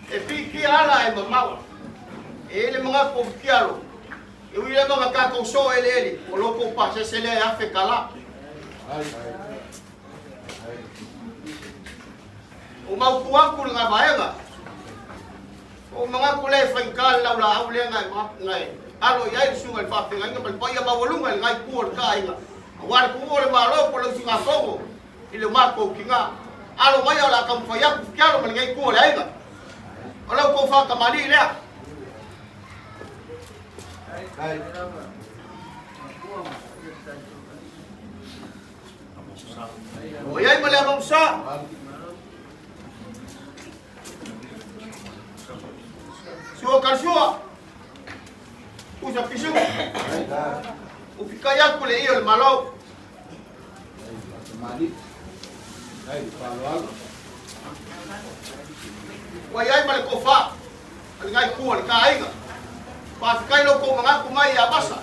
E piki ala e mamau. Ele mga kofikialo. E wile mga kakoso ele. O loko pa se sele afe kala. O mau kuangku nga baenga. O mga kulay fangkal la ula aule ngai. Alo yai sungai fa finga nga palpaya mawalunga ngai kuor kai nga. War kuor malo polo singa fogo. Ile mako kinga. Alo maya la kam faya kufikialo ngai kuor ai nga. Kalau kau faham kembali dia. Oh, yang boleh abang besar. Suah kan suah. Usah pisau. Ufikaya boleh iol malau. Wayai balik kofa, ngai kual kai nga. Pas kai lo ko mga kumay abasa.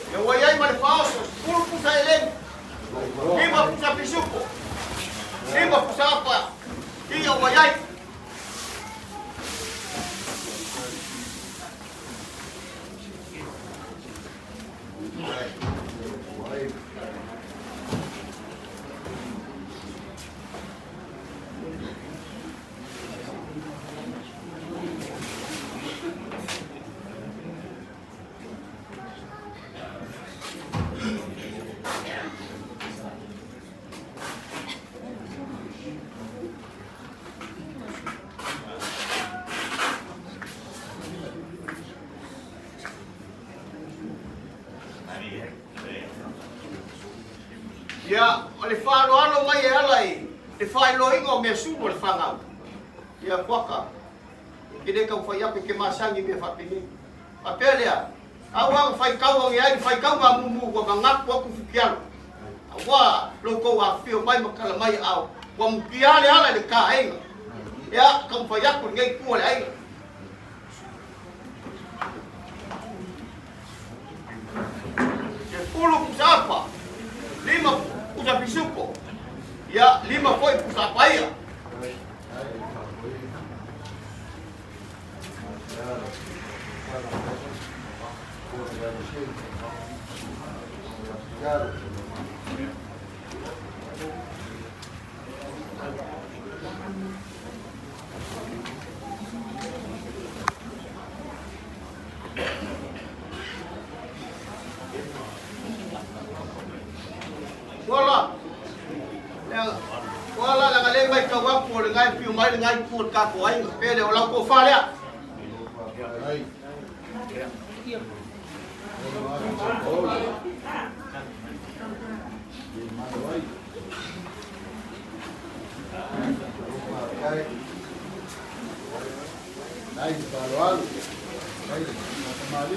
Yo wayai balik pauso, puro po sa ilen. Lima po sa pisuko. Lima po sa apa. Iya wayai. Ya, oleh falo ano mai alai. Te fai lo ingo me subo le fangau. Ya kwaka. Kide ka fai ape ke masangi be fatini. Apelia. Awang fai kau ngi ai fai kau ngamumu wa mangap wa ku fikialo. Wa lo ko wa fio mai makala mai au. Wa mkiale ala de ka ai. Ya, kam fai aku ngai ku le ai. Ya puluh siapa? 5 pusa pisuko. Ya 5 foi pusa paia. Wala la kale mai ka wa ko ngai piu mai ngai pu ka ko ai pe le la ko fa le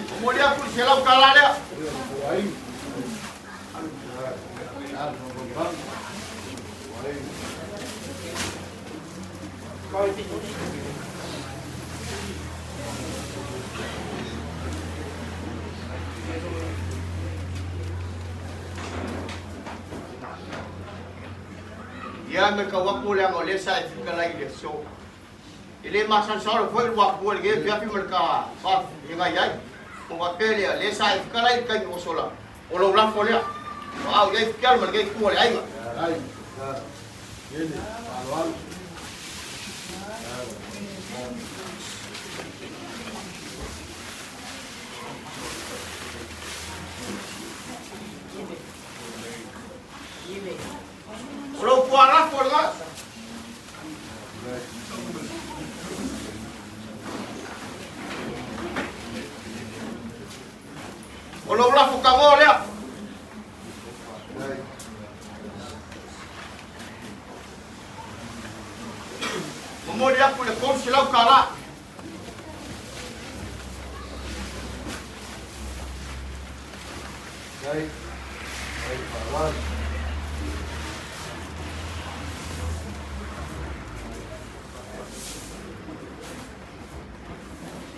kemudian pun selau kalah dia. Ya mereka waktu yang oleh saya fikir lagi dia so. Ini masa soal foi waktu lagi biar mereka faham yang ayat. Mengapa dia lesa fikir lagi kan usola. Olah ulang folya. Wow, dia fikir mereka kuat lagi. Ini awal. Kalau puara puara. Kalau ulah buka ngol ya. mo dia ku le kon silau kala. Baik. Baik, Pak.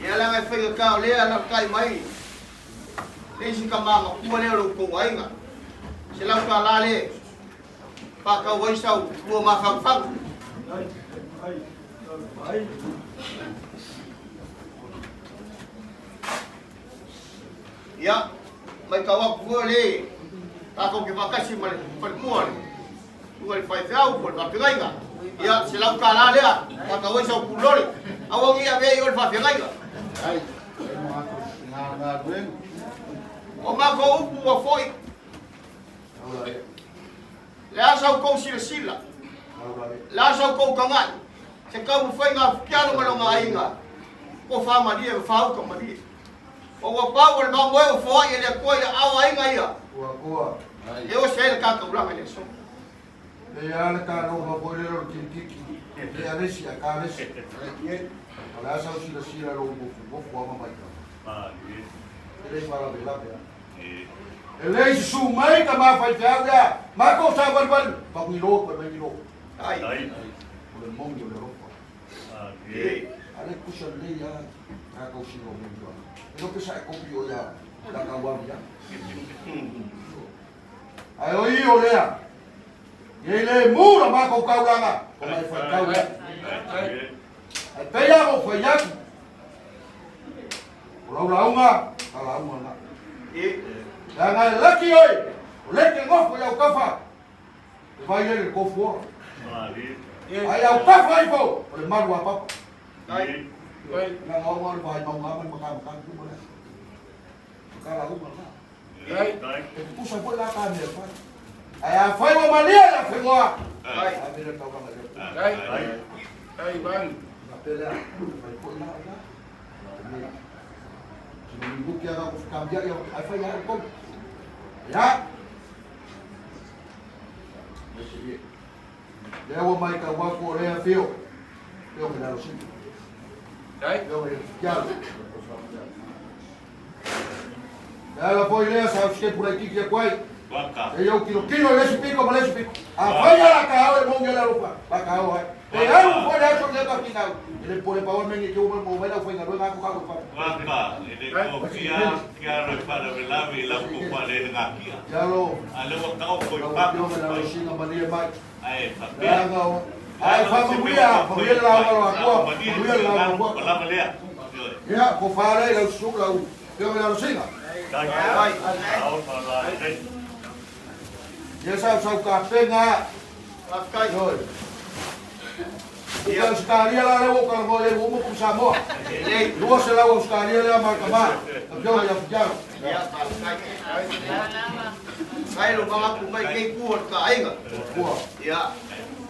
Ia la ngai whainga kao lea na kai mai. Leisi ka mama kua lea ro ko ainga. Se lau ka la le. Pa ka wai sau tua ma fang fang. Ia mai ka wa kua le. Ta ko ke vakasi mal par kua le. Tua le fai fau por ka pinga. Ia se lau ka la lea. Pa ka wai sau kulore. Awang ia be yo fa pinga. Ai, ngā dueng. O ma ko upu wa foi. Le asa ko sila sila. Le asa ko kangai. Se ka u foi nga piano ma nga inga. Ko fa ma dia fa u ka ma dia. O wa pa wa ma mo foi ele ko ia awa inga ia. Kua. E o se ka ka ura ele so. Le ala ka no ma pole ro kiki. Le alesi a ka alesi. Ala sa sila ro bo ma mai ka. Ele fala bela bela. Ele su mai ka ma fai ya. Ma ko sa bal. Pa ku ro pa mai ro. Ai. O le mongo le ro. Ale ku sa le ya. Ka ko si ro mo. Lo que sa ko pio ya. La ka wa ya. Ai oi o lea. Ele mura ma ko ka uranga. Ko mai fai ka ya. Ai pe ya ko fai ya. Ko la unga, ala unga na. Jangan laki oi. Leki ngof ko ya kafa. Vai le ko fo. Ai au kafa ipo. Ole maru apa. Ai. Na ngomong vai mau ngamen makan tu boleh. Kala unga na. Ai. Ku sa bola ka ne fa. Ai fai mo malia ya fai mo. Ai. Abi le tau ka ma. Ai bang. Pela. Vai ko na ya. Minggu kia aku kerja yang apa ya kok ya dia wa mai ka wa ko le fio eu me dá o sítio dai eu já ela foi ler sabe que por aqui que é quai eu quilo lesse pico a vai lá cá o bom que ela lupa lá cá o e aí não foi lá só que tá aqui não ele pode para o menino que o meu vai foi na rua com carro para Maka, ele kia roi para velavi la kupa le ngakia. ya lo Ale wa kau koi eu pa. me dá o sítio malia mai Ai, papi. ai familia la Pala malea. ya ko fare la su la eu me dá o sítio Ai, au para le. ya sa ka penga Afkai. yo Ikan sekali lah lewat kalau mau lewat umum sama. Dua selalu sekali lah mahkamah. Jauh yang jauh. Ya, afkai. Kai lo ba ku mai ke ku ka ai nga. Gua. Ya.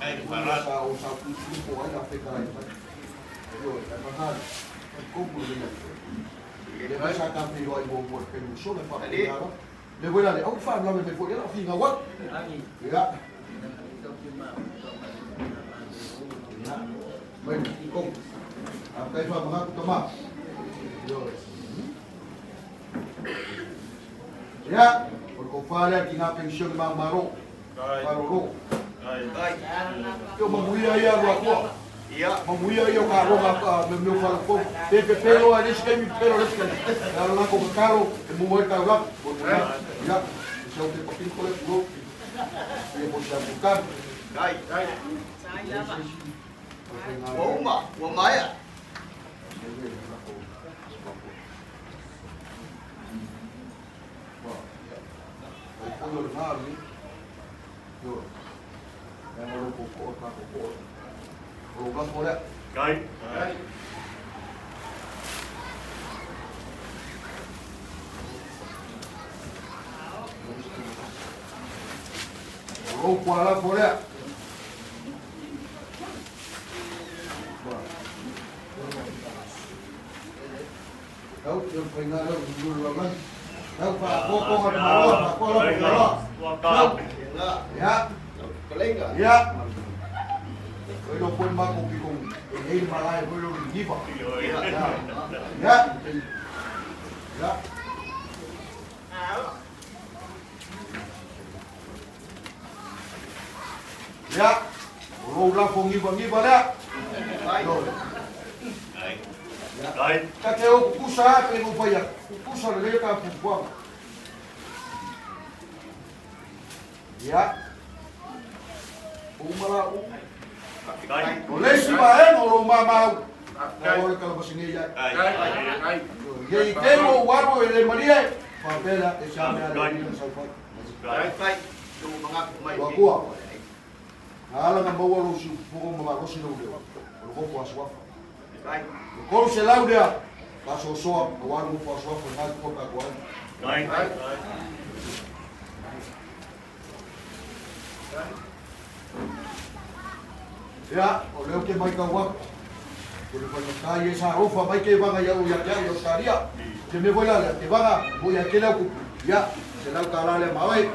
Ai, para. Usah kuku aja Afrika itu. Yo, mahal. Kuku dia. Dia bisa kampi dua ibu buat penusul lepas dia. Dia boleh le. Aku faham lah memang dia nak finga wat. Ya. Baik, kong. Apa itu mengaku teman? Ya, berkofala tinggal pensiun mang maro. Maro. Ai. Yo mamuia ya ruako. Ya. Mamuia yo karo ngapa meu fala ko. Pepe pelo ali skemi pelo ali skemi. Kalau lá com caro, mo mo ta lá. Ya. Saya te pakin ko le go. Dia pun dah bukan. Ai. Wa maya. Ai. Kuala Korea. Đâu, yung pinga daw, dulu lang. Đâu, pa ako at malo, ako lang, malo. Wa ka. Ya, Kalay ka. ya. Foi lo pun mako pikong ini malai foi lo riba. Ya. Ya. Ya. Ro la fongi bangi bala. Right. Kakeo kusa pe mo paya. Kusa le ka puwa. Ya. Umala Right. oleh si bae mo mama. Kalau kalau basini ya. Right. Ye temo waro ele maria. Papela e chama ala ni salfa. Right. Yung mga kumay. Wakua. Ala nga bawa lo si pogo mama lo si lo deo. Lo ko kwa swafa. Right. Ko se laudia. Kaso so waro kwa swafa na ko ka kwa. Right. Ya, oleh ke mai ka wa. Por el calle esa rofa mai ke van a ya yo estaría. Que me voy a te van a voy a que la ya se la calale mai.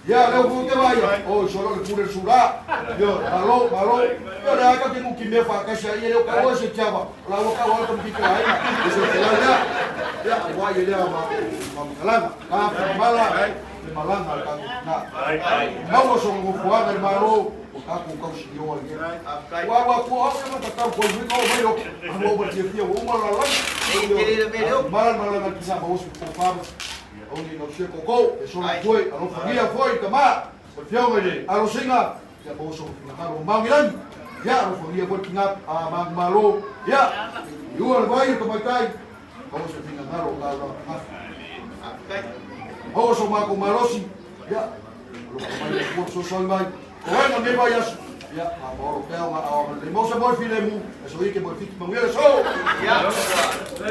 Ya, leo ku te vaya. Oh, solo le pure sura. Yo, malo. Yo le haga que mu kimbe fa ka sha ye ka wa se chava. La wa ka wa ko pito ai. Eso te la ya. Ya, wa ye le ma kalanga. Ka mala. Malanga ka na. Mau so ngo fuanga el malo. Ka ku ka si yo ye. Wa ku ha ka ta ko vi ko mai yo. Amo ba ti fi wo ma la la. Mala kisa ba usu ko fa. Onde não chega o eso não foi, a nossa família foi, tamar, o fiel ele, a rosinha, ya bolso, na mangilan, ya a família foi tinha a mangmalo, ya, eu al vai to matai, bolso tinha na ro la, bolso ma com malosi, ya, lo mai bolso só vai, bueno me vayas, ya, amor, teo ma a limos a moi filemu, eso aí que moi fit mangueira só, Ya.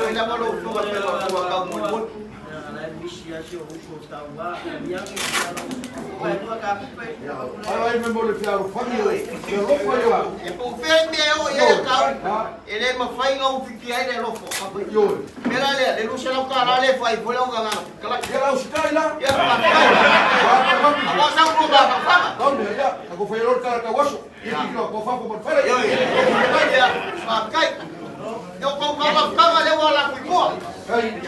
Ina mo lo ko pero ko ka mo. Aí me mole fiaro família, eu não foi lá. E po fende o ye ka. Ele ma fai nga ufiki ai le lofo. Yo, Mira le lu se lo ka le fai fo lo nga. Kala. era os caras Ya pa. Aba sa ko ba pa. Onde ya, ako foi o cara kawaso. Iki lo ko fa ko fara. Yo. Ya. Pa kai. Yo ko ka le wala ku ko. Kai.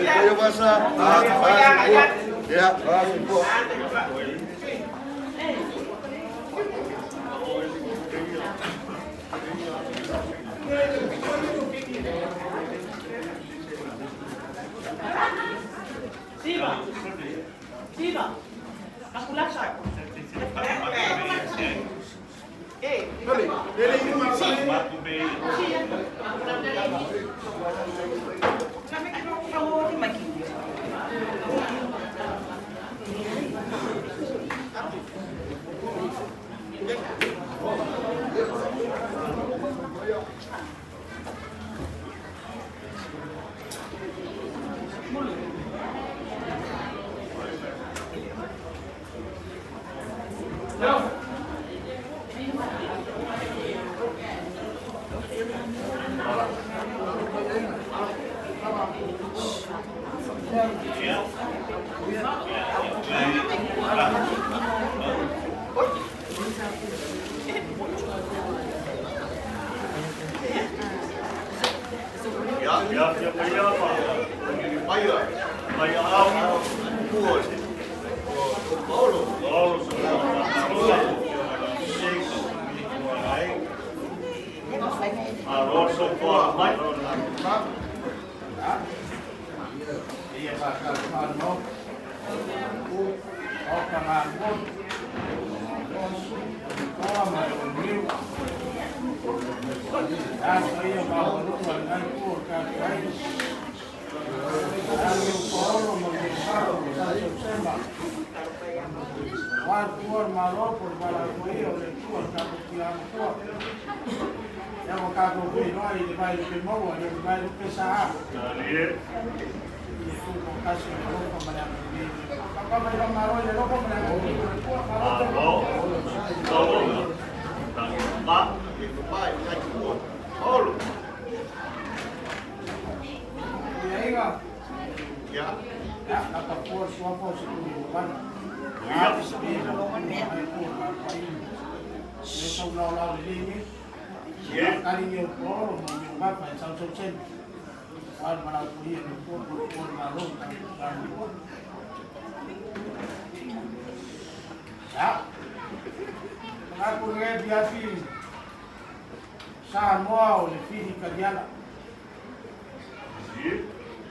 Kayo basa. Ya, po. Siva. Aku laksa. Paulo.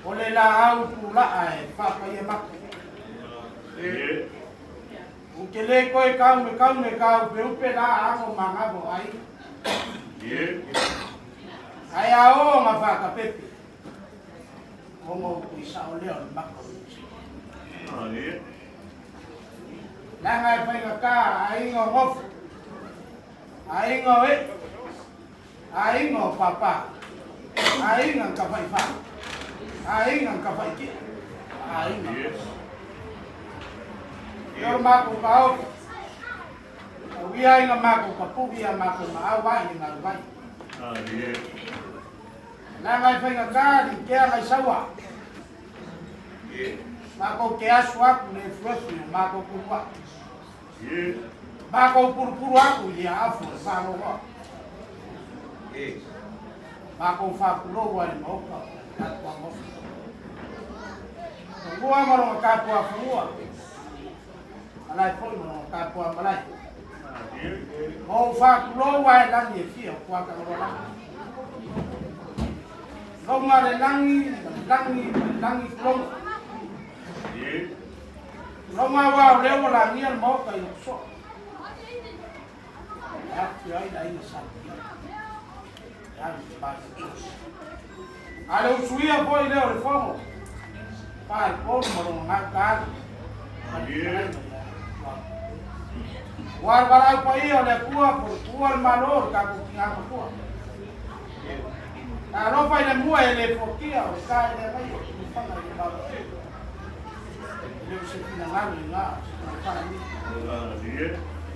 Oleh la au pula ai papa ia mak. Ukele koe kau me kau pe upe la ako mangabo ai. Ai ao ma fa ka pepe. Como isa ole on mak. La ngai pai ka ai ngo ngof. Ai ngo e. Ai ngo papa. Ai ngang ka pai fa. Ai ngang ka pai ki. Ai ngang. Yo mako kau. Wi ai ngang mako ka pu wi mako ma awa ni ngang vai. Na ngai pai ka di ke ngai sawa. Mako ke aswa ku le frosi mako ku wa. Mako puru aku dia afu sa lo wa. Mako fa ku lo wa ni mo ka. Gua mau kapua semua. Alai pun mau kapua malai. Mau fak lo wai lang ye fia kuat kalau lang. Lo ngare langi long. Lo ngawa lewo langian mau kai so. Ya fia dai sa. Ya pas. Ada usuia boy leo reformo. Pai pom mau ngakan. War barau pai oleh kuar malor ka kuinga kuar. Kalau pai na mua ele fokia o sai ele pai fanga de baba. Ele se fina ngalo nga.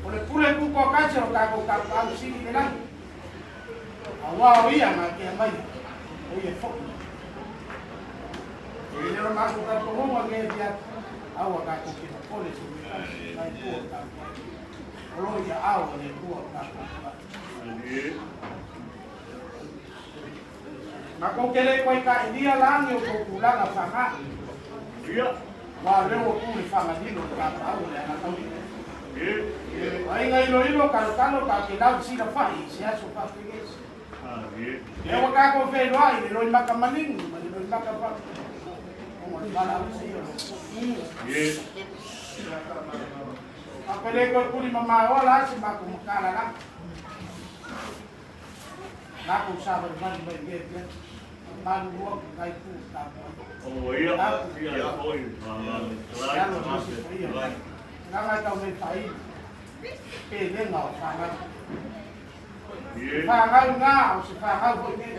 Oleh pule ku ko kace o ka au sini de lang. Awa ia ma ke mai. Oye fok. Ele no mas ka to mo nge dia awa ka ko ki pole su mai ko ka. Olo ya awa le ko ka. Mako kele ko ka dia lang yo ko kulang afanga. Dia. Wa le wo ku le fanga dino ka awa le na tau. Ai ngai lo ka ke lau sina fai sia so fa ke. Ya waka ko fe lo ai lo makamaning, lo makapa. Oh, bala sa iyo. Apele ko kuli mama wala si makumakala na. Naku sabar man ba ge. Maluwag kay pu ta. Oh, iya. Iya, oi. Nang ay may fai. Pele ngau fanga. Fangal nga o si fangal ko ni.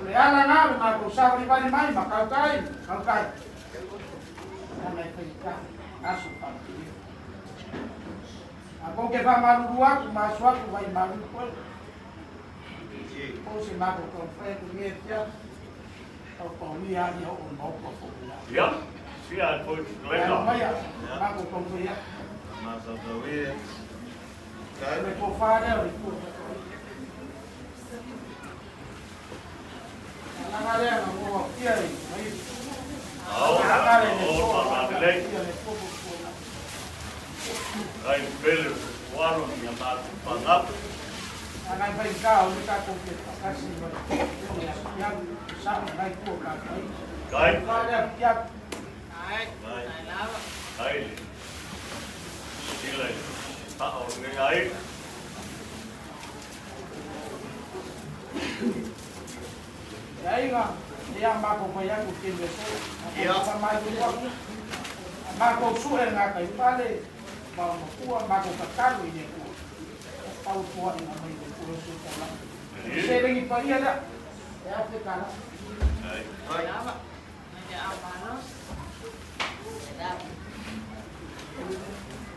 Leala nga mag-usap ni bani mai makaukai. Nanay pa aso pa. Ako ke pa maluwa ku maswa ku may maluwa. O si mako ko fe ku ni tia. O ko ni ya ni o mo ko ko. Ja, sia po lekker. Mako ko fe ya. Masa tawe. Kaya ko fa na ri ko. Nanare ang mo kia ay. Ai pele walo ni pangap. Anay pa ikaw ni ka ko kasi yang sa nay ko ka. Kai. Kada tiap Kai. lại tạo người ấy Aí, dia mako maya ku timbe so. Sama itu waktu. Mako suwe ngakai pale. Mau kuat mako kakalu ini ku. Tahu kuat ini apa itu ku so kala. Saya lagi pagi ada. Ya kala.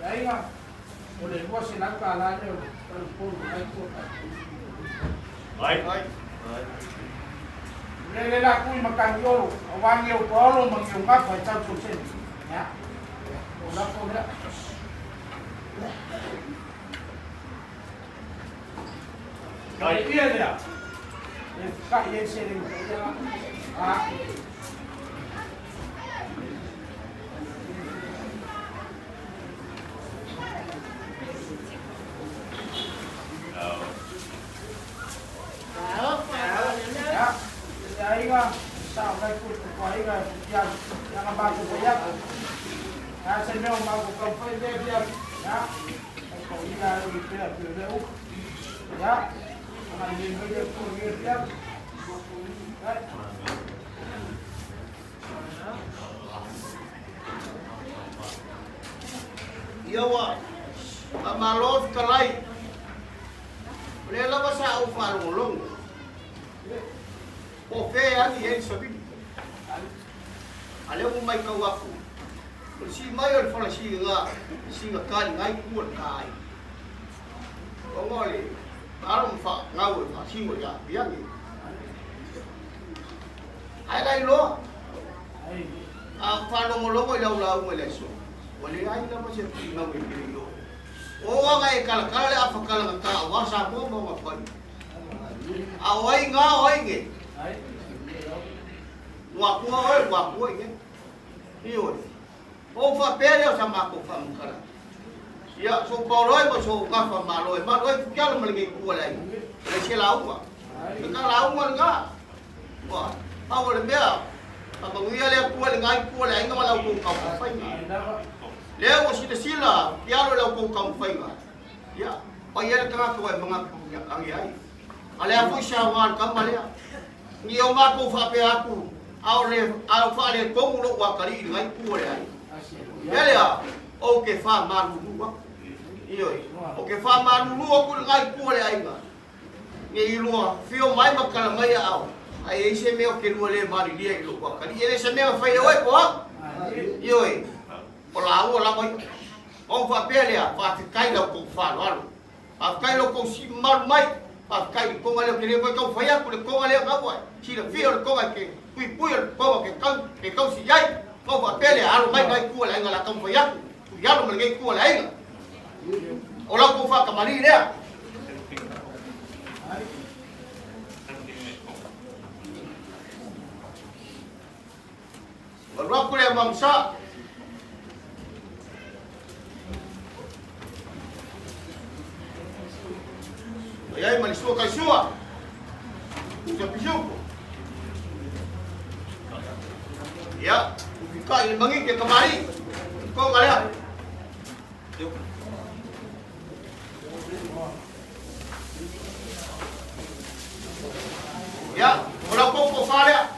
Aí, boleh buat silang kala ni. Pun itu. Baik. Lele la kui makan yo, awan yo polo mangyong ngap ay tao susin. Ya. Wala ko na. Kaya iya dia. Kaya sering dia. Ah. Aí nga, sao đây cũng có ấy là yang bago banyak. Sa inyo bago kang pwede yan. Ya. Kung ila repair pero ya. Ang hindi mo yung repair. Right. Iyawa, amalov kalay. Lela ba sa ufarulong? Oke ani yang sabi. Alam mo may kawaku. Si mayor fala si nga kan ngai kuat kai. Ongole, alam fa ngau fa si mo ya biang ni. Ai lo. Fa lo lo lau mo leso. Wali ai na mo siya ngau ni lo. O ngai kala afa kala ka wasa mo mo pa. Awai nga oi nge. Wakua ini. Iyo. O fa pele sama ko fa mukara. Ya so poloi mo so ka fa maloi. Maloi kyalo malagi ko lai. Lai sila uwa. Ka la uwa nga. Wa. Awal bia. Apa nguya le ko le ngai ko lai nga malau ko ka fa nga. Leo sila kyalo la ko ka fa nga. Ya. Payel ka ko mga ang yai. Ale afu shawan kamalia. Ni o mako fa pe aku. Au fa le ko lo wa kali ngai ku le ai. Ele a o ke fa malu wa. Iyo. O ke fa malu ku ngai ku le ai ga. Ni lo fio mai makala mai au. Ai se me o ke lu le mari dia lo wa kali. Ele se me fa yo ko. Iyo. O la mai. O fa pe le a fa kai lo ko fa lo. A kai lo ko si mal mai. Pakai ko ngale kini ko kau faya ko ko ngale ngapoi si le fio ko ke pui ko ke kau si yai ko fa pele alu mai ngai ko la ngala kau faya ku ya lo ngai ko la ai ora ko fa kamali dia ora ko le mangsa Aí, mas sua cachorra? Já pediu? Ya, ficar ele bangi ke kemari. Kau ngalihat? Ya, orang kau fala.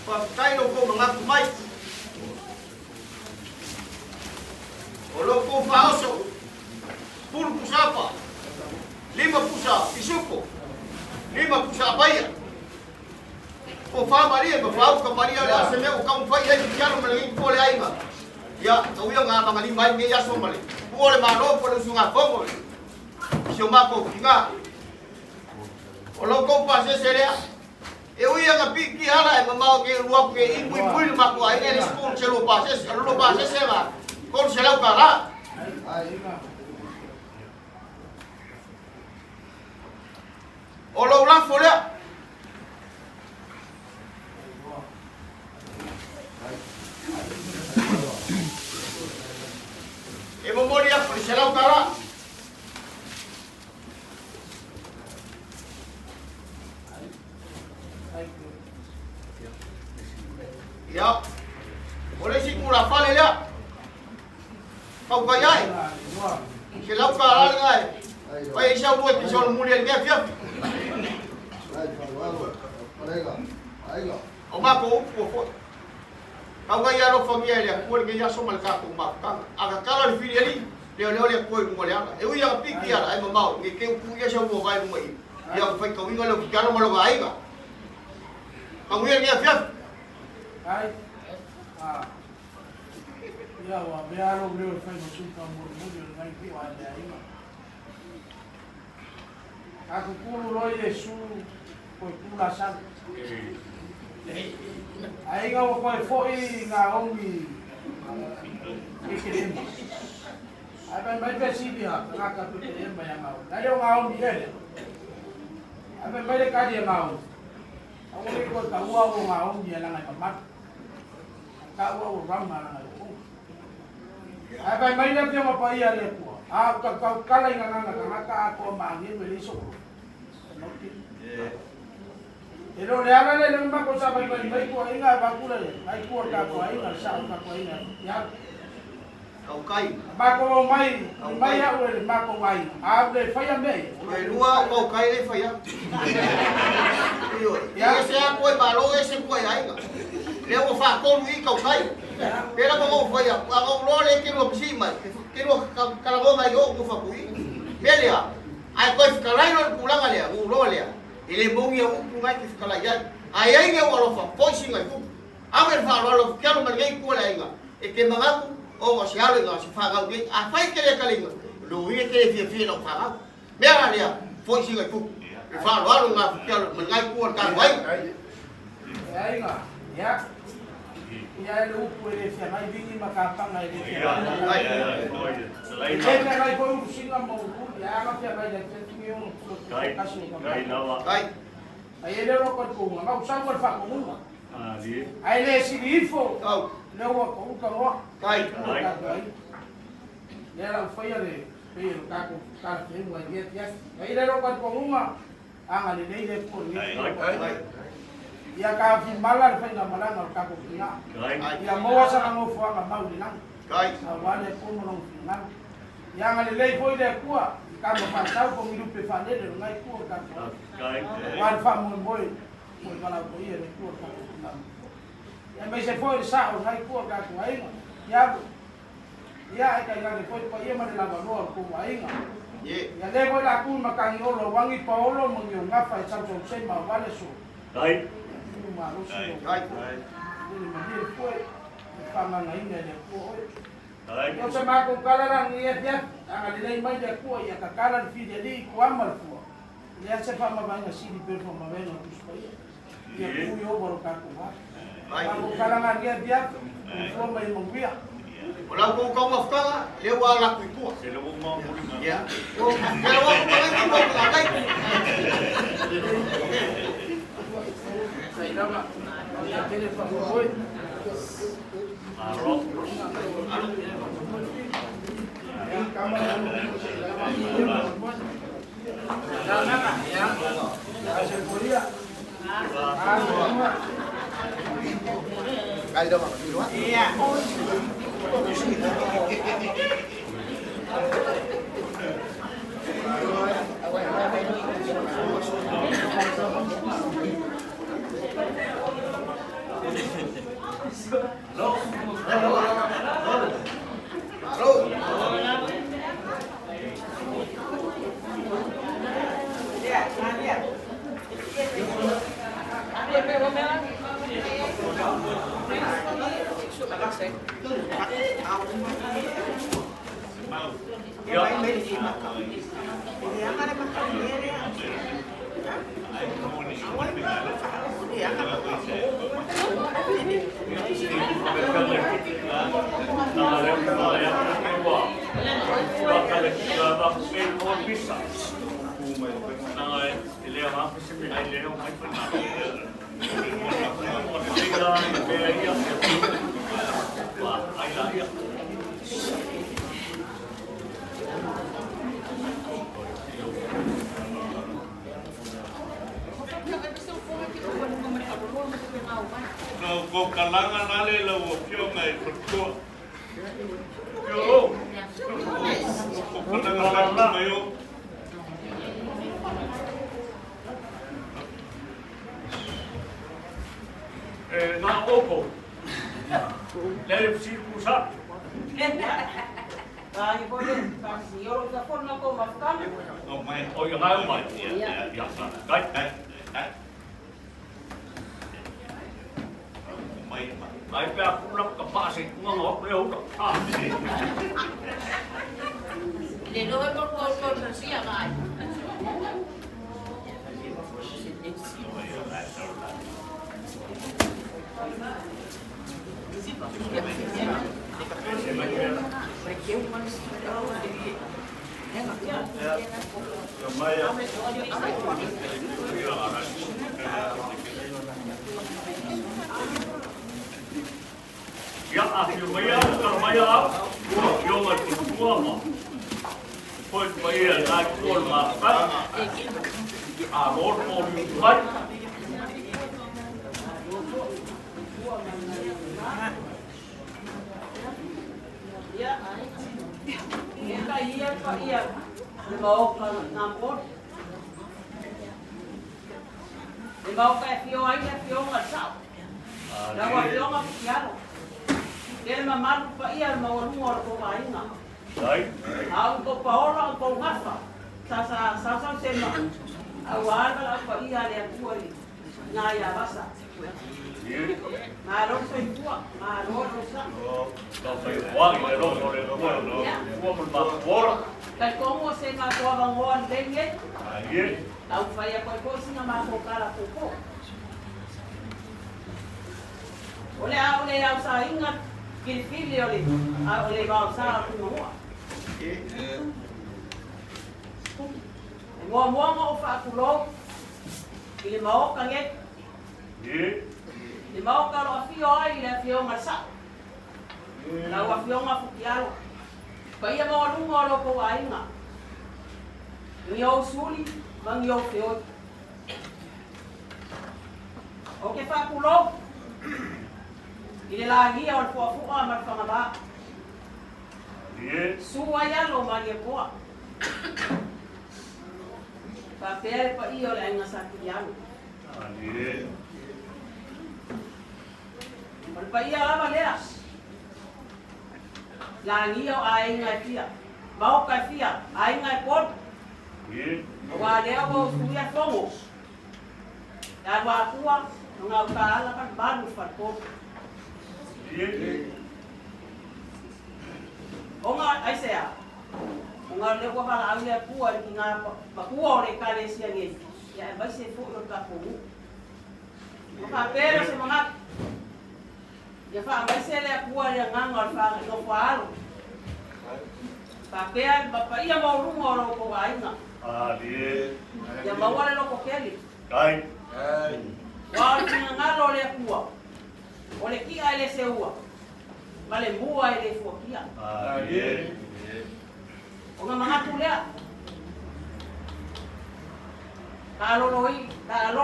Pakai lo kau mengaku mai. Olo ko faoso. Puro pusapa. 5 pusa isuko. 5 pusa baya. Ko fa Maria, ko fa ko Maria la se me ko kam fa ya kiaro me ngi ko le ainga. Ya, to yo nga mangali mai ngi ya so male. Ko le mano ko le sunga kongo. Si o mako kinga. Olo ko pa se serea. E ui nga piki ala e mamao ke ruap ke ibu mako ai ne school chelo pa se la. Con se lau kara. O lo la folea. E mo moria por se lau kara. Ya. Boleh si kula fale ya. Kau kaya. Kilau ka ngai. Pai siya buat pisau mulia dia dia. Oma ko ko. Kau kaya lo familia ko ngi ya so mal ka ko ma ka. Aga kala fi ali. Leo le ko mo le aga. Eu ia piki ala ai mamau ngi ke ku ya siya mo vai mo i. Ya fai ko winga lo karo mo lo ai ga. Kau ia dia dia. Ai. Ya wa bearo leo fai no suka murmulio ngai ku ale ai. Aku kulu lo Yesu ko kula san. Ai nga ko foi nga ongi. Ikirim. Ai mai besi dia nga ka pikirim ba yang mau. Dai nga ongi ele. Ai mai de ka dia mau. Aku ni ko ka wa nga ongi ala nga pamat. Ka wa rama nga. Ai mai de dia ma pa ia le ko. Ka kala nga ka ko ma ngi beliso. Pero le hablan de una cosa para que no hay inga vacuna, hay corta ko inga sa ka ko inga. Ya. Kau kai. Ba ko mai ya o ba ko mai. A de falla me. Lua kau kai le faya. Ya sea ko balo ese ko ai ga. Le o fa ko ri kau kai. Pero ko faya, ko lo le que lo psima, que lo kala mai go ko fa kui. Belia. Ai ko fikalai no pulang ale, lo le. Ele bom ia ngai que fica lá já. Aí aí eu alo fa poisi ngai ku. Amer fa alo quero mergai ku lá inga. E que mangaku o se alo nga se fa ga ge. A fai que le kalinga. Lo ia que fie no fa ga. Mera dia poisi ngai ku. E fa alo nga quero mergai ku ka ngai. Ai nga. Ya. Ya lu puede ser mai vingi makapang ngai de. Selain ngai ko singa mo ya ma pia mai de Kai. Aí ele não pode comer, mas o sabor faz comer. Aí ele se lifou. Não o com o cão. Kai. Ele foi ali, veio no carro, carro tem um dia. Aí ele não pode comer. Ah, ali nem ele por ali. E a casa malar foi na malar no carro final. E a moça não foi a mal de lá. Kai. Agora é como não final. E a ali foi de rua. Kalau pasal pemilu pefane de ngai ku ka wan fa mo boy mo bala ko ye ku ka ya me se foi sa ngai ku ka ku ai ya ai ka ngai foi pa ye ma de la no ku ai Ye. ya le ko la ku ma ka ngolo wangi paolo mo ngi nga fa sa so se ma vale so Dai. ma lo so Kai. ni ma ye foi fa ma ngai ne ku Dai. Yo se ma ko kala lang iya dia ang alilay mai dia ko ya kakalan fi dia di ko amal ko. Ya se fa ma banga si di per fa ma banga kus ko ya. Ya ku yo boro ka ko ha. Ko kala lang dia ko mai mo bia. Wala ko kau mafka le wala ku ku. Sila mo mo muli. Ya. Ko pero ko ko kai. Sai dama. Ya tele fa mo boy. Arok. Kali dah mak dulu. Iya. No, go ngau kalanga nale la o pio ngai kutua. Pio. O kalanga la mai o. Nga opo. Lele psikusap. Ai boleh kasi orang telepon nak kau makan. O mai. O yung ngayon mai. Ya. Kai. Mai. Ai pa kulang kapasik ngok leo ka. Le doy por siya ay. Ya akhir maya kalau maya yo ngat tua mo. Poi maya nak kol makan. Alor mo buat. Ya. Iya. Mau kan ngampun. Mau kayak Fio aja, Fio nggak tahu. Dawa Fio nggak pikiran. Dia memang pa iya mau rumor ko mainga. Dai. Ang ko pa orang ko ngasa. Sa sema. Awal pa iya le kuali. Ngaya basa. Maron soy tua, maron sa. Kau saya buang ya dong oleh buang no. Buang berbakor. Kay como se ma ko bang on dengue. Aye. Ang faya ko singa ma ko kala ko. Ole sa ingat kilpili ole. Ole ba sa ko mo. Mo mo fa kulo. Ile mo kanget. Di mau kalau afio ai le afio masa. Lau afio nga fukiaro. Kaya mau lungo lo ko ai nga. Yo suli bang yo fio. Oke fa kulo. Ile lagi au fu amar fa ba. Suaya lo mali ko. Pa pere pa io le nga sa kiano. Malpaya lama leas. Langi au ai ngai fia. Mau ka fia, ai ngai pot. Wa lea wo suya fongo. Ya wa kuwa ngau ka ala kan baru fat pot. Onga ai sea. Onga le ko bala au le kuwa ki nga pa kuwa le ka le sia nge. Ya ba se fu lo ka fu. Ka pero se mangat. Ya fa mai se le kuwa ya ngangor fa no falo. Pa pea ba pa ia mau rumo ro ko ai nga. Ya mau wale lo ko keli. Kai. Wa tinga ngalo le kuwa. Ole ki ai le se ua. Vale mua ai le fokia. Onga mga tulea. Kalau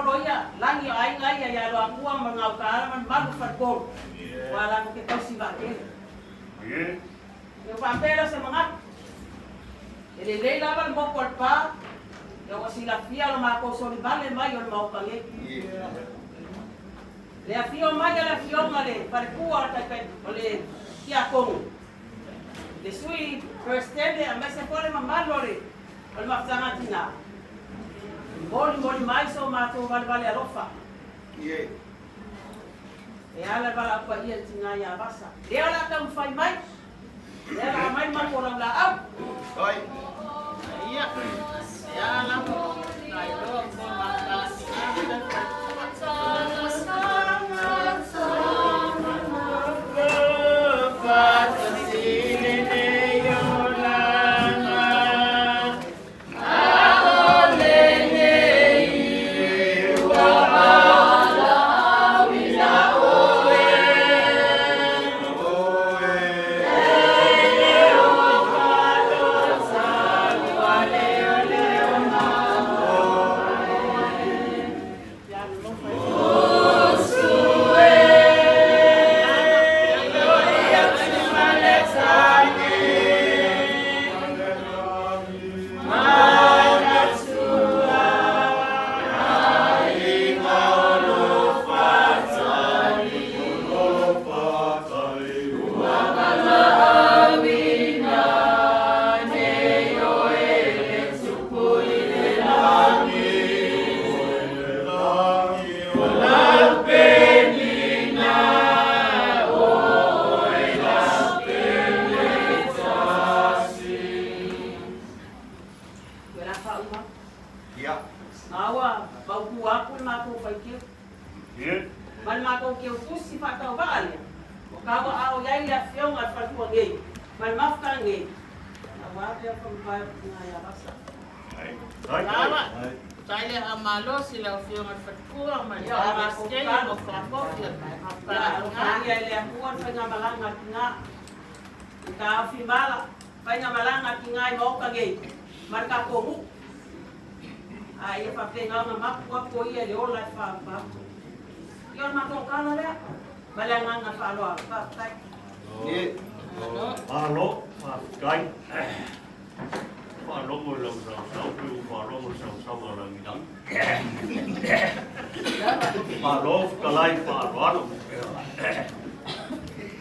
loi ya langi ai ngai ya lo kuwa mangau ka man baru fat gol. Wala ko kita si bakit. Yung pampera sa mga ililay laban mo pa. Yung sila fia lo mako solibale mayo mau pangit. Le fio mayo la fio male para kuwa ta ole kia kong. De sui first day a mesa pole mamalore. Ol mafsanga tina. Moli mai so mato vale alofa. Ye. E ala bala pa ia tinga ya basa. Dia la tam fai mai. Dia la mai ma ko la au. Oi. Iya. Ya la ko. Na yo ko ma ka. Leo Bawa au yai ya fiong at pagpuagi. Malmafkangi. Awak dia pembayar ngaya basa. Lama. Saya amalo sila fiong at pagpuang man. Ya rasnya yang mafrako ya. Apa ya le kuan pengamalangat nga. Ka fimala. Pengamalangat nga mo kagi. Marka ko. Ai fa penga na makwa ko ia le ola fa fa. Yo matokana le. Balangan nga fa lo fa fa. Alo, kai. Alo mo lang sa piu, alo mo sa lang nang. Alo, kalay pa alo.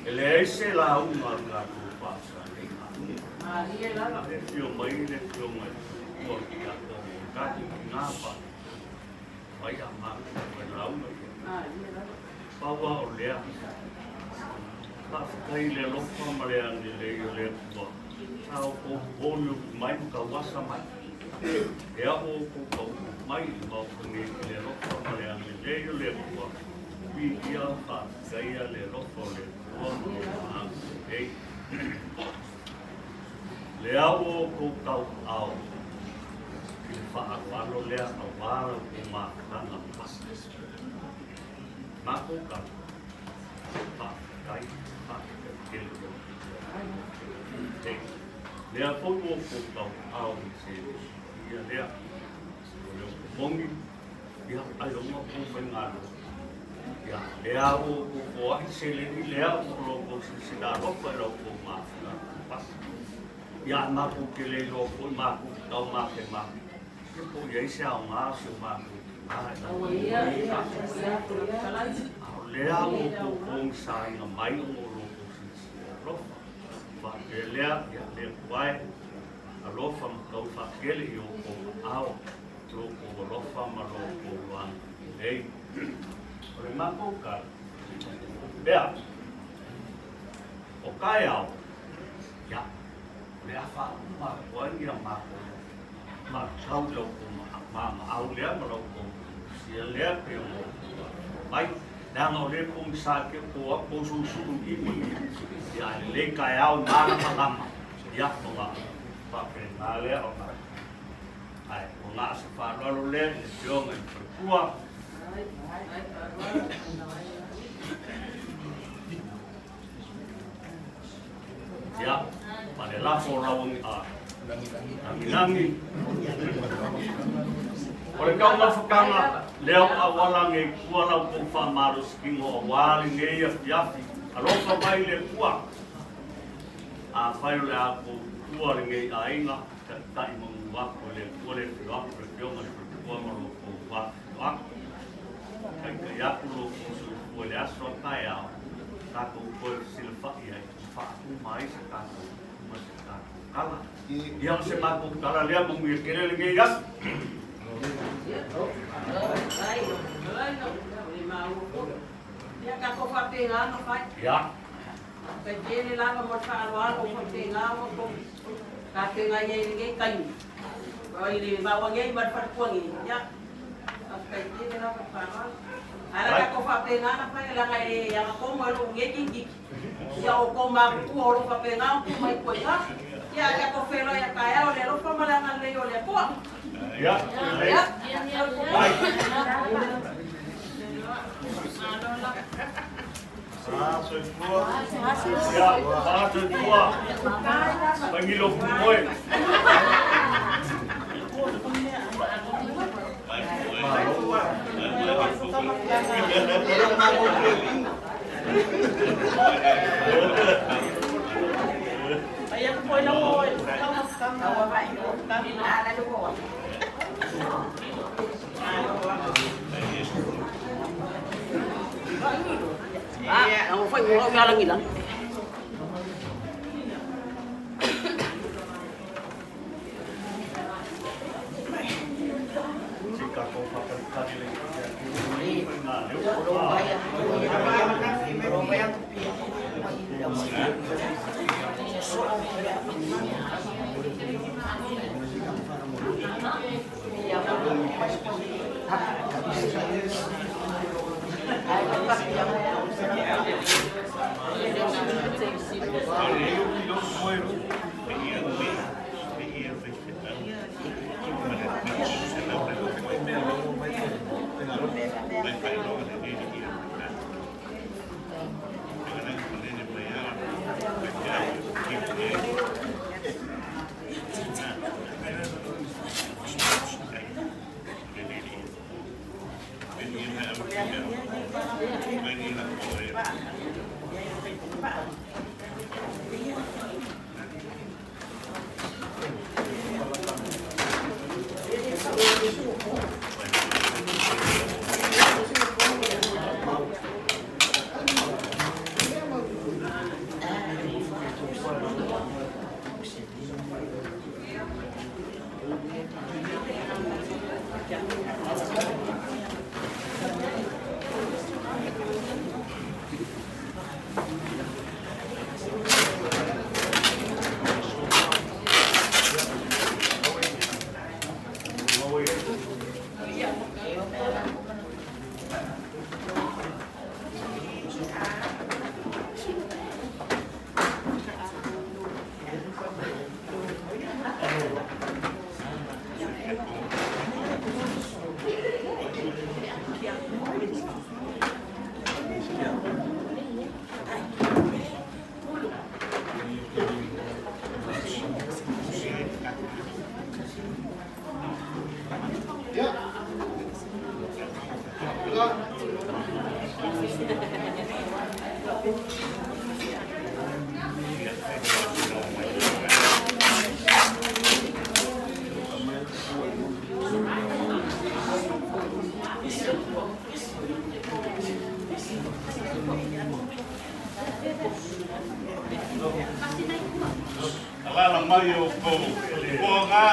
Elese la nga ko pa sa linga. Iya lah. Yo mai le yo mai. Ko ya ko ka nga pa. Ai ama ko lau no. Iya lah. Pawa olea. Kai le lofa malea ni le yo le ko. Sao ko bolu mai ka wasa mai. E a o ko mai ma ko ni le lofa malea ni le yo le ko. Pi ia pa kai le lofa le ko. Ei. Le a o ko tau ao. Ki fa a lea a wala ko ma kana pas. Ma ko ka. Pa kai. Lea foto ko tau au se ia lea bongi ia ai longa ko fengalo ia lea o ko ai se le lea o ko se da ro ko ma pas ia ma ko ke le ro ko ma ko tau ma ke ma ko ia se au ma se ma ko lea o ko kong sai na mai o ro ko se ro fa lea ia le vai a lofa kau fa kele i o ko ao tro ko lofa ma lo ko wan ei ore ma ko ka bea o kai ao ya le a fa ma ko ngi ma ko ma kau lo ko ma au le ma lo ko si le pe o mai đang ở đây không xa cái của bố su su đi mình ya le kai ao ma ma ya ko pa pena le o na ai o na se fa lo le yo me kua ya pa le la fo la won a nangi ole ka ma fakanga leo awala nge kua la ko fa maros kingo wali nge ya alo fa mai le kua a fa le a ko kua nge ainga ta i mo wa ko le wa ko yo ma ko ma lo ko wa kai ka ya ko lo ko su ko le aso ta ya ta ko ko silfa ya fa mai se ta ko ma se ta kala yang se ma ko kala le mo mi kere le nge ya Dia ka ko fa penga no fa. Ya. Pe jeni la ko mo fa alwa ko fa penga ko ka penga ye ni kai. Ba ile ba wa nge ba fa ko ngi ya. Pe jeni la ko fa alwa. Ara ka ko fa penga na fa la ngai ya ko mo lo nge ki. Ya o ko ma ku o lo fa penga ku mai ko ya. Ya ka ko fe lo ya ka ya o le lo fa ma la ngai le o le ko. Ya. Ya. Ya, satu dua. Pangilo kumoy. Ayan po lang po. Tawa ba ito? Kami na alalo po. Ang ufay mo nga lang ilang. Jika kau pakai tadi Iya. Alala mai o ko nga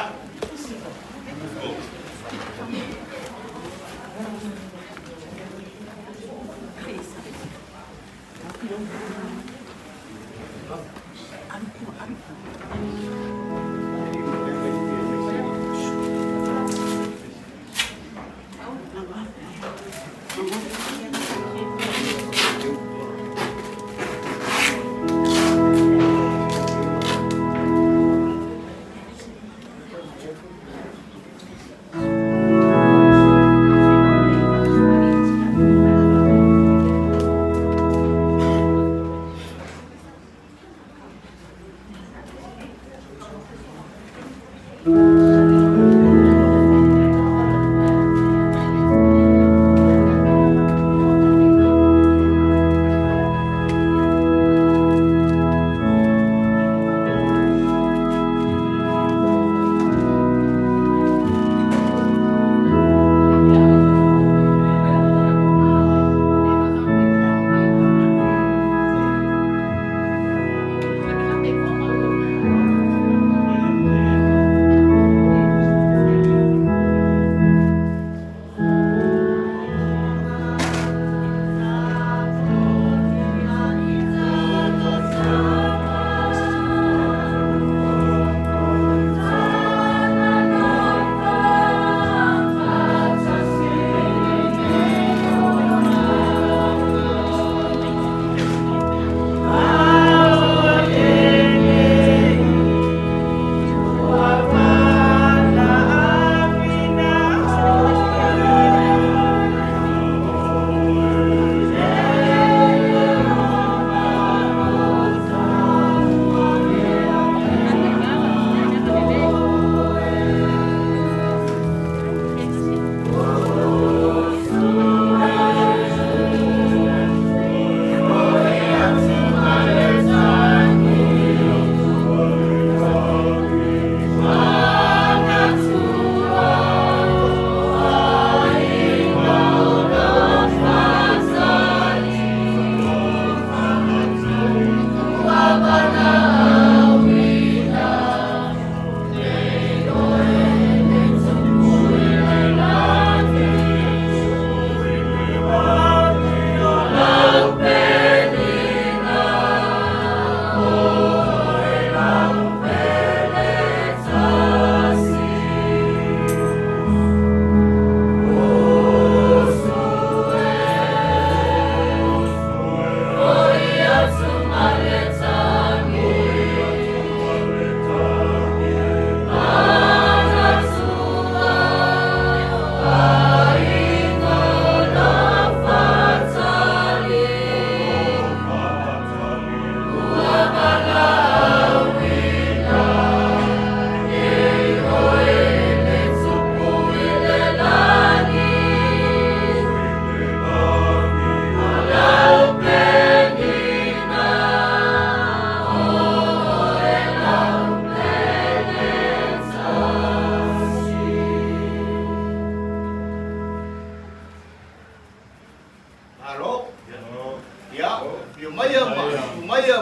Maya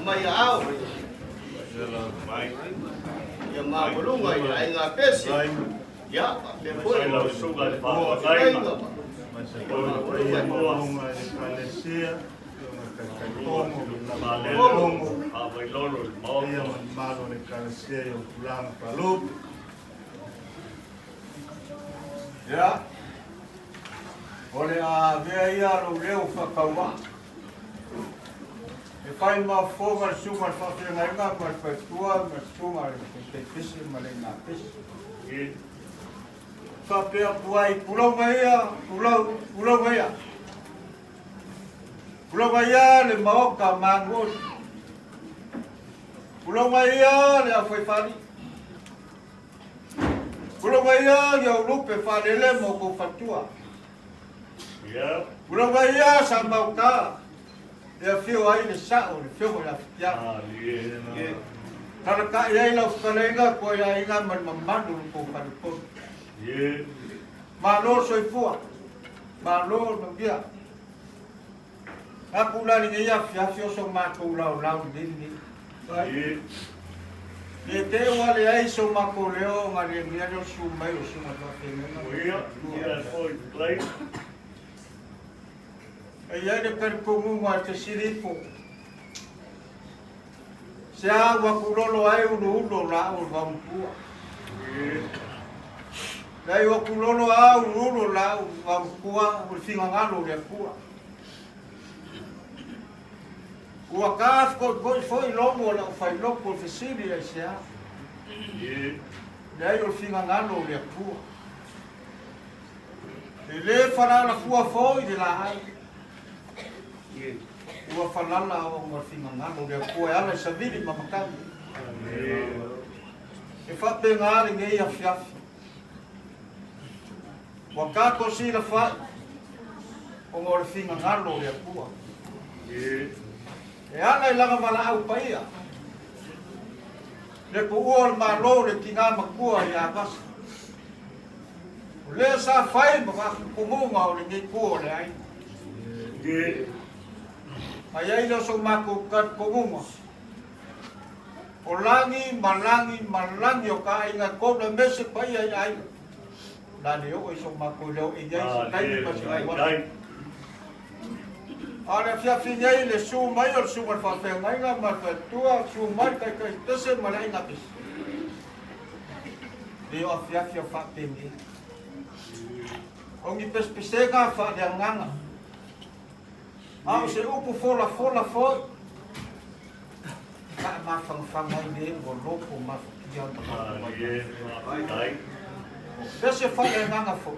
Maya au. Ya mabulunga ya inga pesi. Ya, depois Ela suga pa Ai, kaina. Ya. Ole a vea ia lo leo whakaua. E whai ma whonga sunga whawhenga inga ma whaitua ma sunga te pisi ma le ngā pisi. Whapea puai pulau maia, pulau maia. Pulau maia le maoka mangoni. Pulau maia le a whaifari. Pulau maia le au lupe whalele mo ko whatua. Pulau maia sa mauka. Le a whio ai le sao, le whio le a whitia. Tara ka iai lau whakalenga ko ia inga man mamanu ko whaniponi. Malo soifua, malo no dia. Aku lari ngia fiafio so mako lau dini. Ye te wale ai so mako leo ngari ngia no sumai o suma to Ai de perkumu wa te siripo. Sia wa kulolo ai ulu la o vampua. Dai wa kulolo au ulu la o vampua o finga ngalo le pua. Ua kaf ko foi longo la fai loko fesiri ai sia. Dai o finga ngalo le pua. Ele fara la fua foi de la ai. Ua falala o morfinga ngano le koe ala savili mamakau. E whape ngāri ngei a whiawhi. Wa kako si la whai o morfinga ngano le kua. E ana I langa mala au paia. Le ko ua ma lo le tinga makua I a kasa. Le sa whai maka kumunga o le ngei kua le ai. Ai ai lo so mako kat komunga. O malangi o ka inga ko na mese pai ai ai. Dani o so mako leo I ai so kai pa si. Ana fia finei le su mai o su fa fe ngai nga ma fa tua su mai kai kai tese malai nga pis. Dio a fia fa pe mi. O mi pes pisega fa de nganga. Au se upu fola foi. Ka ma fang ai de go lopo ma kia ta. Desse fa de nganga fo.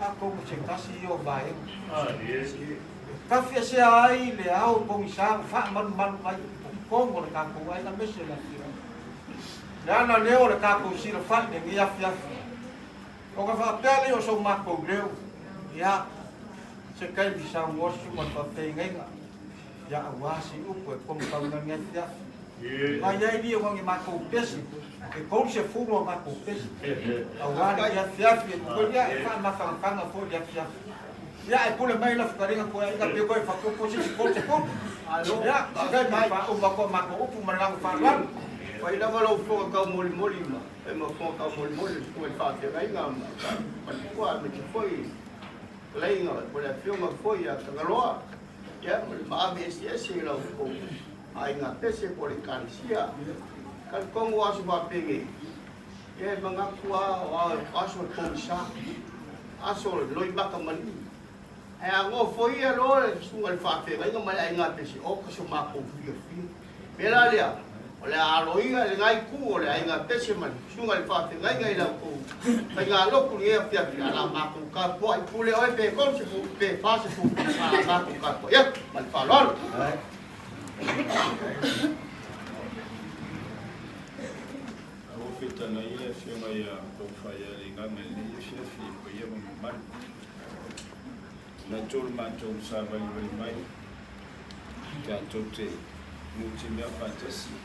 Ako mo se kasi yo vai. Ka fia se ai le au komisa fa man mai kongo le ka ko ai na mese la fia. Ya na leo le ka ko si le fa de ngia fia. O ka fa pele o so ma ko leo. Ya se kai bisa ngosu man pa pengenga ya awasi upo e kom ka ngan ngia ma ya di o ngi ma ko pesi e ko se fulo ma ko pesi awani ya fiafi ko ya e fa ma fa kanga fo ya fiafi ya e pule mai la fkaringa ko ya pe ko e fa ko posi ko se ko ya kai mai fa o ma ko upu malang fa lan fa ina malo fo ka mol ma e ma fo ka mol ko e fa te ngai ngam pa ko me ki foi Lainga, pole filma foi a Tangaloa. Ya, ma ABS la ko. Ai nga pese pole kansia. Kan kongo asu ba penge. Ya banga kuwa asu komisa. Asu loi baka mani. Ai ngo foi a lo sungal fa fe, ngai nga ai nga pese o ko so ma ko fi. Bela dia. Ole a loinga le ngai ku ole ai nga pese man. Sungal fa fe ngai la ko. Ai nga lo ku ye pia ala ma ko ka po ai pule oi pe kon se fu pe fa se fu ma ko ka po ya mal fa lor O fita na ia fianga ia ko faia linga me le chefi ko ia mo man. Na tol ma tol sa va ni mai. Ta tote muti me fantasy.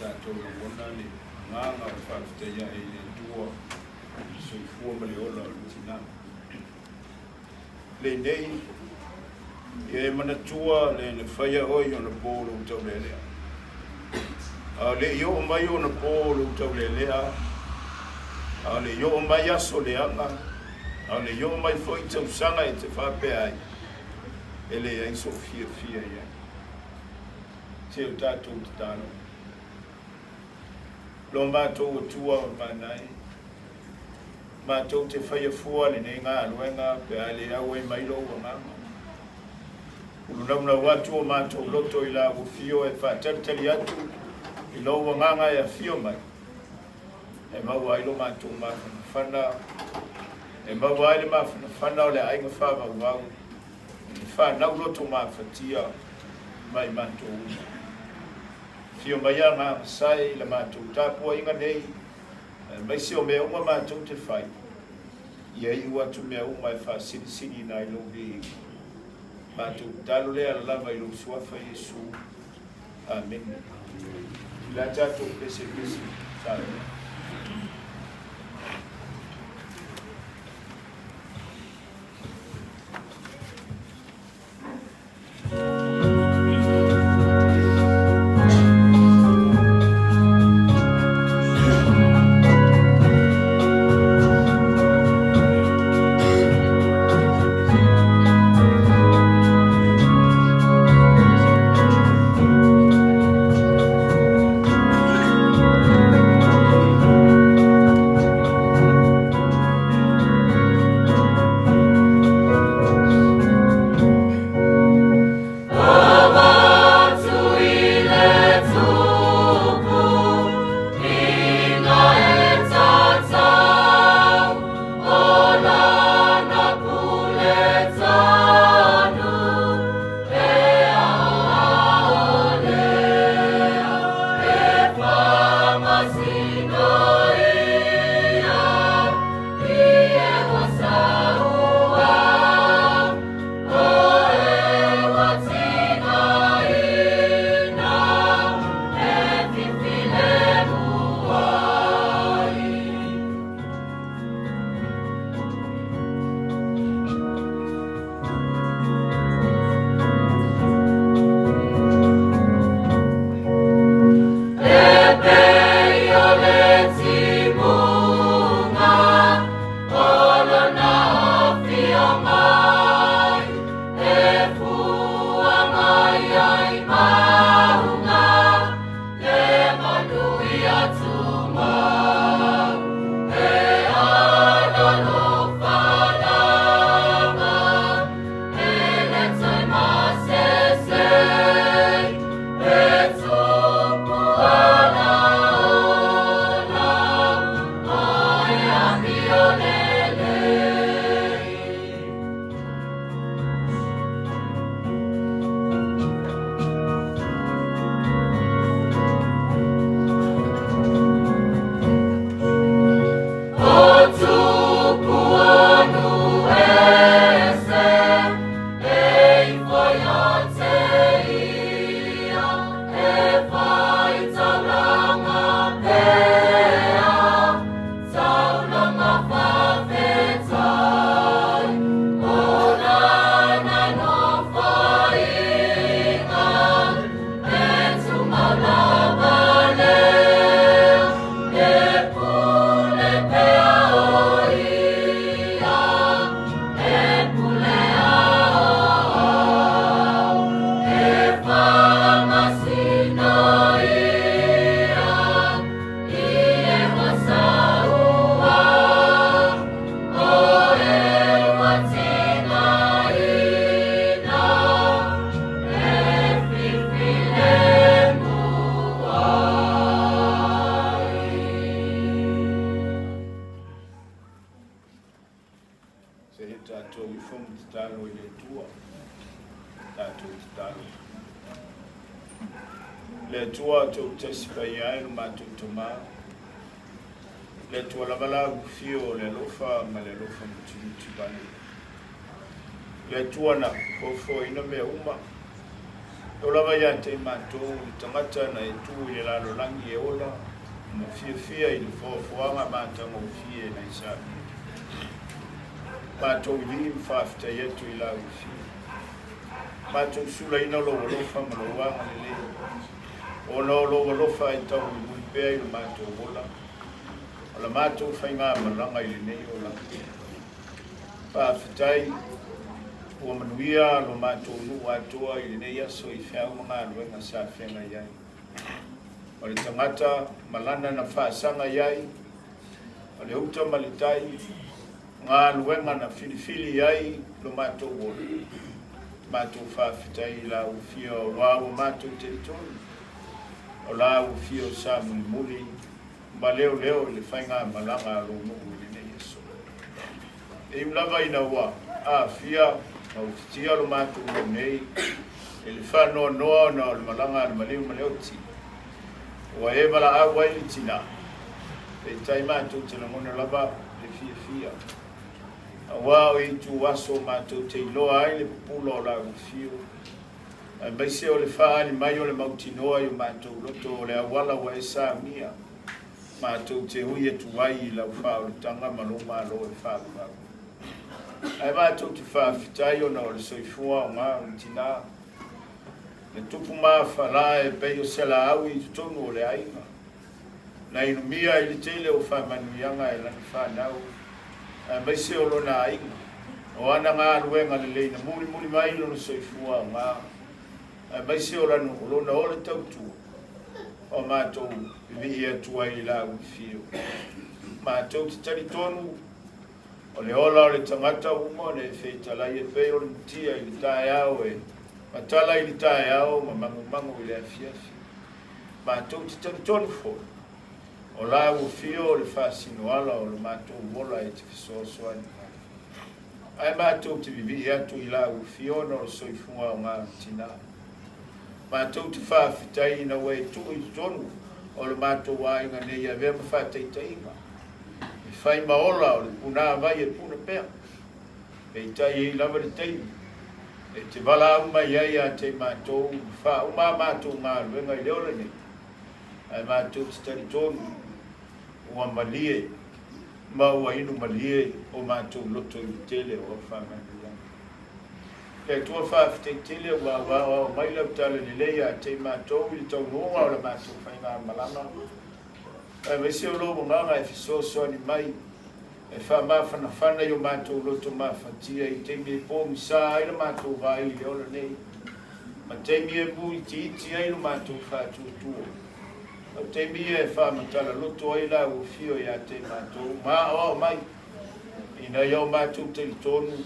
Ta tol mo nani nganga fa te ya ile tua so fu mo le ola lutina le nei Ye mana tua le whaia oi o na pōlo tau le lea. Le i o mai o na pōlo tau le lea. Le i o mai aso le anga. Le i o mai fwoi tau sanga e te whape ai. E le ai so fia ia. Te o tātou te tāno. Lo mātou o tua o manai. Mātou te whaia fua le nei ngā aluenga pe ale au e mailo o nganga. Ulunamuna watu o mātou loto i la fio e whātaritari atu i lo o nganga e a fio mai. E mau ailo mātou mawhana whana. E mau aile mawhana whana o le ainga whawa wau. E whanau loto mawhatia mai mātou una. Fio mai a ngā sai la mātou tāpua inga nei. Mai se o mea uma mātou te whai. Ia i watu mea uma e whāsini nai lo vi. Mātou talo lea lava i lo suafa Yesu. Amen. La tātou pese. Tātou. Le tua tau tesipai ai no mātou toma. Le tua lavalau fio le lofa ma le lofa muti bani. Le tua na kofo ina mea uma. O lava ia te mātou i tangata na e tu i lalo langi e ola. Ma fia i le foafoanga mātanga o fia na isa. Mātou i li mwhafta ietu i lau fia. mātou sula ina lo walofa malawanga lele. O lo walofa e tau mui pēa i lo mātou wola. O la mātou whainga malanga i le nei o la. Pāwhitai, ua manuia lo mātou nu atoa i le nei aso i whiau mga aluenga sa whenga iai. O le tangata malana na whaasanga iai, o le uta malitai, ngā aluenga na filifili iai lo mātou wola. Mātou whawhitai la uwhia o wāua mātou teritori. O la uwhia o sa muli, ma leo le whainga malanga alo mungu i nei aso. E mlawa ina ua, whia, ma uwhitia lo mātou mo nei, e le whanoa noa na o le malanga al maleo ti. Ua e wala awa i tina, e tai mātou te langona lava le fia. Awa o i tu waso mātou te iloa ai le pupulo o la uwhio. Ai maise o le whaani mai o le mautinoa i o mātou loto o le awala wa e sa mia. Mātou te hui e tuwai i lau whao le tanga maloma alo e whao. Ai mātou te whawhitai o na o le soifua o ngā utina. Le tupu maa whala e pei o sela au i tutonu o le ainga. Na inumia i le tele o whamanuianga e lani whanau. Maise o lona ainga. O ana ngā ruenga le leina muli mai lona soifua o ngā. Maise o lona o le tautua. O mātou vihi atua i la uwhio. Mātou te tari tonu. O le ola o le tangata uma le wheitalai e pei o le mutia i le tae au e. Matala i le tae au ma mangu i le afiafi. Mātou te tari tonu fo. O la uwhio o le whasinoala o le mātou wola e te fisoasoani. Ai mātou te vihi atu i la uwhio no le soifua o ngā tina. Mātou te whawhitai na wei tu i tonu o le mātou wāinga nei a vea mawhāteitainga. I whai maola o le puna vai e puna pēr. E tai e lava le teimi. E te wala uma iai a te mātou wha uma mātou ngā ruenga i leola nei. Ai mātou te tari tonu ua malie, ma ua inu malie o mātou loto i tele o whamanu. Kei tua whawhitai tele ua o maila utala ni leia te mātou i tau nunga o la mātou whainga malanga. Ai maise o lobo nganga e fisosoani mai, e whamawhana whana i o mātou loto mawhatia i te me pōmi sā ai la mātou vai i leola nei. Ma te me e mui ti iti ai la mātou whātuatua. O te me e whamatala loto ai la uwhio i a te mātou. Ma o mai, ina i o mātou te tonu,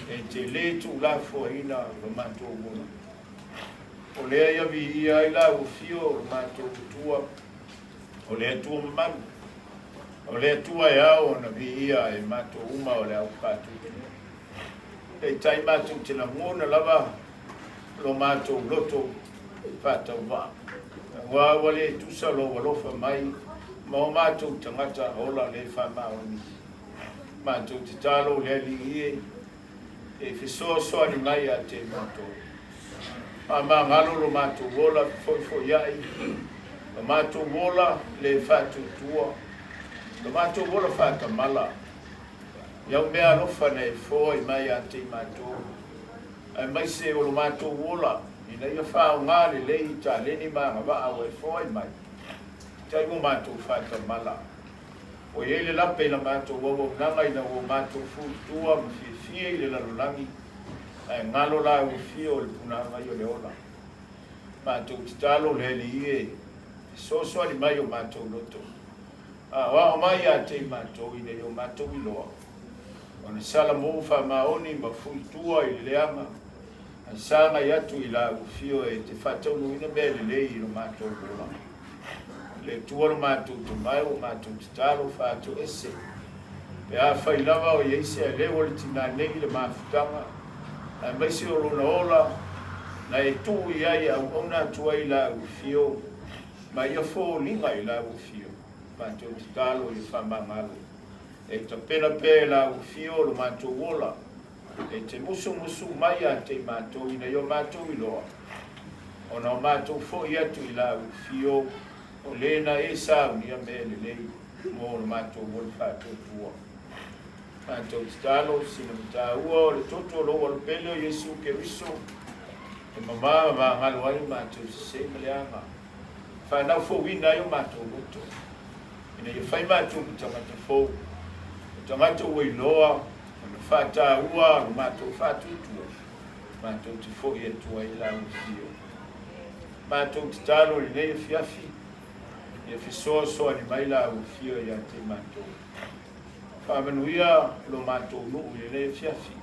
e te le tu la foina lo mātou mona. O lea ia vi ia i la uwhio lo mātou tua, o lea tua mamanu. O lea tua e au na vi ia e mātou uma o lea upatu. E tai mātou te la mona lava lo mātou loto whātau wā. Wā wale tusa lo walofa mai, ma o mātou tangata ola le whamaoni. Mātou te talo lea li ie, e fisoasoani mai a te mātou. Ma ngalo lo mātou wola foi iai, lo mātou wola le whātutua, lo mātou wola whātamala. Iau mea lofa nei foi mai a te mātou. Ai maise o lo mātou wola, ina ia whao ngāre lei ta leni maanga wa au e foi mai. Tai mo mātou whātamala. O ele lape la mātou wawo nanga ina o mātou futua mfifie ile la lulangi. Ai ngalo la ufio le punanga i o le ola. Mātou titalo le li ie. Soso ali mai o mātou loto. Wa o mai a te mātou ine o mātou iloa. O ne sala mou wha maoni ma fuitua i le leanga. Ai sanga i atu i la ufio e te whatau nuina mele le i lo mātou lola. Le tuaro mātou te mai o mātou te taro whātou ese. Pe a whailawa o ieise a leo le tina negi le mawhutanga. Ai maise o lona ola, na e tū i ai au ona tua i la uwhio, ma ia fō linga i la uwhio. Mātou te talo i whamangalo. E ta pena pē la uwhio lo mātou ola. E te musu mai a te mātou ina i o mātou i loa. O na o mātou fō i atu i la uwhio, o lena e sāu ni a mele lei, mō na mātou wole whātou tua. Mātou te talo, sina mta ua o le toto lo wale pele o Yesu ke riso, mama ngalo ai mātou se meleanga. Whanau fo wina i o mātou loto. Ina i whai mātou ki tangata fo. Tangata ua iloa, ona whata ua, o mātou whatutua. Mātou te fo i atua i la ufio. Mātou te talo i nei fiafi. Ia fisoa soa ni mai la ufio i ate mātou. Whamanuia lo mātou nuu i nei fiafi.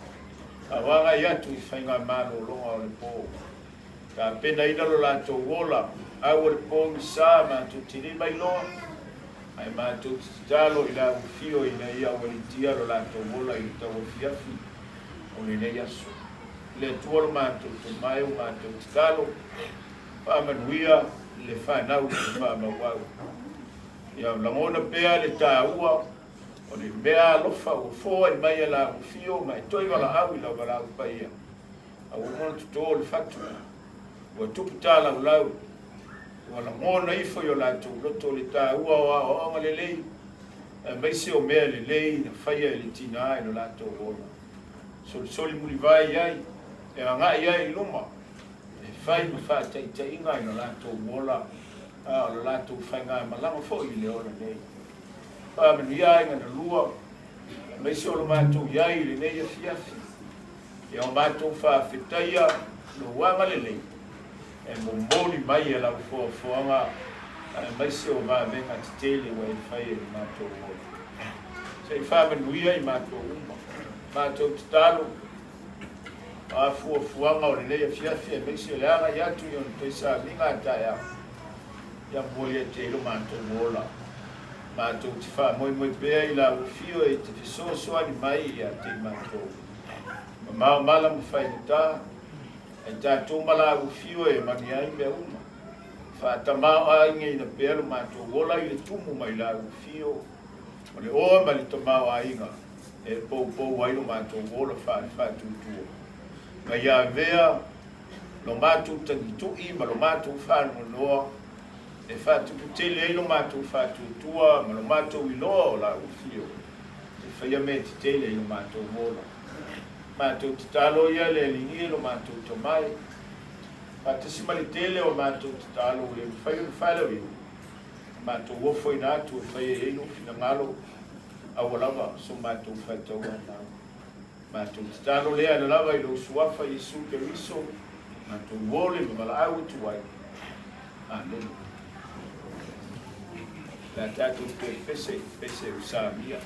Awanga i atu i whainga mālo longa o le pō. Ka pena ina lo lātou wola, au o le pō mi sā mātou tiri mai loa. Ai mātou talo i la ufio i nei a walitia lo lātou wola i tau fiafi. O le nei aso. Le tuolo mātou to mai o mātou talo. Whamanuia le whanau i whamawau. Ia langona pēa le tā ua. O le mea alofa o foa i mai ala o fio mai toi wala au i lau wala au paia. A umona tuto le fatu. Ua tupu tā lau lau. Wala ngona ifo i o lātou loto le tā ua o a onga le lei. Mai se o mea le lei na whaia le tina ai no lātou ona. Soli muli vai ai. E a ngai ai luma. E whai ma wha tai inga i no lātou wola. A o lātou whai ngai malama fo i le ona nei. Manu iai ngana lua, mai se o lo mātou iai le nei a fiafi. E o mātou whawhetaia lo wanga le lei. E mōni mai e lau fuanga, mai se o menga te tele wa e whai e mātou o. Se i whamanu iai mātou uma. Mātou te talo, a fuanga o le nei a fiafi, e mai se o le anga i atu i on te sa minga atai a. Ia moi e te ilo mātou ola. Mātou te wha moi bea i la ufio e te fisosoa ni mai i a te mātou. Ma mala mu whai ta, e tātou mala ufio e mani ai mea uma. Wha tamau ainge i na pēlu mātou wola i le tumu mai la ufio. O le oa ma le tamau ainga, e pou waino mātou wola wha tutua. Ma ia vea, lo mātou tangitu i ma lo mātou wha noa, e fatu putele e lo mātou fatu tua, ma lo mātou i loa o la ufio. E whaia me te tele e lo mātou mola. Mātou te talo ia le lingi e lo mātou to mai. Patasi mali tele o mātou te talo e whaia ni whaila iu. Mātou wofo i nātu e whaia e ino fina ngalo awalawa so mātou whaitau anau. Mātou te talo lea na lawa i lo suafa i su ke riso. Mātou wole ma mala au tu wai. Amen. La tātou te pese usamia.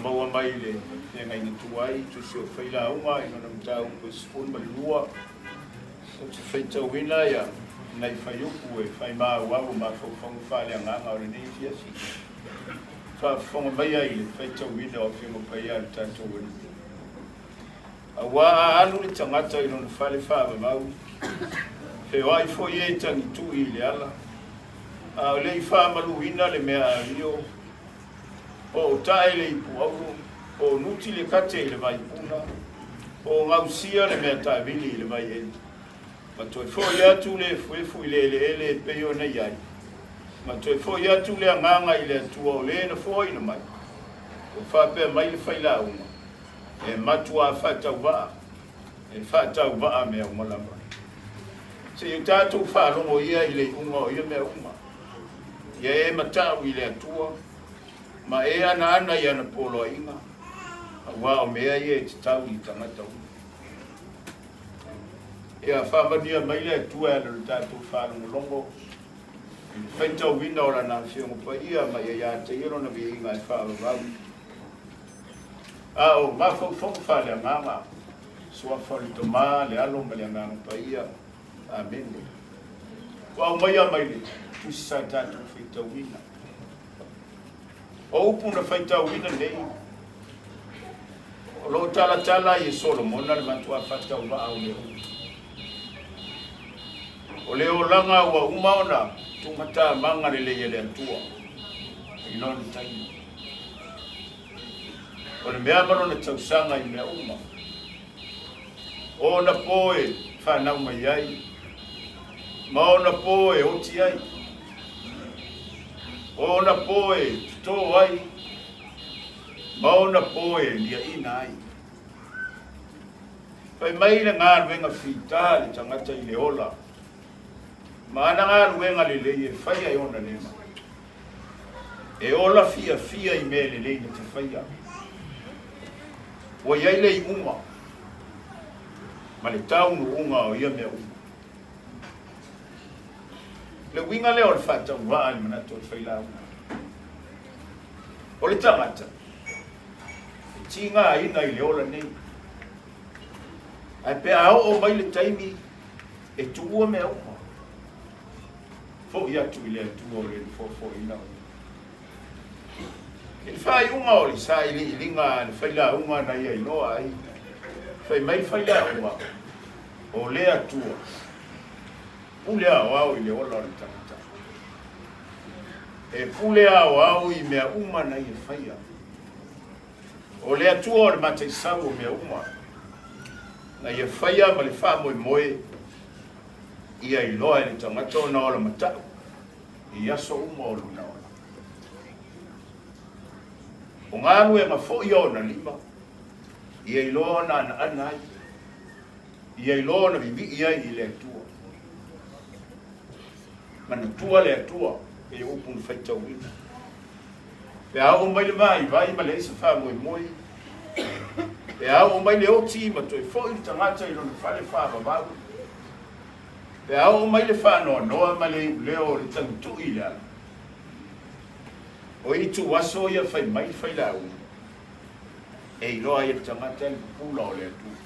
maua mai le ngai ni tuai tu se faila uma ina na mtau ko spoon malua o te feita wina ya nai faiuku e fai ma wa ma fo fa le nga o ni fiasi fa fo mai ai le feita wina o fi mo pai al tanto wina awa anu le tangata ina na fale fa ma he wai fo ye tangi tu I le ala a le fa maluina le mea rio o tae le ipu au o nuti le kate le vai puna o ngausia le mea tae vili le vai eni ma toi fo ia tu le fuefu ele peyo na iai ma toi fo ia tu le anganga I le atua o le na fo ina mai o fa pe mai le faila uma e matua fata uva e fata uva mea umalama se yu tatu fa longo ia I le unga o ia mea uma ia e matau I le atua ma e ana I ana polo inga wa o mea ia te tau I tangata ia whamania mai le atua e le tatu fa longo whaita wina ora na whiongo pa ia ma ia te iro na vi inga e whaarau a o mawhau whale nganga sua whali to ma le alo ma le nganga pa ia amen wa o mai le tu sa tatu whaita wina o upu na whaita wina nei o lo tala I Solomon na le matua whata ua au le o le o langa ua umaona tungata manga le le atua I non taimi o le mea maro na tausanga I mea uma o na poe whanau mai ai ma o na poe oti ai o na poe to ai ma o na poe lia ina ai pai mai na ngā ruenga whita le tangata I le ola ma ana ngā ruenga le le e whaia I ona nema e ola fia I me le le na te whaia wa iai le I uma ma le taunu unga o ia mea uma le winga le o le whata ua le manato le whaila una o le tangata e tinga ina I le ola nei ai pe ao o mai le taimi e tuua mea uma fo ia tu I le atua o le fo ina il fai unga o le sa I linga le whaila unga na ia inoa ai fai mai whaila unga o le atua pule au I le ola o le tangata e pule au I mea uma na ia whaia o le atua o le mate sau o mea uma na ia whaia ma le wha moe ia I loa le tangata o na ola matau I aso uma o luna ola o ngānu e mafo I o na lima ia I loa na ana ai ia I loa na vivi ia I le atua mana tua le atua e upu na whaita wina pe au mai le mai vai ma le isa wha moe pe au mai le oti ma toi fo I tangata I lona whale wha babau pe au mai le wha noa ma le leo le tangitu I le ala o I tu waso ia whai mai whai lau e I loa ia tangata I pula o le atua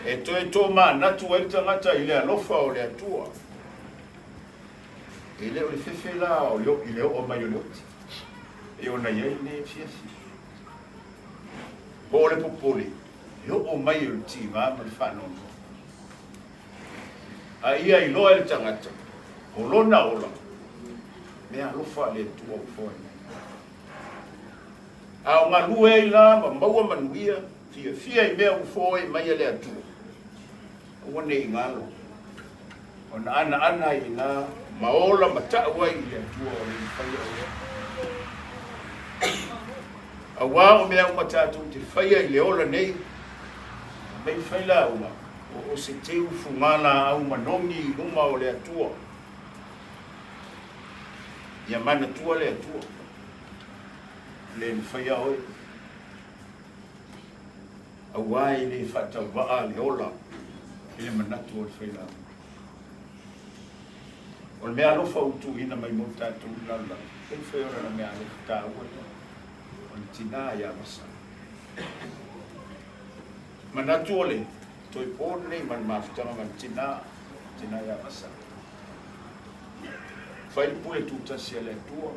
e toi tō maa natu e tangata I le alofa o le atua e le o le whewhe la o leo I leo o mai o leoti e o na iei ne fiasi o le popole leo o mai o le ti ma le whanono a ia I loa le tangata o lona ola me alofa le atua o fōi a o ngā lue I la ma maua manuia fia I mea u fōi mai le atua o ne I ngalo o na ana I nga maola matau ai I atua o le whaia o a wā o mea umatatu te whaia I le ola nei mai whaila uma o se teu fungana au manongi I uma o le atua ia mana tua le atua le whaia oi a wā I le whata waa le ola I le manatu o le whaila o le mea alofa utu ina mai mo tātou lala e whaiora na mea alofa tāua o le tina ia masa. Manatu ole, toi pōne nei man mafutanga man tina ia masa. Whai pule tūtasi ale tua.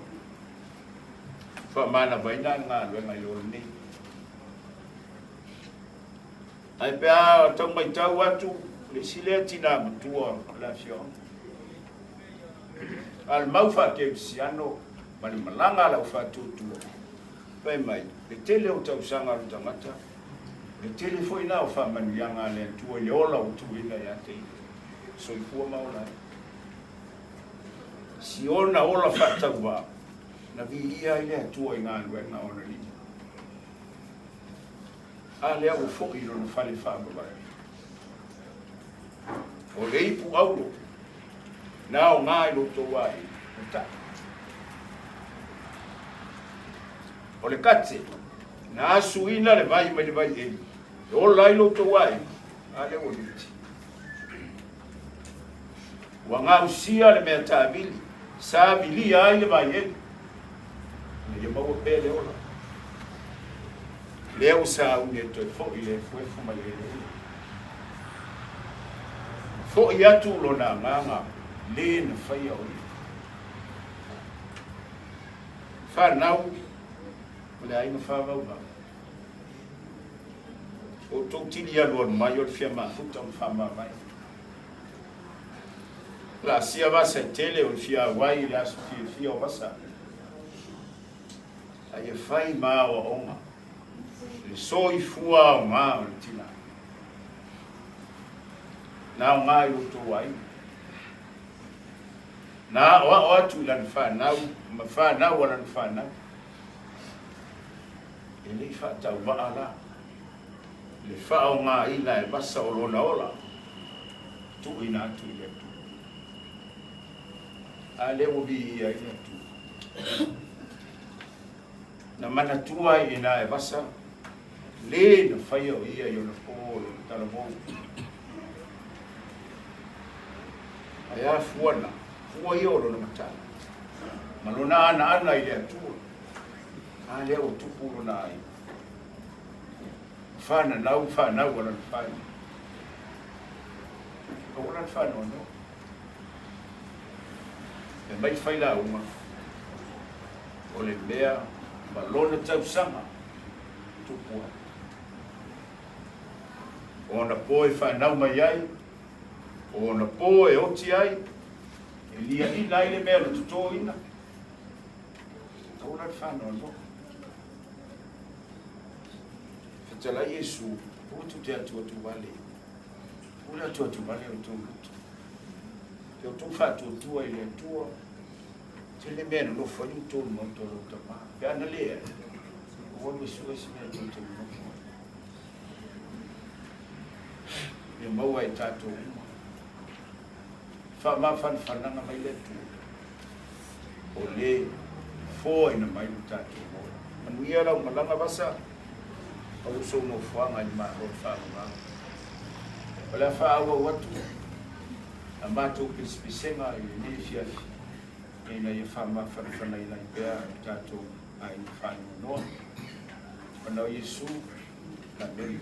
Whamana vaina ngā luenga i ora nei. Ai pēa tau mai tau atu, le sile tina matua la fiona. Al mau fa ke siano mali malanga la fa tutu pai mai le tele o tau sanga o tamata le tele foi na o fa manu yanga le tu le ola o tu ina ya te so I fu maula si ona ola fa tau wa na vi ia ile tu i nga le na ona ni a le o fo I no fa le fa ba o le ipu aulo Now ngai lo to wai. O le kate. Na suina le vai mai le vai e. O lai lo to wai. Ale o liti. Wa nga usia le mea tabili. Sa bili ai le vai e. Le mau pele ola. Le o sa une to fo ile fo fo mai le. Fo ia tu lo na nga. Le na whaia o ni. Whanau, le aina whawau wau. O tō tini aluan mai o le whia mafuta o whama mai. La sia wasa tele o le whia wai le aso whia o wasa. A e whai maa o onga. Le soi fua o ngā o le tina. Nā o ngā I roto wai. Na o atu lan whanau, ma whanau lan whanau. E lei whatau waa la. Le whao ngā ina e basa o lona ola. Tu ina atu I atu. A leo bi ia I atu. Na mana tua ina e basa. Le na whaia o ia I ona pō, tala mō. Aia fuana. Ua I oro na matana. Malona ana I le atua. A leo tupuro na ai. Whanau wala whana. O wala whana o no. E mai whaila uma. O le mea, malona tausanga. Tupua. O na poe whanau mai ai. O na poe oti ai. Lia I lai le mea tu tō ina. Kaura whanau no. Whetala Iesu, putu te atu wale. Pura atu wale o tō lutu. Te o tō whātua tua I le tua. Te le mea no whanyu tō mo tō rota maa. Pea na lea. O wanu Iesu esi mea tō tō mo. E maua I tātou uma. Whananga mai le tu. O le fō ina mai lu tātou mo. Manu ia lau malanga basa. Au so no whanga I maa o whanga. O le whaawa watu. A mātou pispisenga I le fiafi. E na ia whana ina I pēr tātou ai whanu noa. Panau Iesu na meri.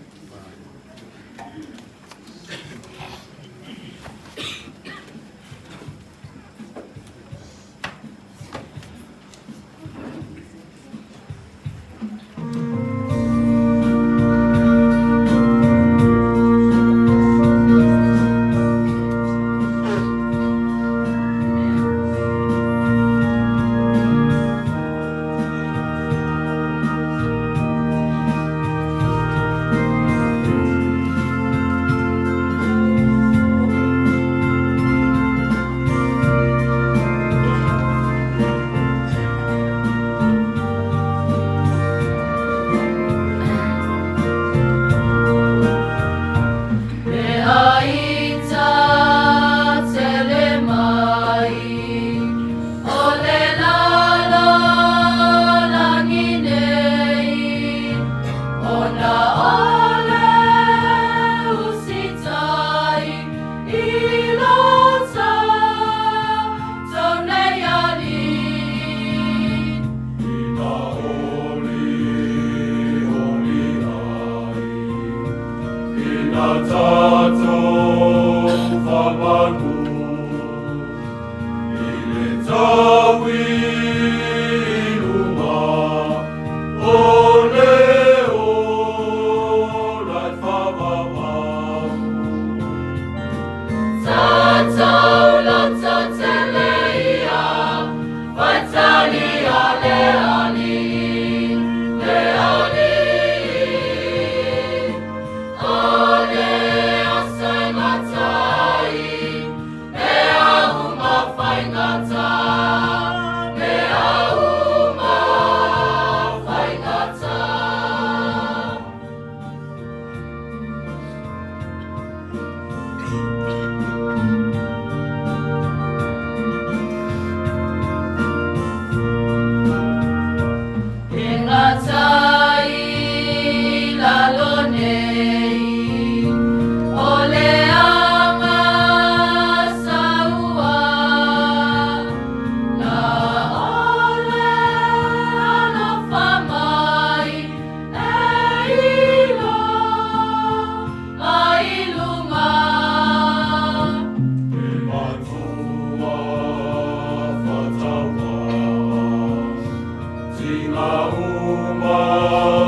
Hãy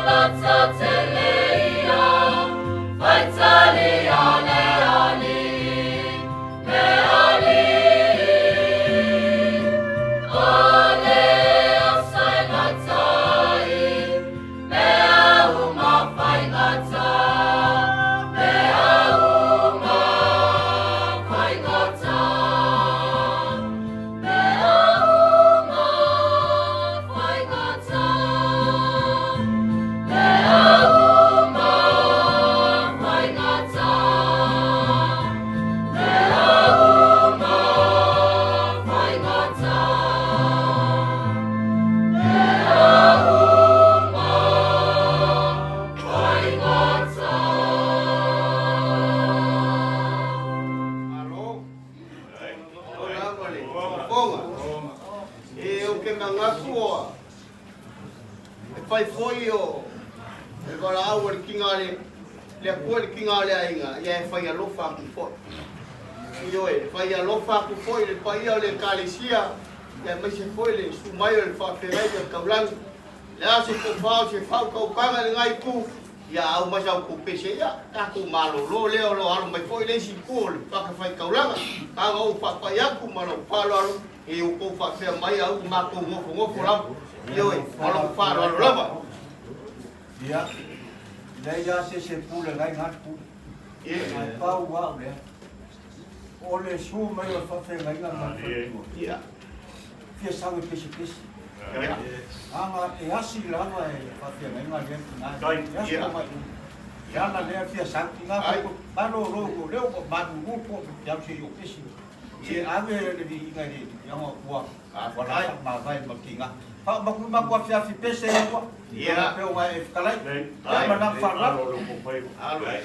subscribe cho kênh Ghiền Mì Gõ để không bỏ lỡ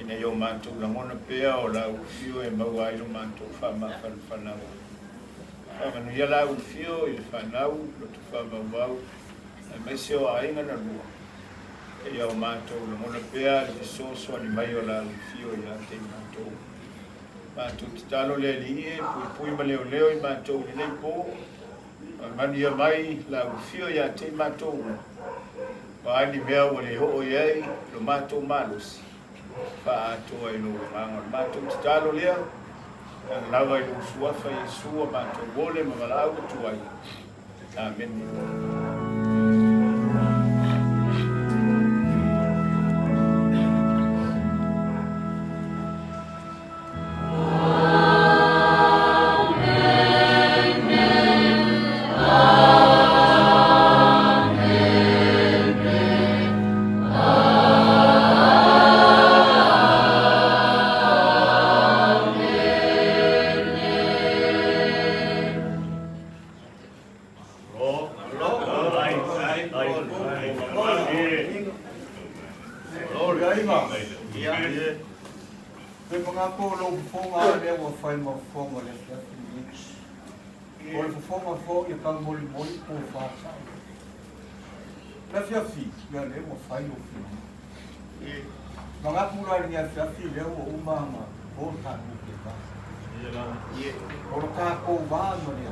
Ina yo mantu la ngona pea o la fio e maua ilo mantu fama fanau. Fama no yala u fio i fanau lo tu fama wau. E mese o ainga na lua. E ya o mantu la ngona pea i soso ni mai o la fio i ate mantu. Mantu titalo le liye pui ma leo leo i mantu i nei po. Mani ya mai la u fio i ate mantu. Pa ni mea o le ho o yei lo mantu malusi. Pa ato ai no manga mato talo lea lava i usua fa Yesu mato vole malau tu ai. Amen. ngako lo fonga le wa fai mo fonga le ya o le fonga fo ya ka moli po fa sa la fia fi ya le mo fai o fi nga pula ni fia fi le o umama o ta ni ke ba o ka ko ba no le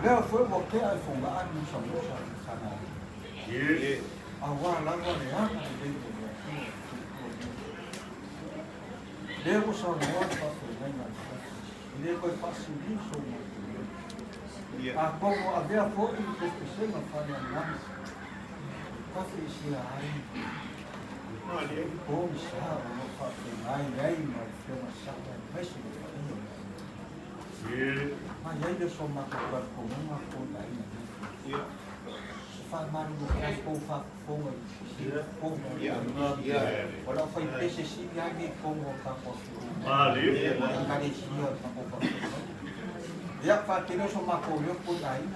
le foi mo ke ai fonga ani sa mo sa na awa la no le ana Devo só nós para fazer e depois faço isso a como havia fogo que as pessoas não fazem mais para fazer aí como sabe não faço mais aí mas eu não sabe mas mas aí eu sou uma coisa como uma coisa aí faz mais do que as coisas fogo Orang fai pese si dia ni kongo kapo. Mali. Kali sia kapo. Dia fatino so makolio pun lain.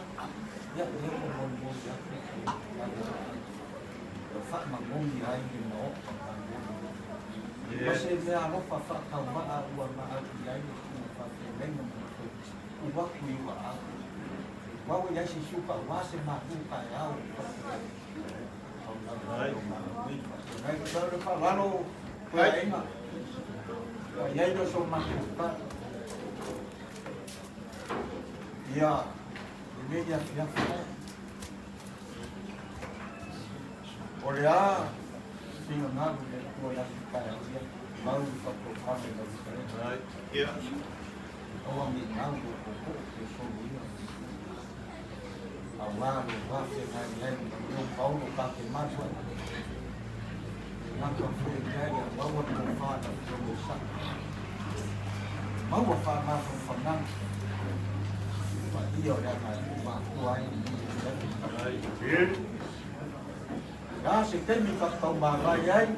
Dia mo ya. Fa mangong dia ni no. Masih dia ano fa ka ma wa ma dia ni fa len mo. Uwa ku wa. Wa ya si suka wa se ma ku ka ya. Falando foi aí, mano. E aí eu sou mais culpado. E a meia filha olhar, sim, o nada, olhar para a vida, mal para provar da diferença. O amigo não, eu sou eu. Awal, wafir, yang Paulo kaki masuk. Maka fikirnya bahawa kufana berusaha, bahawa fana fana, dia dah nak tuai ini. Ya, sekarang kita tahu bahagian,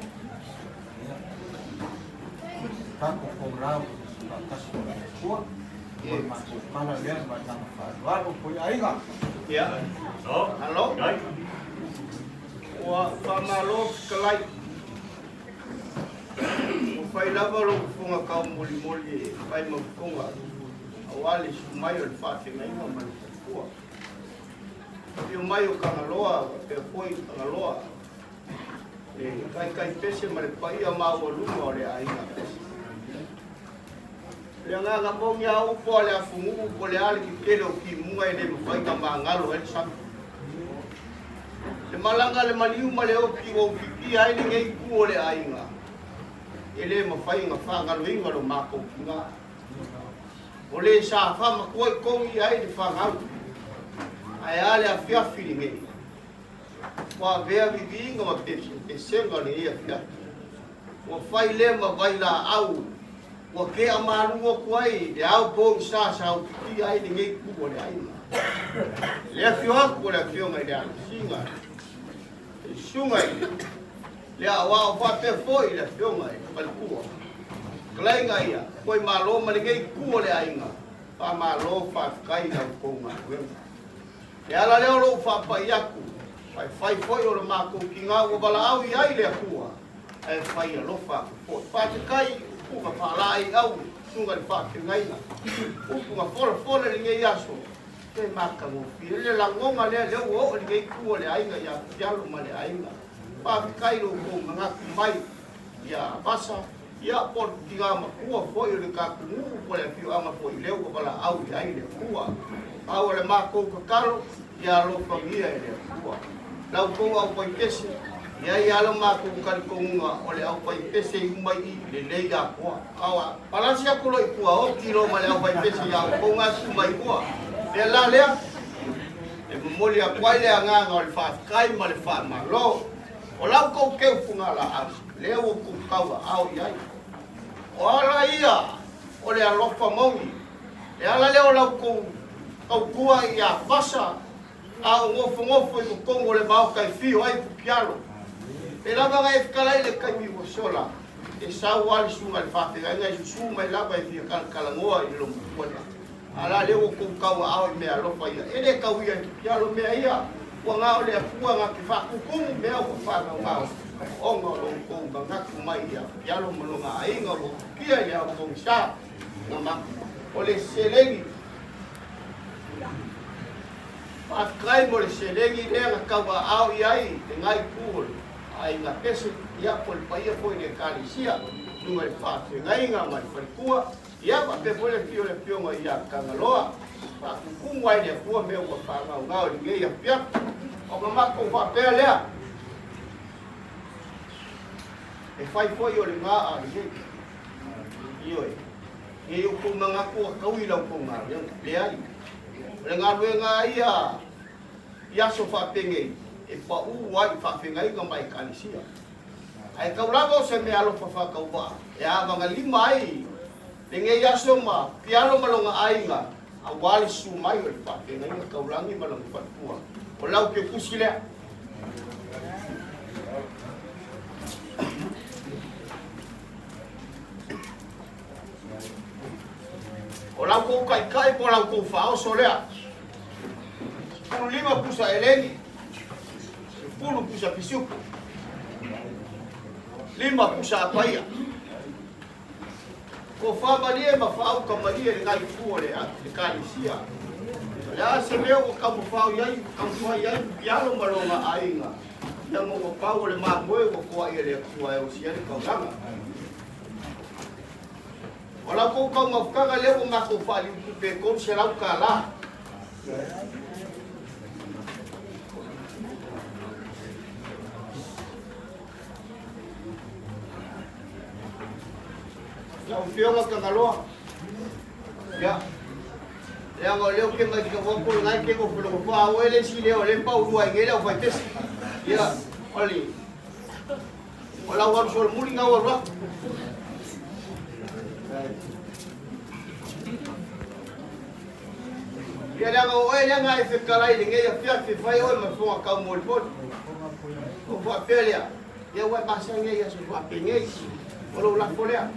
kan kukurau batas kuat. Bermaksud mana dia macam baru punya ayah. Ya. Halo. Wa famalo kelai. Fai lava lo funga kau muli fai mo funga. Awali sumayo fati mai mo man kuwa. Yo mayo kangaloa pe foi kangaloa. Kai pese mare pai ama volume ole ainga. Yang agak bong ya upo le afungu upo le ali kilo ki munga ele mfai kama ngalo ele sam. Le malanga le maliu male o ki o ki ai ni ngai ku ole ainga. Ele mfai nga fa ngalo inga lo mako kinga. Ole sa fa ma koi kongi ai di fa ngalo. Ai ale afia feeling. Wa vea vivinga ma pesi esenga ni afia. Wa fai le ma vaila au wa ke amaru o kwai de au po sa ki ai ni ngai ku le ai le fio ko le fio mai da singa sunga le awa fa te foi le fio mai pal ku klai ngai ya koi malo ma ngai ku le ai nga pa malo fa kai na ko ma le ala le lo fa pa yaku fai foi o ma ko ki nga o bala au ai le ku ai fai lo fa fa te kai Uga falai au sunga fa ngai na uga fola ni ngai aso te maka mo fi le la ngonga le o ngai ku le ai ya jalo male ai na pa kai lo ko nga mai ya basa ya por digama ku fo le ka ku ko le fi ama fo le o bala au ai le ku au le mako ko kalo ya lo familia le ku la ko au ko kesi ya ya lo mako kal ko nga ole au pai pese mai le le ya ko awa palasia ko lo ku o kilo male au pai pese ya ko nga su mai ko le la le e mo le kwai le nga nga le fa kai male fa ma lo o la ko ke funga la le o ku ka wa au ya o la ia ole a lo fa mo le ala le o la ko ku ya pasa a ngofo ko kongo le ba kai fi ai ku pialo Ela vai ficar ele cai o sola. E sa wal sunga le fa te nga su mai la vai fi kala ngoa i lo mo. Ala le o ko ka wa au me alo fa ia. Ele ka wi ya lo me ia. ngao le puanga ki whakukungu mea o whanau ngao. Onga longko ngaku mai ia lo malonga ainga o kia ia o sa nga maku. O le selengi. Whakrai mo le selengi rea nga kawa au iai te ngai kūr. Ai nga pese ia pole paia foi le kalisia. Nunga le whawhengai ngā mai whaikua. Ia pa pe pole pio le pionga ia kangaloa. Whakukungu ai le kua mea o whanau ngao li ngei a pia. O ka mako whapea lea. E whai foi o le ngā a li ngei. Ioi. Ngei o kūma ngā kua kaui lau kō ngā leari. Le ngā rue ngā ia so whapengei. E pa uai whawhengai ngā mai kalisia. Ai kaulago se me alo whawhakau wā. E awanga lima ai. Le ngei aso ma piano malonga ainga. A wali su mai o le whawhengai ngā kaulangi malonga whakua. O lau ke kusi lea. O lau kou kai po lau kou whao so lea. Pulu 5 pusa eleni. Pulu pusa pisuku. 5 pusa apaia. Ko whamalie ma whao kamalie le ngai fua le kalisia. Lea se leo o kamu whao iai, kamu whao iai, piano malonga ainga. Ia mo o pao le mamoe o koa ia le kua e o siane kauranga. O lau kou kau ngafukanga leo o mako whali upe kou se lau ka la. Lau whionga ka ngaloa. Ia. Lea ngau leo ke mai ka wako ngai ke ko whuloko wha o ele si leo le pau ruai ngei leo whai tesi. Ia. Oli. O lau waru sol muri ngau arua. Ia lea ngau oe lea ngai whekarai le ngei a pia whai oe ma whonga kau mōri pōri. O wha pelea. Ia wai masa ngei a se wha pengei. O lau lafo lea.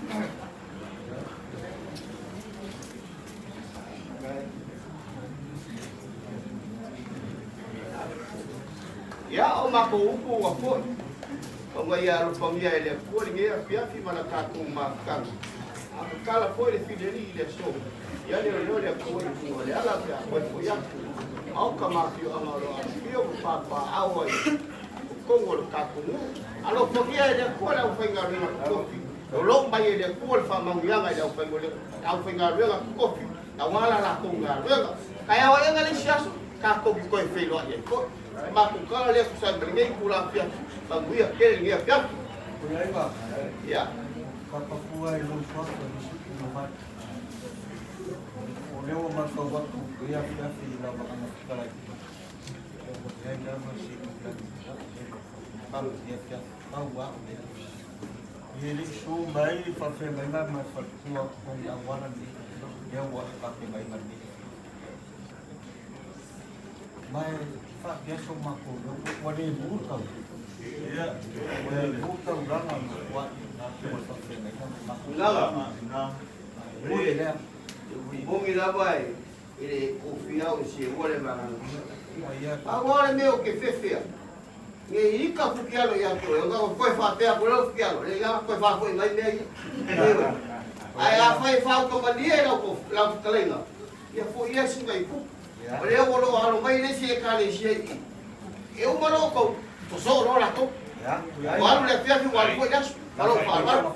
Ya o mako upu wa foi. O ngai a rupamia ele foi ngai a piafi mana taku makan. A kala foi le fideli le so. Ya le le foi fu le ala pia foi foi ya. Au kama fio amaro a fio papa au ai. Kongo le taku. Alo foi ele foi la fenga ringa kofi. O lo mai ele foi fa mangianga ele foi ngole. Au fenga ringa kofi. Na wala la konga ringa. Kaya wa ngale siaso ka ko ko e felo ai ko. Mako kala le kusa ngei kula pia banguia kele ngea pia ya Kapapua e lo swat o mai. O leo ma ka wa ku ia pia fi la ba na kala. Ya ya ma si ku la. Pa ia pia pa wa. Ele so mai fa fe mai ma fa ku ko ya wa na ni. Ya wa ka pe mai ma ni. Mai fa biasa mako wale buka ya wale buka uranga wa na Mulher, bom ir lá vai. Ele confia o se olha para agora meu que fefe. E aí cá fukialo ya to, eu não foi fazer por eu fukialo, ele já foi fazer foi mais meio. Aí a foi fazer como ali era o lá calenga. E foi assim vai pu. Olha eu vou lá no meio desse caleche. Eu moro com o soro lá to. Agora ele fez o algo foi das. Kalau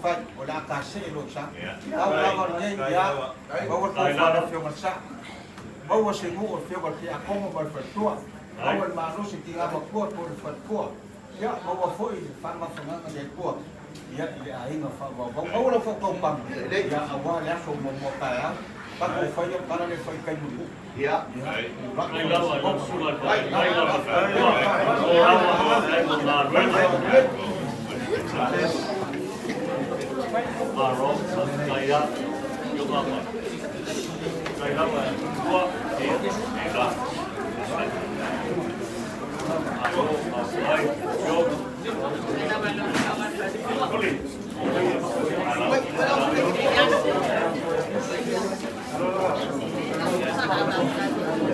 Pak, udah kasih lo sa. Kalau ya, bawa tu pada film sa. Bawa semua film que aku mau berpetua. Bawa malu si tiga bakua por berpetua. Ya, bawa foi, fama fama de kuat. Ya, ya aí não fala. Bawa lo foi compam. Ya, awal ya so mau kaya. Pak foi para le foi kai dulu. ya. Aro, saya juga apa? Saya dua, tiga. Aro, saya juga. Boleh.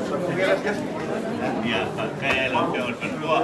Ya, kayak lo berdua.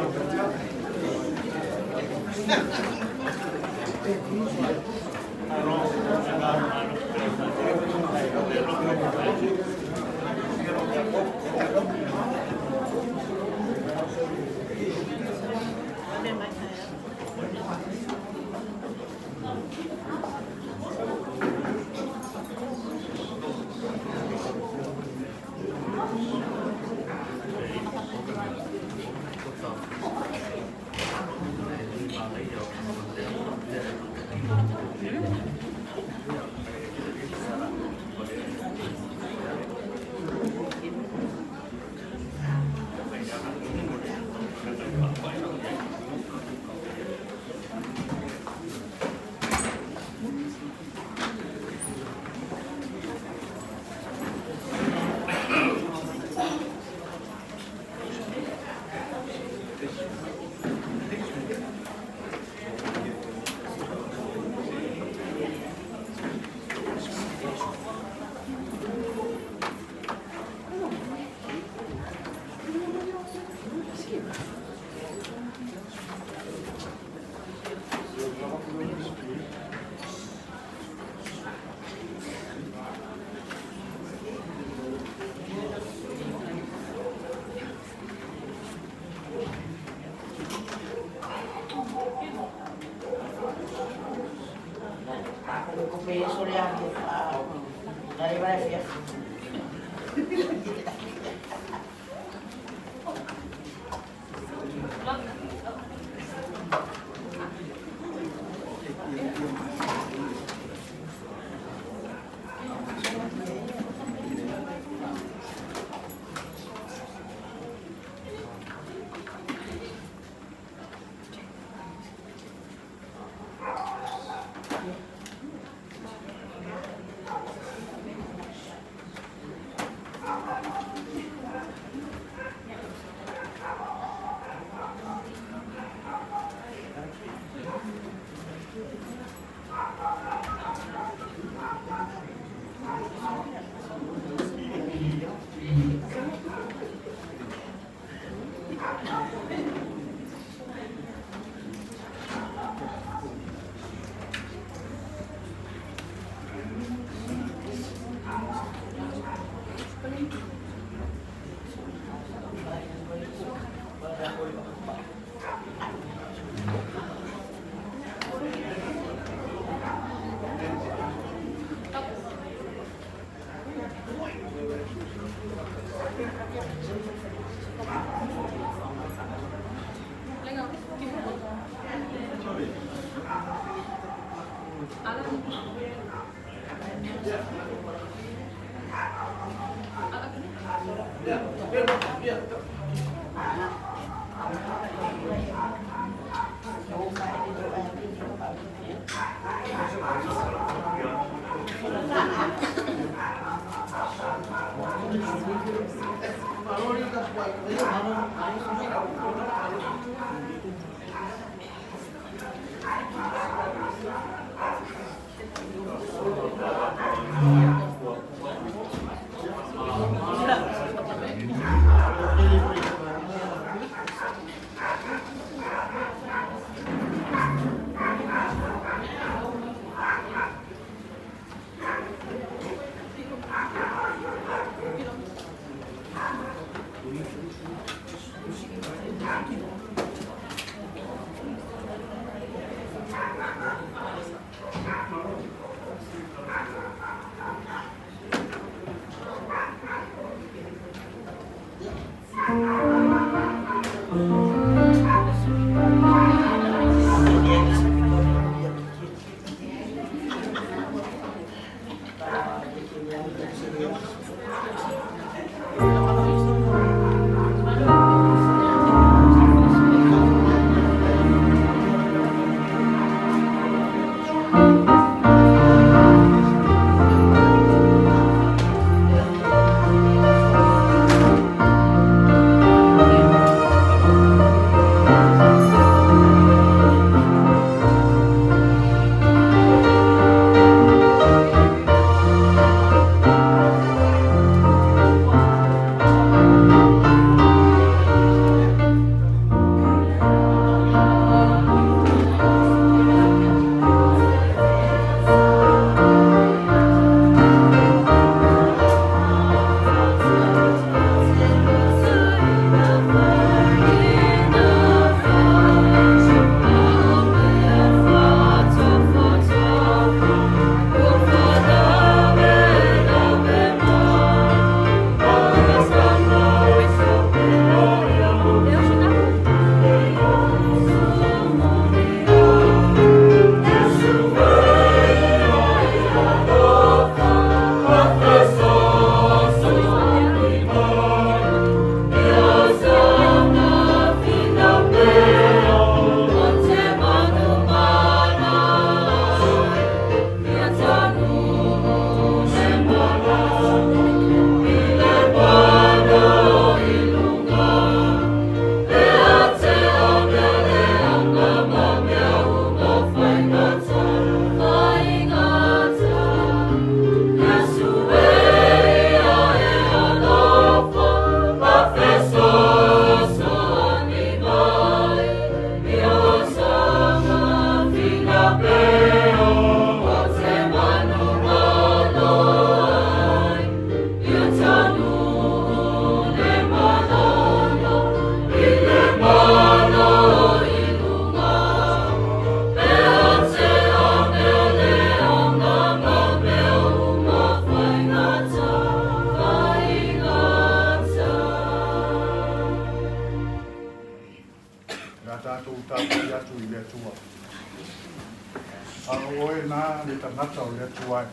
oe nā le tangata o le tuai.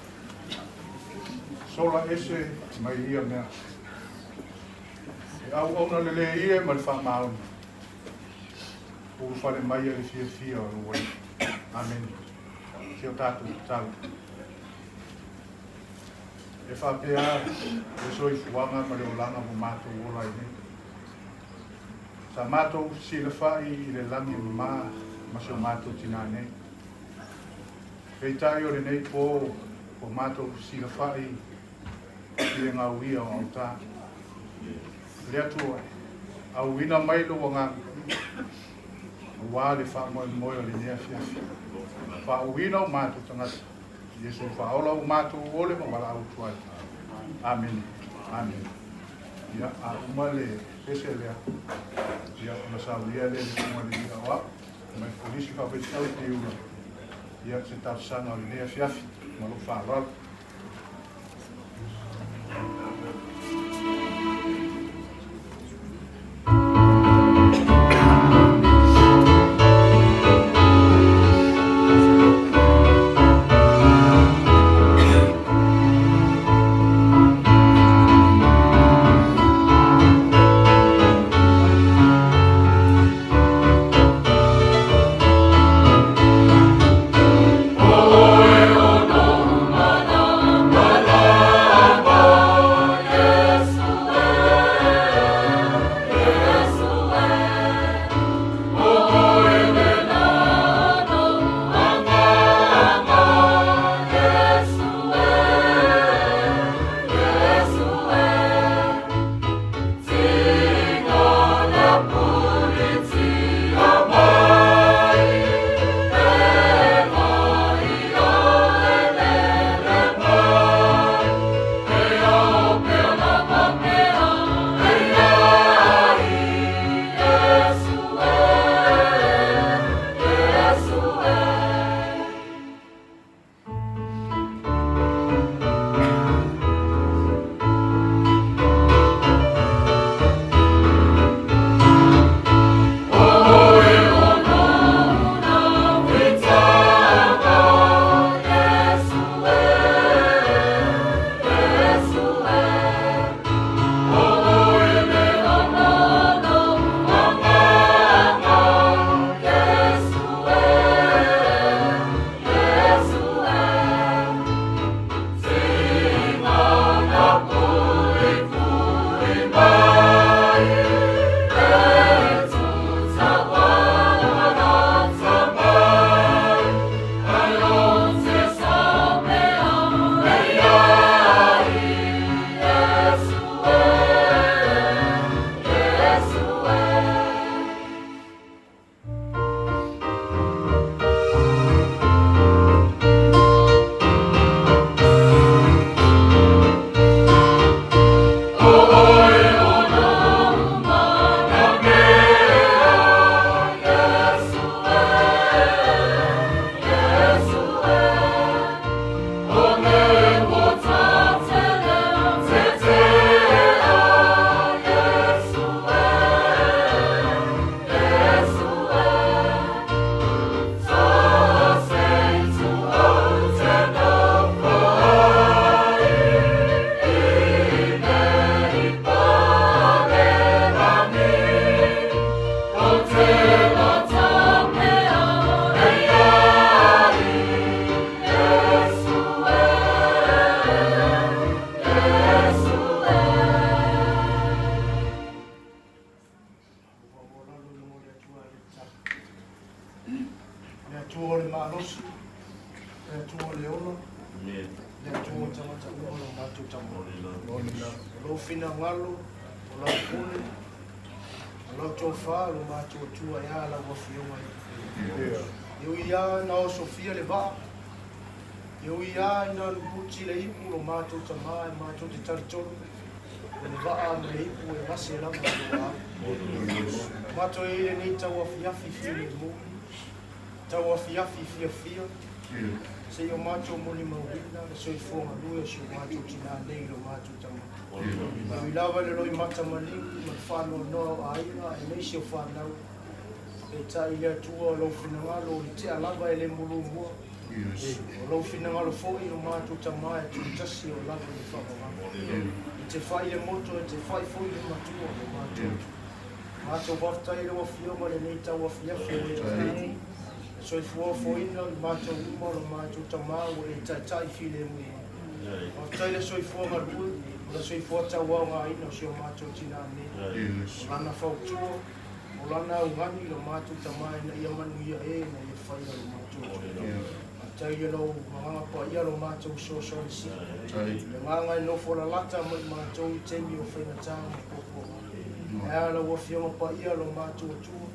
Sola ese mai ia mea. E au ona le ia ma le whamaun. O whare mai a le fia o le wai. Amen. Ki o tātou tau. E whapea e soi fuanga ma le olanga mo mātou ola i ne. Sa mātou si le whai i le langi ma se o mātou tina nei. Kei tai o le nei po o mātou si le whai i le ngā uia o au tā. Le atua, au ina mai lo o ngā wā le wha moe o le nea fiafi. Wha au ina o mātou tangata. Yesu whaola o mātou ole ma wala au tuai. Amen. Amen. Ia, a umale pese lea. Ia, ona saulia le umale ia wa. Mai polisi whawhetau te ura. Ia, se tāsanga o le nea fiafi. Malo whaarau. Mato ele ni tau afiafi fia mo. Tau afiafi fia. Se yo mato moli mawina, so i fonga lua si mato tina nei lo mato tama. I lava le loi mata malingi, ma whano noa aira, e nei si o whanau. E tai lea tua lo finangalo, i te alava ele mulu mua. O lo fina ngalo foi o mātou tamai tu tasi o lava ni whakawanga. I te whai le moto e te whai foi le matua o mātou. Mātou waftai le wafia ma le nei tau wafia whai. So i fua foina i mātou uma o mātou tamai o e tai file mui. Waftai le so i fua marui, o la so i fua tau wau ngā ina o si o mātou tina ne. O lana whautua, o lana ungani o mātou tamai na ia manu ia e na ia whai o mātou. Tai lo mga pa ia lo mātou so si. Le nganga i nofo la lata mai mātou i temi o whaina tāma koko. Ea la wafia pa ia lo mātou tua.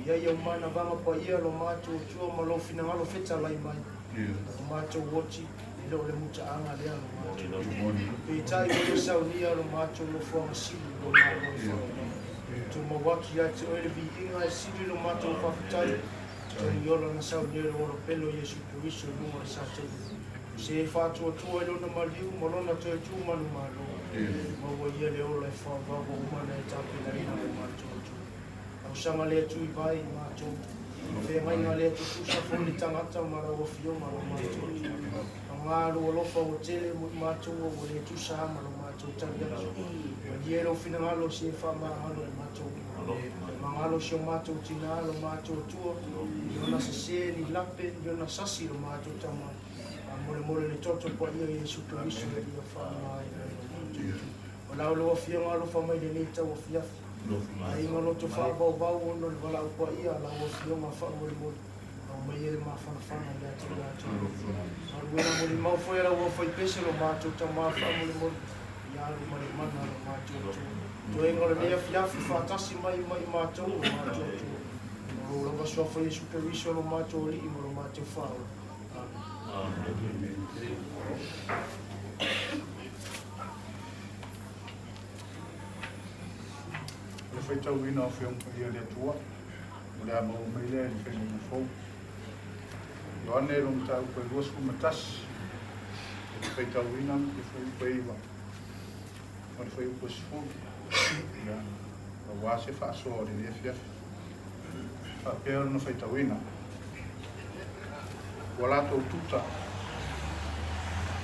Ia ia mana vanga pa ia lo mātou tua ma lo fina ngalo feta lai mai. O mātou woti i lo le muta anga lea lo mātou. Pe tai o le saunia lo mātou lo fuanga sili lo mātou. Tu mawaki ai te oere vi inga e sili lo mātou whawhitai. Tani yola na sau nere ora pelo Yesu Christo nunga sa te. Se whātua tua e lona maliu, malona te tu manu malo. Maua ia le ola e whāwawa umana e tāpina ina o mātua tu. Au sanga lea tu i vai i mātua. Whea ngai ngā lea tu kusa fōni tangata mara o whio mara mātua. A ngāru o lofa o tele mo i mātua o lea tu sa mara mātua tali atu. Ma liero fina ngalo si e whama ngalo e mātua. Mangalo si o mātou tina lo mātou tua, i ona sase ni lape, i ona sasi lo mātou tama. Mole le toto pa ia Yesu Christo e ia whanai e o lau loa fia ngalo whamai le nei tau o fiafi. A inga loto whaabau bau ono le walau pa ia, lau o fia ngā whamole. Au mai ere mā whanawhana le atu le atu. Aruena mole mau whaera ua whai pese lo mātou tama whamole mole. Iaru mare mana lo mātou tua. To e ngore lea fiafi whātasi mai mātou o mātou tu. O rawa sofa Yesu Christo lo mātou li mo lo mātou whāo. Le whaitau ina o whiong ia lea tua. O lea mau mai lea ni whengu na whou. Yo ane rong tau koe luasku matas. Le whaitau ina ki whengu koe iwa. O le whengu koe sifungi. Ya, wa se fa so de le fiaf. Fa pero no foi tawina. Wala to tuta.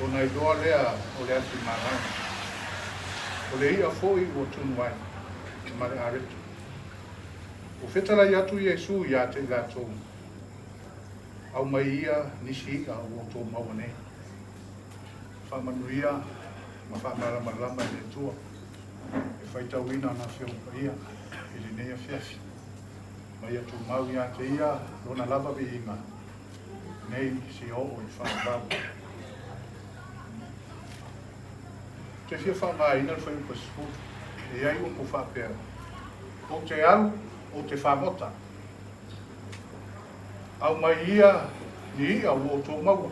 Ona do lea o le ati mara. O le ia foi o tunwai. Mare are. O fetala ya tu Yesu ya te la to. Au mai ia nisi a o to mawane. Fa manuia ma fa mara malama le tua. E whaitauina na whio ia, i le nea whiafi. Mai atu mau ia te ia, rona lava vi inga. Nei si o i whaabau. Te whia whaanga ina le whai upasipu, e ai o ku whaapea. O te alu, o te whaamota. Au mai ia, ni ia o tō maua.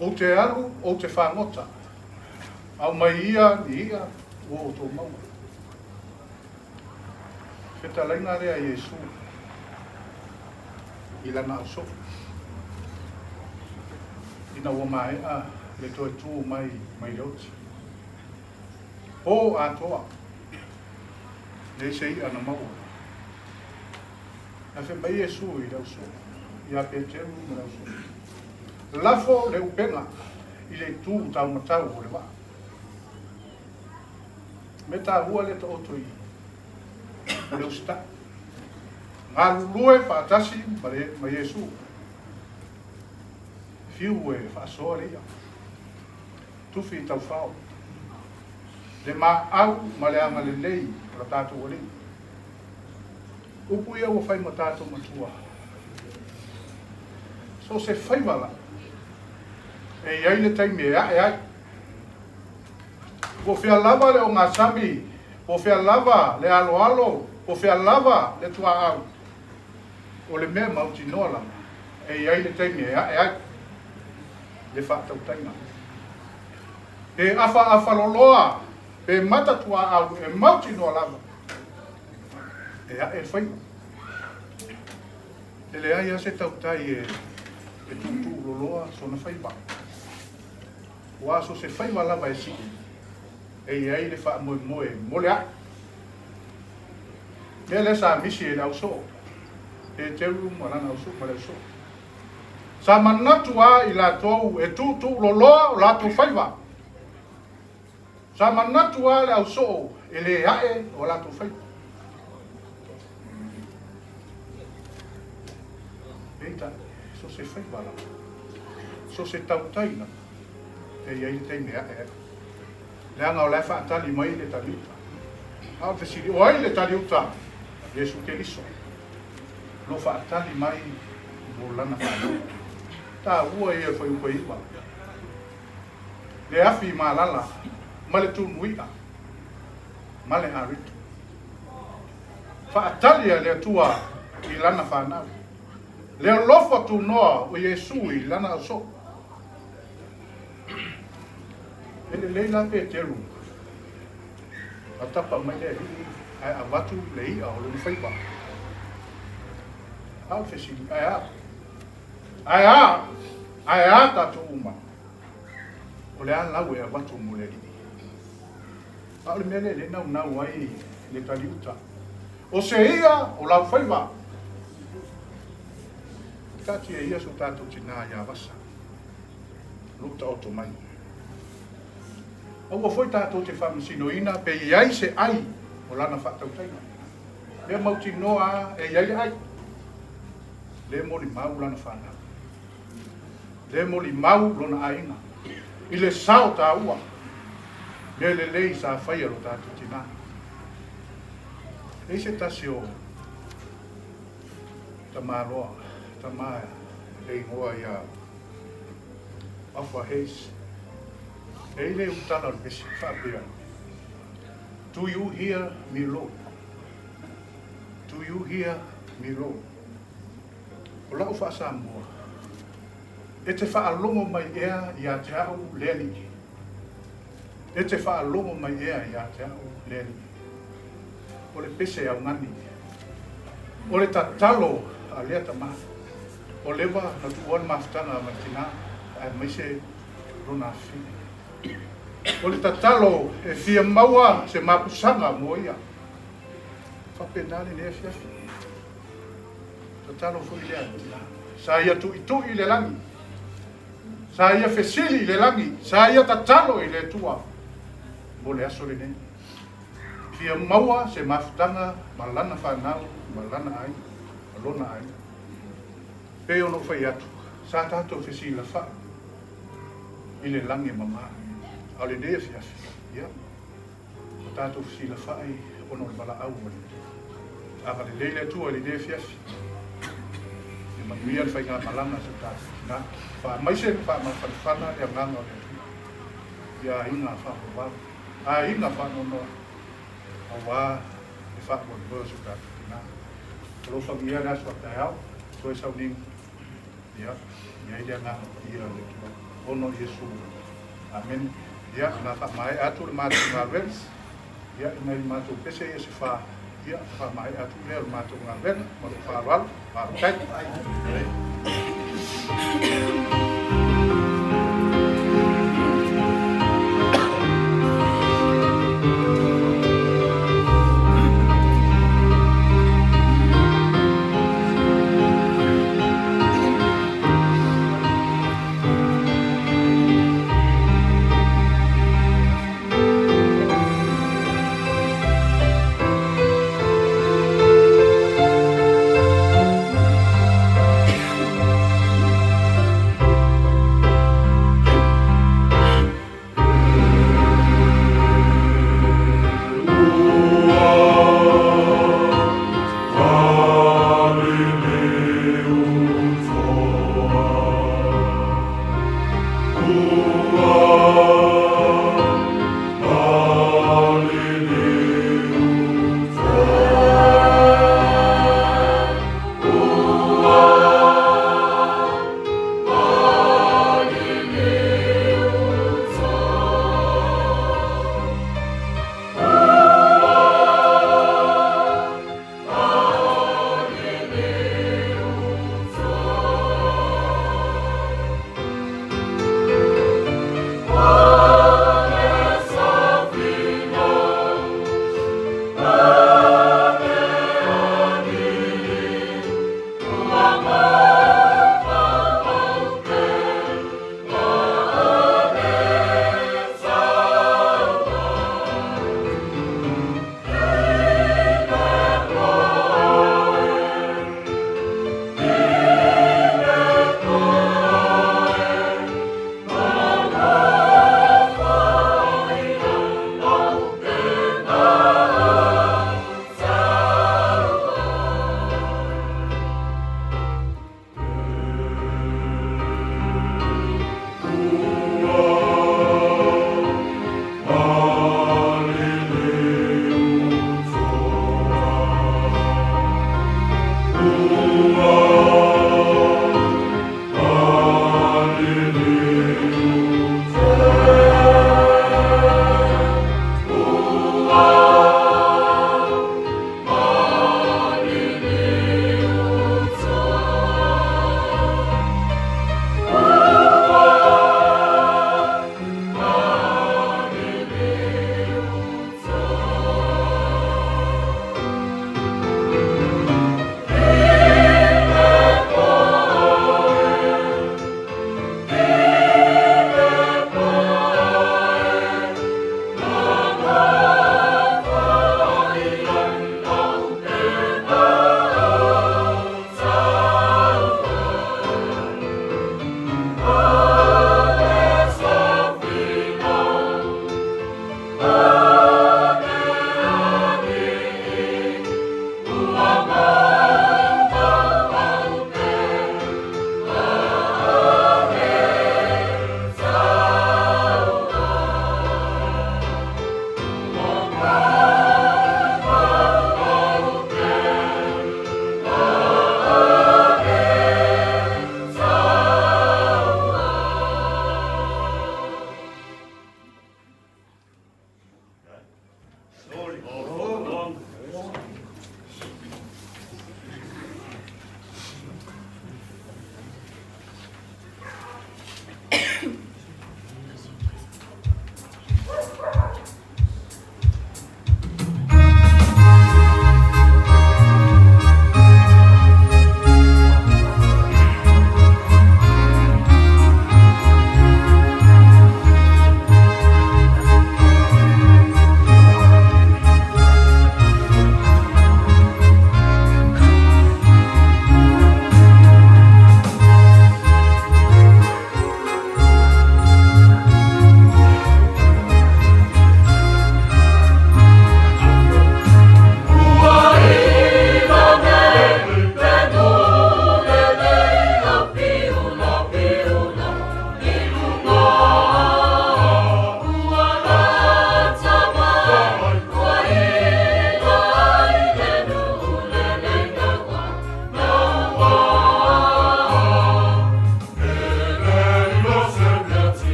O te alu, o te whaamota. Au mai ia, ni ia, o tō maua. Whita laina rea Yesu, i lana au sofu. Ina ua mai a, le toi tū mai rauti. O atoa, le se i ana maua. Na whi mai Yesu i rau sofu, i a Peteru i rau sofu. Lafo le upenga, i le tū tau matau o le waa. Me tā hua le ta oto i o le usta. Ngā lulue whaatasi ma Yesu. Whiu e whaasoa ria. Tuwhi tau whao. Le mā au ma le anga le lei o la tātou o lei. Upu ia ua whai ma tātou matua. So se whaiwala. E iai le taimi e ai. Po fea lava le o ngā sami, po fea lava le alo, po fea lava le tua au. O le mea mauti nola, e iai le taimi e ai, le whaatau taima. E afa loloa, e mata tua au, e mauti noa lava. E a e whai. E le ai ase tau tai e tutu loloa, so na whai ba. O aso se whai wa lava e siki. E ai le wha moe mole a. Mea le sa misi e lau so. E te uru marana au so, mare so. Sa manatua i lātou e tūtu loloa o lātou whaiwa. Sa manatua le au soo e le ae o lātou whaiwa. Eita, so se whaiwa la. So se tautaina. E iei te mea e. Le anga o le whaatali mai le taliuta. Au te siri o ai le taliuta. Jesu Keriso. Lo whaatali mai mo lana whanau. Ta ua ia whai upa iwa. Le afi malala. Male tunuia. Male haritu. Whaatali a le tua i lana whanau. Le lofa tu noa o Yesu i lana o so. Ele leila pe teru. Atapa mai le hii ai awatu le ia o le whaipa. Au whesiri, ai a tatu uma. O le a lau e awatu mo le hii. Au le mele le nau ai le taliuta. O se ia o lau whaipa. Kati e ia so tātou tina ia wasa. Luta o to mai. Au foi tātou te whamasinoina pe iai se ai o lana whatautaina. Le mauti noa e iai ai. Le moli mau lana whana. Le moli mau lona aina. I le sao tā ua. Le le lei sa whaia lo tātou tina. E se tasi o ta māroa. Tamaya, e ngoa ia Alpha Hayes. E le utala le besi whapea. Do you hear me, Lord? Do you hear me, Lord? O lau whaasa mua. E te whaalongo mai ea ia te au leli. E te whaalongo mai ea ia te au leli. O le pese au ngani. O le tatalo a lea tamaha. O lewa na tuon maftanga matina ai maise rona fi. O le tatalo e fia maua se mapusanga moia. Whapenale ne fia fi. Tatalo fu ile atina. Sa ia tu i le langi. Sa ia fesili i le langi. Sa ia tatalo i le tua. Mo le aso le ne. Fia maua se maftanga malana whanau, malana ai, malona ai. Pe ono fai atu, sa tātou whesila wha, i le langi mama, au le dea fiafi, ia. O tātou whesila wha i ono le bala au wani. Aka le leile atua le dea fiafi. E manuia le whai ngā malanga sa tātou. Nā, wha maise le wha mawhanwhana le nganga o le atu. Ia inga wha wawaru. A inga wha nono. A wā le wha wawaru sa tātou. Nā. Lofa mia le aso a tai au. Toi sau ning. Ya, ya dia na ia le tu. Ono Yesu. Amen. Ya, na fa mai atu le matu ngavel. Ya, na le matu pese ye se fa. Ya, fa mai atu le matu ngavel, mo fa wal, fa kai.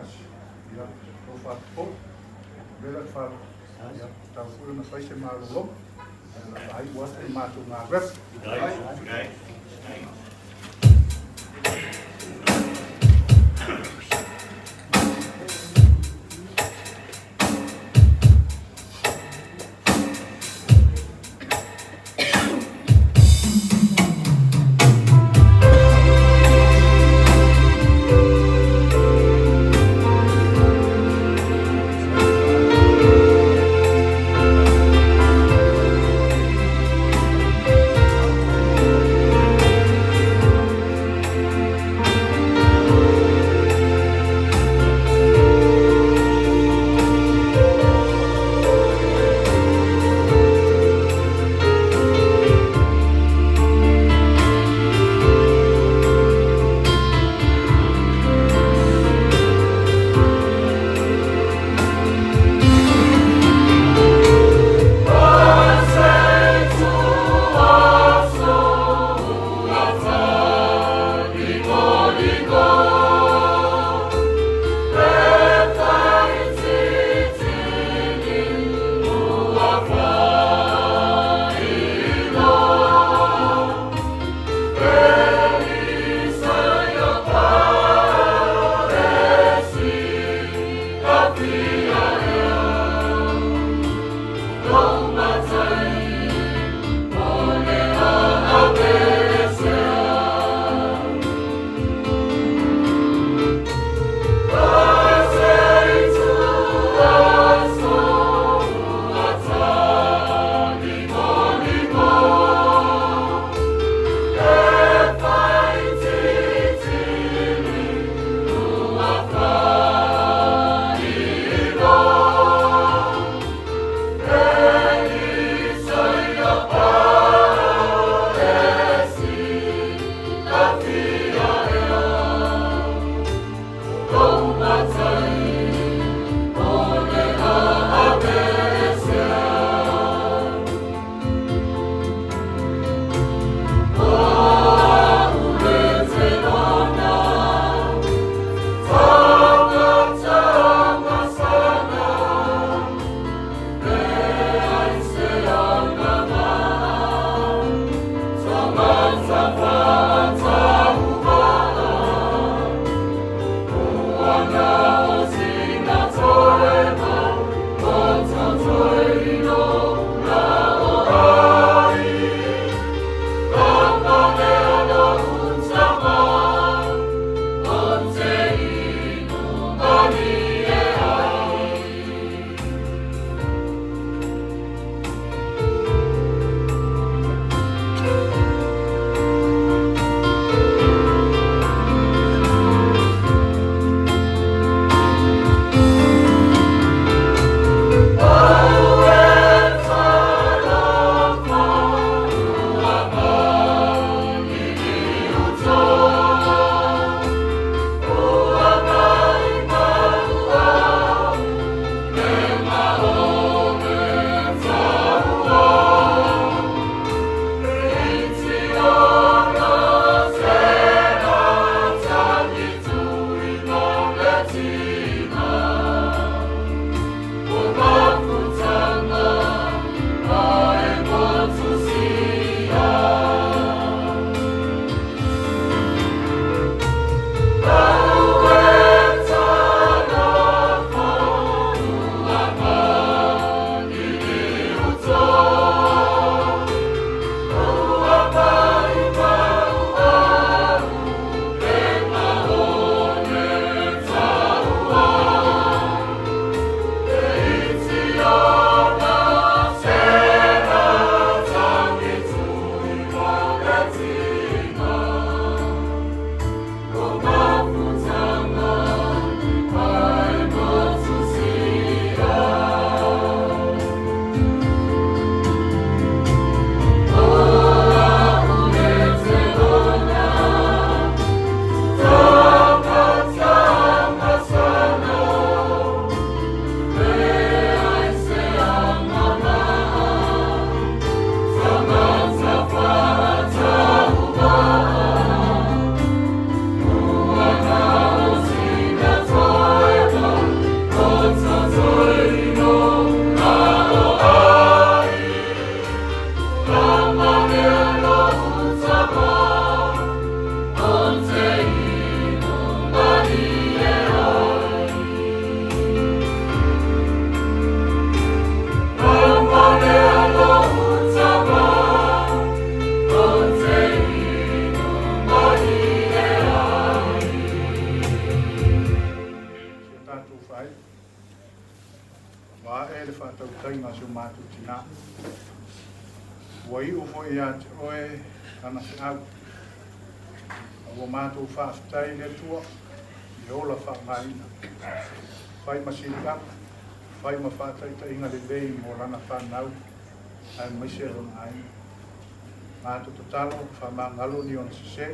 kasi. Ya, o whapo. Vera wha. Ya, tau kura na whaise marulom. Ai wasta I mātou ngā rep. si mātou tina. Wai o fo ia te oe ana se au. Awa mātou whaafitai le tua, i ola whaamaina. Whai masirika, whai ma whaataita inga le lei mo rana whanau, ai maise rona ai. Mātou tatalo, whamangalo ni on se,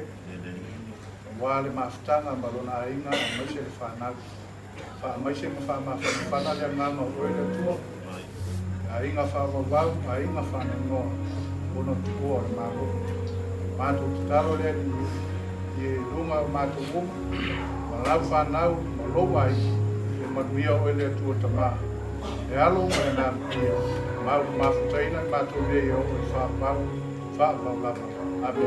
wale maafutanga ma rona ainga, ai maise le whanau. Maise ma whamawhana le ngama oe le tua, ainga whamawau, ainga whanangoa, ono tuo le mātou. Mātou tatalo le i runga mātou wuma, malau whanau, malau ai, e manuia oe le tua tama. E alo ma e nā pia, mau mawhutaina mātou le i oe whāpau lava, abe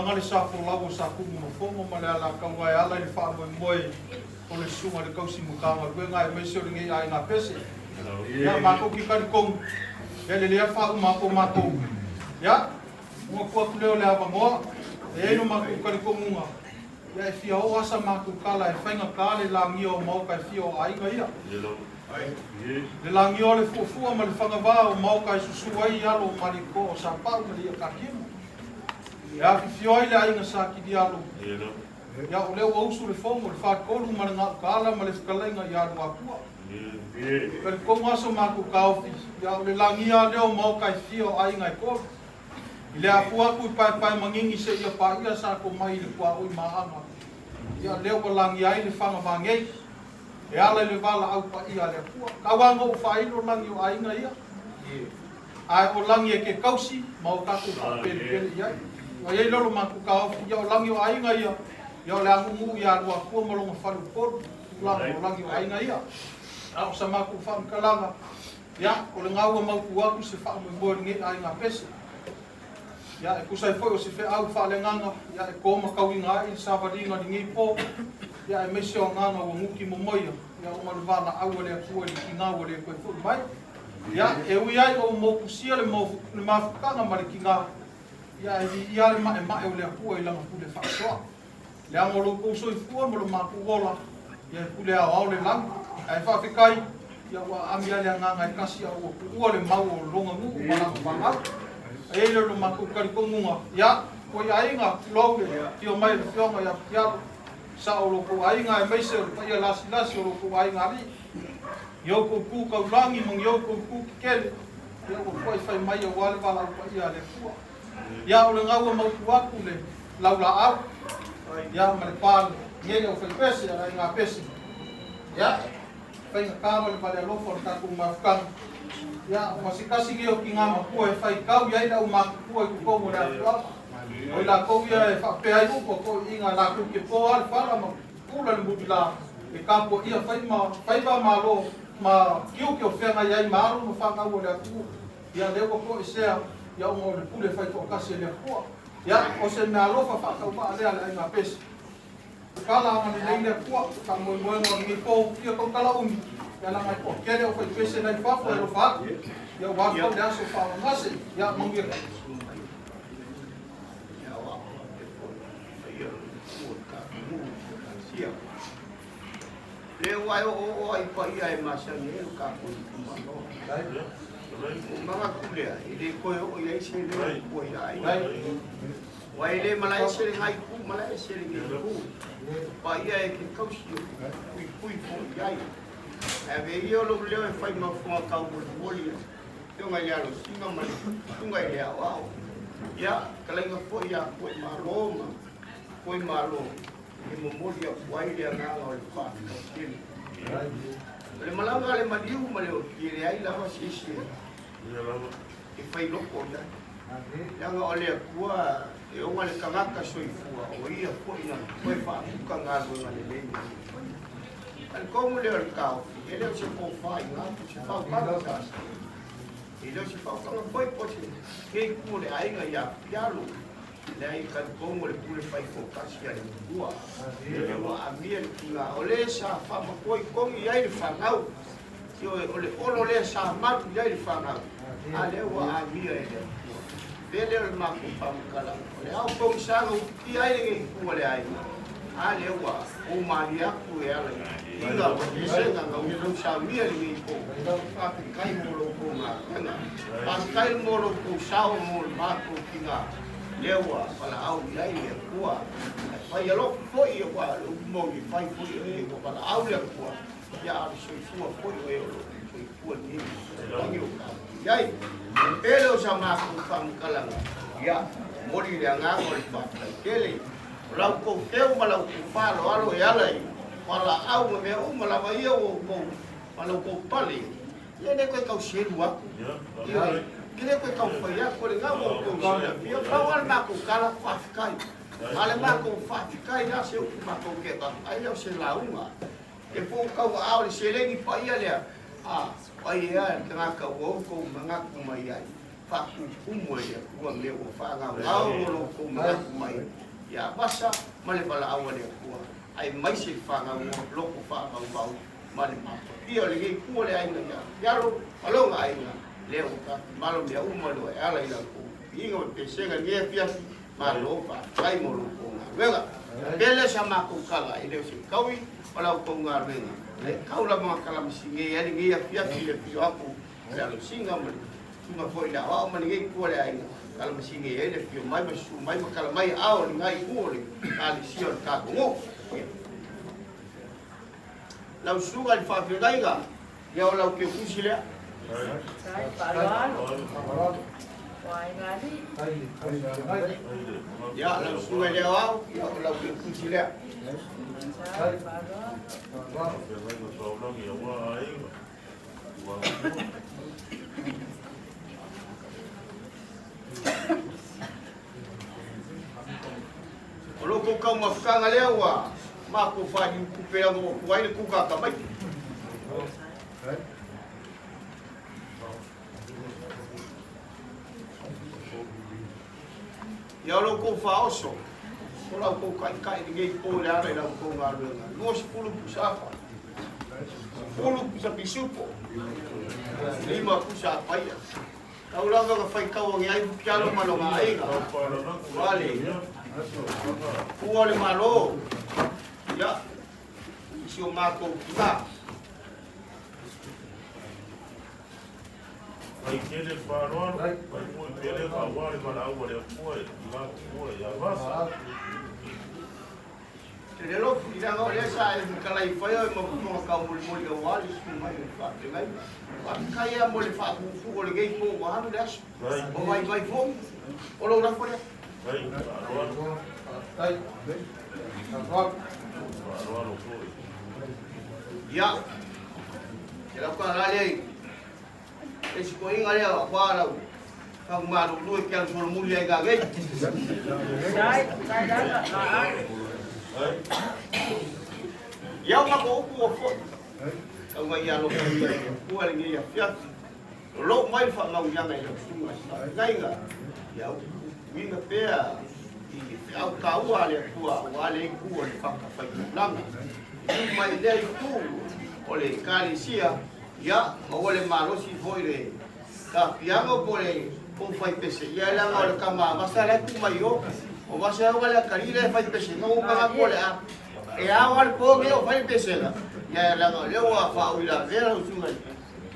ngale sa fo lawo sa ku mo fo mo mala la ka wa ala ni fa mo moy o le sunga de kausi mo ka ma ngai me so ngi ai na pese ya ma ko ki kan kong ya le ya fa ma ko ya mo ko ku le ava mo e no ma ko kan kong nga ya fi o asa ma ku kala e fa nga kale la ngi o mo ka fi o ai ngai ya le la ngi o le fu ma le fa nga va o mo ka su ai ya lo ma ni ko sa pa mo le ka ki ya fioi le ainga sa ki dialo ya o le o usu le fomo le fa ko lu mana kala ma le skalenga ya lu apua per ko ngaso ma ku ka ofi ya o le langia le o mau kai fio ainga ko le apua ku pa mangingi se ya pa ia sa ko mai le kwa o maanga ya le o langia le fanga bangai ya le vala au pa ia le apua ka wango fa ilo langi o ainga ia ai o langia ke kausi mau ka ku pa pele ia ai lolo ma ku ka ya langi o ai ngai ya le amu ya lu aku mo lo falu por langi o ai ngai ya au sama ku fa kalanga ya o le ngau ma ku aku se fa mo mo ngi ai nga pese ya ku sai foi o se fe au fa le nganga ya ko ma ka winga i sa va dinga ngi po ya me se o nganga o muki mo mo ya o ma va na au le ku le kinga o le ko fu mai ya e wi ai o mo ku sia le mo ma ka nga ma le kinga ya ia le ma o le pu i langa pule fa so le amo lo ko so i fu mo lo ma ku gola ya pule a le lang ai fa fikai ya wa amia le nganga i kasi o ku le mau o longa mu ma la panga e le lo ma ku ka ko munga ya ko ya inga lo le ti o mai fio ma ya sa o lo ko ai nga mai se pa ya las o lo ko ai nga li yo ko ku ka langi mong yo ko ku kel ya ko fa mai o wale bala pa ya le fu ya o le ngau mau tuaku le laula au ya ma le pal ye o fe pese ya nga pese ya fai nga kama le pale lo for ta ku mafkan ya masikasi ge o kinga ma ku e fai kau ya ida o ma ku e ku mo da o la ko ya fa pe ai ku ko inga la ku ke po al fala ma ku le mbutila e kapo ia fai ba ma lo ma kiu ke o fe nga ya ma ro mo fa ka o le ku ya le ko se ya o le pule fai to kasi le ko ya o se na lo fa ka ba le ala nga pes kala ma le le ko ka mo ngi ko ia ko kala ya la mai ko ke le o fai pes na fa fo lo fa ya wa ko da so fa ngase ya mo ngi ia. Le wai o ai pa ia e masa ni e ka ko kumano. Mga kulea, ile ko o ia se le ko ia. Wai le malai se le ngai ku malai se le ku. Pa ia e ki kausi kui ko ia. Ave ia lo leo e fai ma fo ka ko bolia. Yo ngai ya lo singa mai. Tunga ia wow. Ya, kalau ingat po ya, po maroma, po malo, ni memori ya kuai dia ngang oleh pak kecil. Kalau malam kalau madiu malu, kiri ai lah sisi. Ifai loko ya. Yang oleh kuah, yang oleh kangak kasoi kuah, oh iya po ina, po pak bukan ngalu ngale lagi. Kalau kau mulai kau, ele se po fai ngap, se po pakas. Ilo si pau kanga foi posi ke kule ai nga ya pialo le ai kan kongo le kule fai ko kasi ya le bua le wa amien kinga ole sa fa ma koi kongi ai le fangau si ole olo le sa ma ai le fangau ale wa amia ele vele le ma ko pam kala le au kong sa ngo ki ai le kule ai ale wa o maria ku ya le inga isenga nga uno sa mia le ko pa kai mo lo ko ma Paskai moro ku sao mo mako kinga lewa pala au lai le kuwa pai alo foi wa mo ni fai foi e ko pala au le kuwa ya so fu foi e lo foi kuwa ni yo yai elo sa mako fam kala ya mori le nga mo pa kele lau ko teu malau ku falo alo ya lai pala au me o mala vai o ko pala ko pali le ko kau seru aku kile ko kau foi aku le ngamo ko sia pia pawal na ko kala fafikai ale ma ko fafikai na se o ma ko ke ba ai o se launga e po kau au le selengi pa ia le ai ia tanga ka o ko manga ku mai ai fa ku kumo ia ku me o fa nga au lo ko manga ku mai ya basa male bala au le ku ai mai se fa nga lo ko fa nga bau mali mapo ia le ku le ai nga ya lo alo ai nga leo ka malo me uma lo ala ila ku inga pe senga nge pia malo pa kai mo lo ko venga pele sama ku kala ile si kawi wala ko nga venga le kaula ma kala msinge ya nge pia pia pia aku ya lo singa mo tuma foi la wa ma nge ku le ai kala msinge ya le pia mai masu mai kala mai ao ngai ku le ali sio ka ko lau suga il fa fegaiga ya o lau ke kusile ya lau suga le au ya o lau ke kusile o lo ko ka mafkanga lewa mako fadi kupela mo kuai ku ka ka mai ya lo ko fa oso o la ko kai kai ngai po le ara la ko nga lo nga no se pulu pusafa pulu pusa pisupo lima pusa paia kau la ga fai kau ngai pialo malo ngai vale kuole malo ya isi o mako kita Ai kele farol, ai mo kele farol para o le foi, lá foi, já vai. Ele lo ira no le sa el kala i foi mo mo ka mo mo le wali su mai fa ngai pa kaya mo le fa fu o le gei po wa no das o vai vai fo o lo na foi Ai farol, Ai, farol. farol foi. ya kila ka ale esse coinho ali agora o malu lu que as mulheres gaguei ya uma ko ku fo o mai ya lo ku ali ya fia lo mai fa mau ya mai ngai ga ya winga pea e au kau ale ku ale ku le fa fa langa mai le ku ole kalisia ya ole malo si foi le ka piano pole con fai pese ya la ngol kama masala ku mayo o masala wala kalile fai pese no pa pole a E awal po me o fai pesela. Ya la no le wa fa uila vera usuma.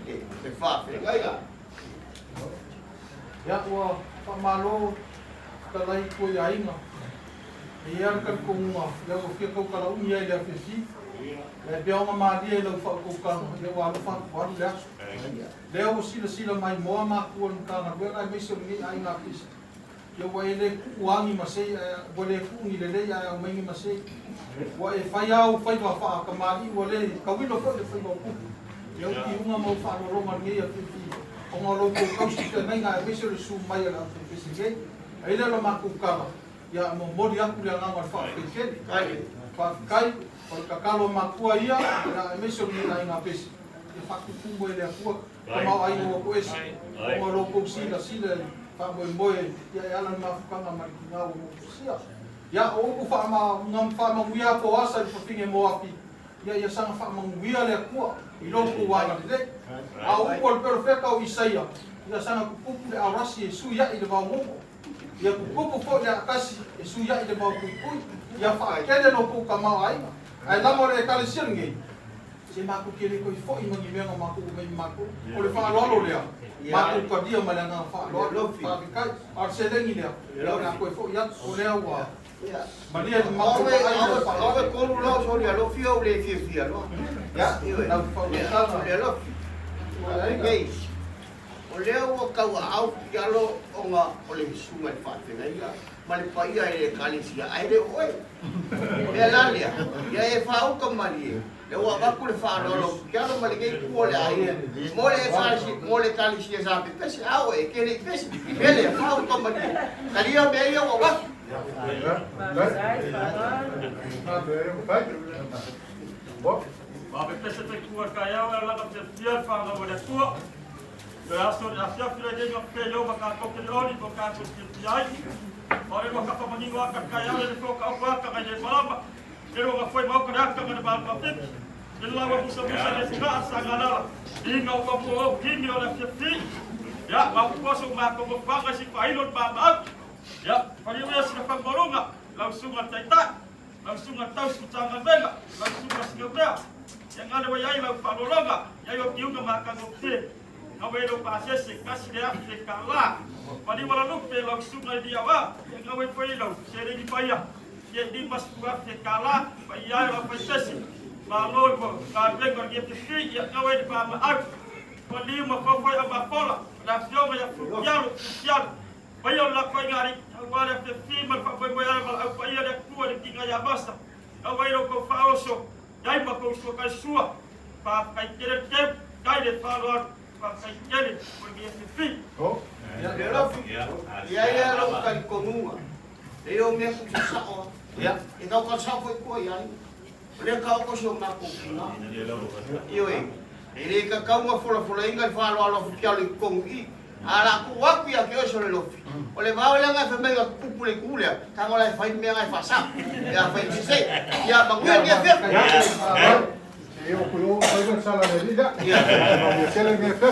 E fa ga. Ya wa pamalo talai ko ya inga. Ia kan ko nga ya ko ke ko kala unia ya fesi. Le bia nga ma dia lo fa ko ka ya wa fa wa ya. Le o sila mai mo ma ko ka na we ai miso ni ai na fesi. Ya wa ele kuangi masei bole kungi le ya o mengi masei. Wa e fai au fai wa fa ka mali wa le ka wilo fo le fai wa ku. Ya ki unga mo fa no roma ni ya fesi. Onga lo ko kausi ka nai nga miso le su mai la fesi ke. Ai le lo ma ku ka. Ya mo mori aku le nga fa fesi. Fa kai o ka kalo makua ia na miso ni ai nga fesi. E fa ku kumbo ele aku ka mau ai no ko esi. Onga lo ko sila fa boy ya ala ma fa nga ma ki nga o sia. Ya o ku fa ma ngam fa ma muia po asa i fofinge mo api. Ya sanga fa ma muia le ku i lo ku wa le. A o ko perfecta o isaia. Ya sanga ku ku le arasi su ya i le va mo. Ya ku fo le akasi e su ya i le va ku. Ya fa kele no ku ka ma ai. Ai la mo le kale sirngi. Se ma ku kele ko i fo i mangi menga ma ku me ma ku. O le fa lo le. Ma ku ka dia ma le nga fa lo fa kai. Ar se le ngi le. Lo na ko fo ya o le wa. Maria awe kolu lao sori alo fia o le fia no. Ya, na fa le lo. Ei. O le o ka wa au ya lo onga o le suma i fa te nei ya. Ma le pa ia e kalisia ai le oi. Le lalia. Ya e fa o ka mari. Le wa ba ku le fa lo ya lo ma le ke ku le ai. Mo le kalisia sa pe pesi au e ke le pesi. Ele fa o ka mari. Kalia me ia wa wa. Babe pesa te kua kaya wa la te fia fa na wa tua. Pe aso a fia fia de no pe lo ka ko ke lori ko ka ko ti ai. Ore ko ka pa mani wa ka kaya le ko ka wa ka le balaba. Pero ga foi mau ka ka na ba pa te. Illa wa busa le ka sa ngala. Inga ko ko kini ora fia. Ya ma ko so ma ko pa ka si pa ilot ba ba. Ya, pariwaya sila pagbarunga, langsung at taita, langsung at taus kutangan bega, langsung at sigabra. Yang ada wayai lau panologa, yayo tiuga makagokte. Ngaway lo pasese, kasi de akte kala. Pariwala lupe, langsung at diawa, yang ngaway po ilaw, sere di paya. Yang di mas kuakte kala, payay lau pasese. Maloy po, kabeng orgetifi, yang ngaway di pamaag. Palima ko fay abapola, rasyon ay fukyalo, fukyalo. Bayo la ko ngari wala te fima pa boy ala au pa ia de ku de tinga ya basta au bayo ko faoso dai ma ko so ka sua pa kai tere te dai de falo pa kai tere ko dia te fi ya lo kan ko nua eu me ku sa o ya e ka ka sa foi ko ya le ka ko so na ko na yo e ka ka uma fola inga falo alo fialo ko i ala ku waku ya ke so le lofi ole va ole nga fe menga kupule kule ka ngola fa me nga fa sa ya fa se ya ba ngwe ya fe eu ku yo fa ko sala de vida ya no se le me fe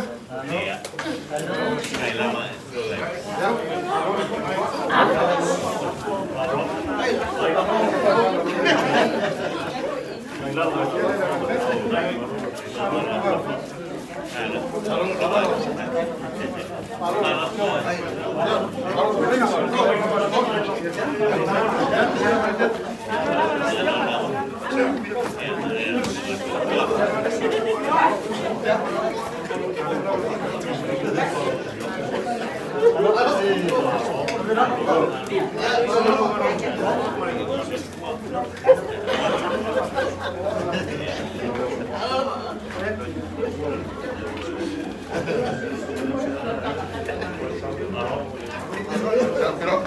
Hello.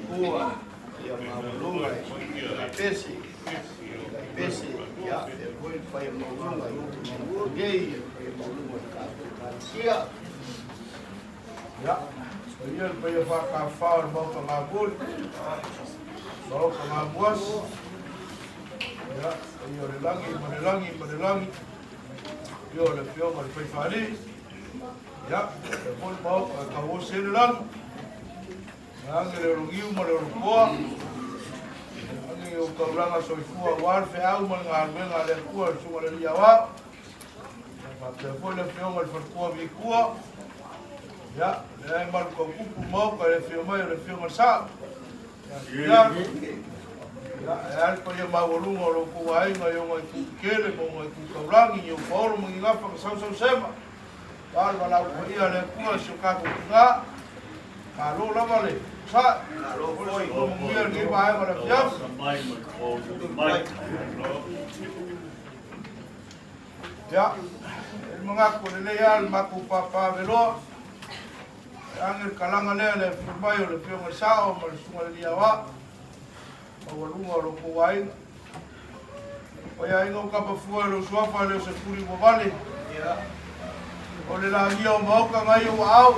Kua ia maulunga pesi ya foi pai maulunga gei maulunga sia Ya, ia pai whaka whao mau ka ngabul, mau ka ngabuas. Ya, ia marelangi. Ia le pio ma le pai whani. Ya, e poi mau ka wosere lang. Ange le rungiu ma le rukoa. Ange o kauranga soifua warfe au ma ngā ruenga le kua sunga le lia wā. Ma te poi le pio ma le whakua vi kua. Ya, le ai maru kau kupu mau ka le whio mai o le whio masa. Ya, e ari pa ia mawalunga o loko wainga i o ngai kukele mo ngai kukaurangi i o paoro mo i ngapa ka sau sema. Wāle walau pa ia le kua si o kako ngā. Ka lo lama le. Sa, o le ko mungia ni mai ma le fiaf. Ya, e mga ko le leal maku papa veloa. Angel kalanga lea le whimai o le whionga sao ma le sunga le lia wā. O walunga o loko wainga. O ia inga o kapafua e lo suafa leo se puri mo vale. O le langia o mauka ngai o au. O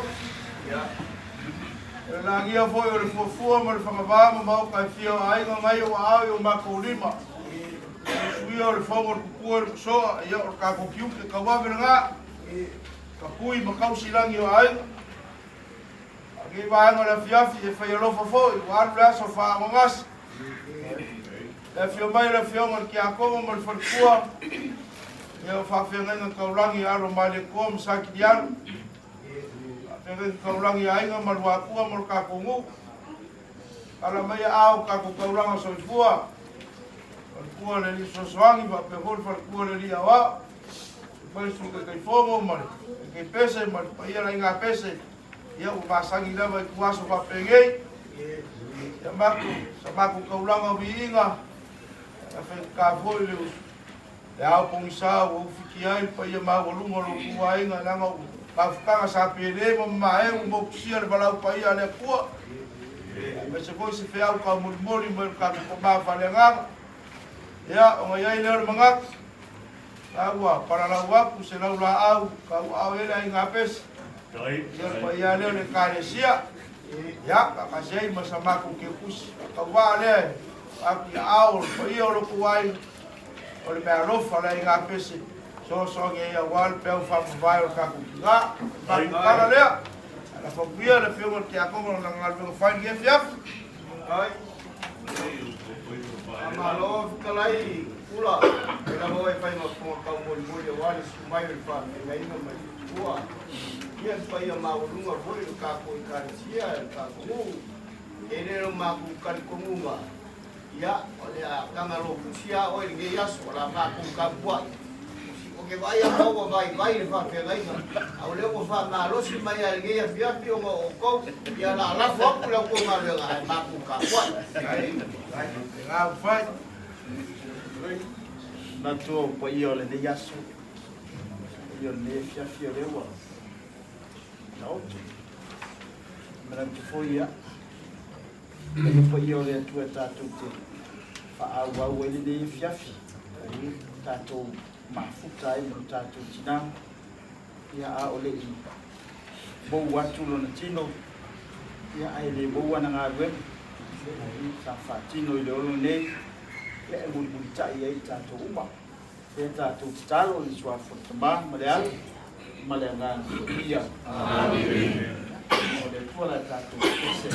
le langia foi o le fuafua ma le whangawā ma mauka e whio ainga ngai o au i o mako lima. Suia o le whaunga o kukua e le kusoa ia o kako kiuke ka wawere ngā. Ka pui ma kausilangi o ainga. Ki vaenga le fiafi e whai alofa foi, o aru le aso wha mangas. E whio mai le whionga ki a kongo ma le whalikua. E o whawhiangainga kaurangi aro mai le kua msaki di aru. Whawhiangainga kaurangi ainga ma le wakua ma le kakongu. Kala mai au kako kauranga soifua. Whalikua le li sosoangi wa pe hori whalikua le li awa. Mai suke kai whongo ma le kai pese ma le paia la inga pese. Ia o masangi lava i kuaso whapengei. Ia maku, sa maku kaulanga viinga. Ia whai kāwhoi leo. Le au pongisā o whiki ai pa ia mawalunga lo kua inga. Nanga o kawhukanga sa pere ma mae o mokusia le walau pa ia le kua. Me se voi se whiau ka murimori mo ka kukomā whalenganga. Ia o ngai ai leo le mangak. Aua, para lau aku se lau la au. Ka au ele ai ngā pesi. Ia pa ia leo le kāresia. Ia, kakasei ma sa maku ke kusi. Ka wā le, aku ia au, pa ia o loko wai. O le mea lofa le ngā pese. So songe ia wal, peu whamawai o kako ki ngā. Maku kara lea. Ala whakuia le whionga ki a kongo na ngā whionga whaini e fiaf. Ai. Amalo kalai kula. Ela voi fai ma ko ka mo mo wali sumai le fa. Ngai no mai. Ua. Ia pai a maulunga foi o kako i karesia, ka komu. Ele no maku kari komunga. Ia, ole a kangalo kusia o ile yaso la maku ka bua. O ke vai a mau vai le fa pe ngai. Au le ko fa na lo si mai a ile ia pio o ko. Ia la fo ku la ko ma le maku ka bua. Ai, Ngā whai. na to po io le yaso. Io ne fia le wa. No. Mera te foia. E foi io le tua tatu te. Fa au au ele de fiafi. Ai tatu mafuta ai mo tatu tina. Ia a ole i. Bo watu lo na tino. Ia ai le bo wana nga we. Ai sa fa tino ile olo nei. Le mo tai ai tatu uma. E tatu talo li sua fotama maleal. Malengan ia. Amin. Oleh tua tatu ese.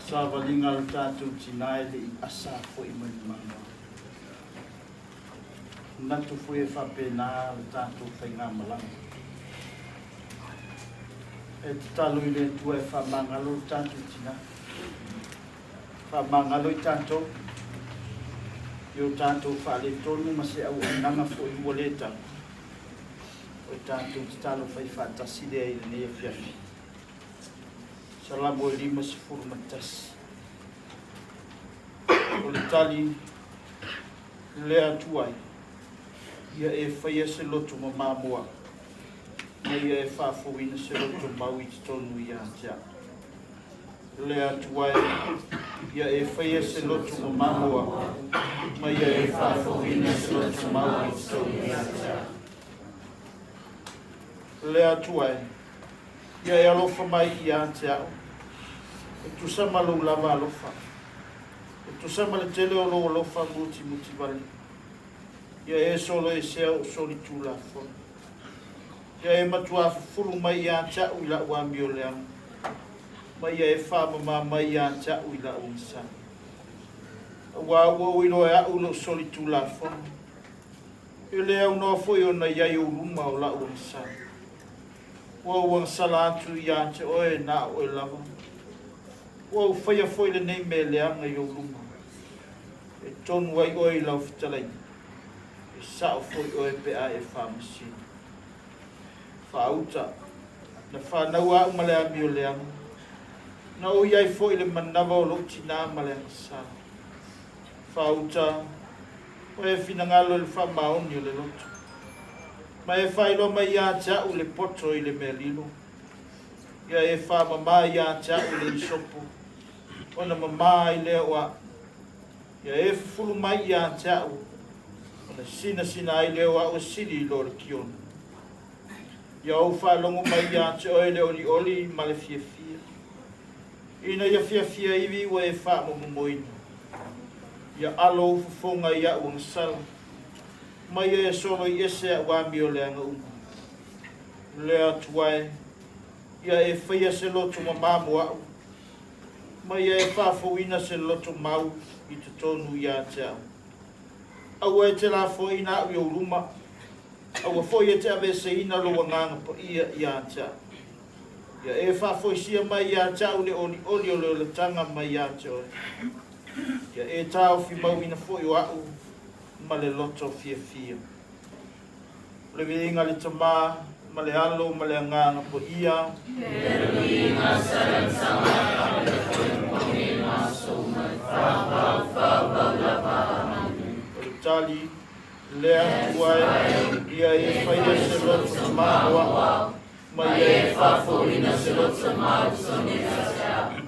sa valinga le tātou tina e le I asa fo I malimanga. Natu fo e whapena le tātou whainga malanga. E te talo I le tua e whamangalo le tātou tina. Whamangalo I tātou. Yo tātou whale tonu ma se au ananga fo I waleta. O tātou te talo whai whatasile ai le nea whiawhi. Salamo e 5 sifuru matasi. O le tali lea tuai. Ia e whaia se loto ma mamua. Ma ia e whawhawina se loto mau I te tonu I atia. Lea tuai. Ia e whaia se loto ma mamua. Ma ia e whawhawina se loto mau I te tonu I atia. Lea tuai. Ia e alofa mai I atia. E tu sama lo lava alofa. E tu sama le tele o lo alofa muti vali. Ia e solo e seo soli tu la fon. Ia e matua fulu mai I atia u ila uambi o leang. Ma ia e whamama mai I atia u ila unsa. Wa ua uilo e au lo soli tu la fon. E lea unoa foi o na iai o ruma o la unsa. Wa ua sala atu I atia oe na oe lava. Wa whaia foi le nei me leanga I o luma. E tonu ai oi lau fitalai. E sao foi oi pea e whamasi. Whauta. Na whanau a umalea mi o leanga. Na o iai foi le manawa o loti nā maleanga sa. Whauta. O e finangalo le whamaoni o le loto. Ma e whailo mai ia tia u le poto I le me lilo. Ia e whamama ia tia u le isopo. Ona mama I lea wa. Ia e fulu mai ia tia u. Ona sina I lea wa o sili lo le kiona. Ia o whalongo mai ia tia o le oli ma le fia. Ina ia fia iwi wa e whamamomoina. Ia alo ufufonga ia uang sala. Mai e solo I ese a wami o leanga uma. Lea tuai. Ia e whaia se loto ma mamu au. Mai e whawhawina se loto mau I te tonu ia te au. Aua e te la whaina au I o ruma. Aua whaia te ave se ina loa nganga pa ia te au. Ia e whawhaisia mai ia te au le oli o le tanga mai ia te au. Ia e tau fi mau ina whoi o au. Ma le loto fia. Le viringa le tamā, ma le alo, ma le anganga po ia. Le viringa salam sama, le whaipone maso, ma whawau lapa. Le tali, lea tuai, ia e whaia se loto māua, ma ia e whawhorina se loto māu soneta sea.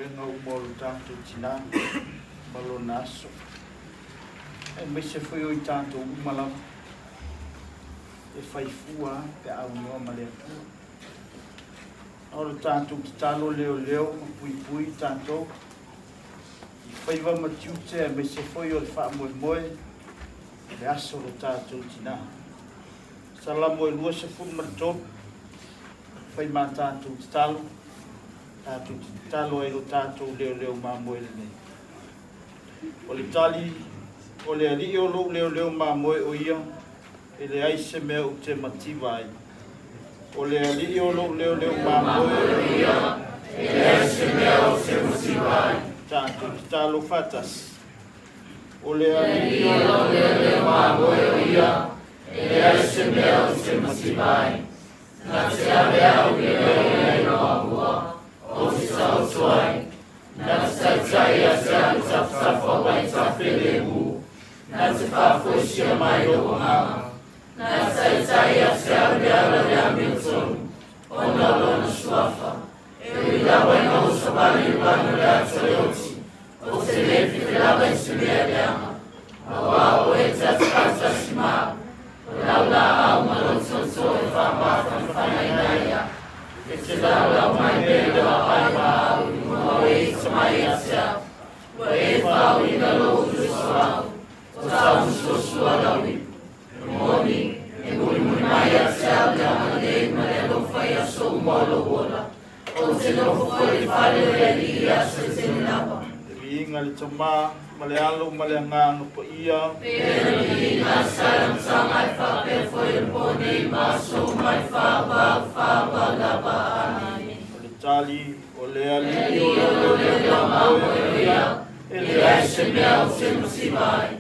e ngau molu tātou tina malo naso. E me se foi o i tātou umalam. E whaifua pe au noa ma le atua. Ora tātou ki talo leo leo, pui pui tātou. I whaiva matiute e me se foi o le wha moe moe. Le aso lo tātou tina. Salamo e lua se furu maritopu. Whai mā tātou ki talo. Tātou ki talo e lo tātou leo leo mā moe le nei. O le tali, o le ali o lo leo leo mā moe o ia. E le aise mea o te mativai. O le ali o lo leo leo mā moe o ia. E le aise mea o te mativai. Tātou ki talo fatas. O le ali o lo leo leo mā moe o ia. E le aise mea o te mativai. Nā te ave au le leo leo mā mua. O te sao tuai. Nā te taitai a te anu tapu wai tapele mu. Nā te whafoisia mai o ngama. Nā taitai a te anu le Hamilton. O nā lona suafa. E ui lawa i ngau sabani i wanu le atoioti. O te lepi te lawa i se mea leama. A wā o e te atakata si maa. O laula au malontonto e whamata whanainaia. E te laula mai bela a aiwa au i mua o e tamai a te au. O e whau i na lou uso au. O tau uso sua laui. E moni, e muni muni mai a te au le amalei ma le alofai a so umolo wola. O te nofo kore whare o e li a se te nawa. Te inga le tama, ma le alo, ma le anganga po ia. Pera li inga saram sangai whape foi le pone ma so mai whaba laba ani. O le tali, o le ali, o le moe o ia. E le aise mea o te musivai.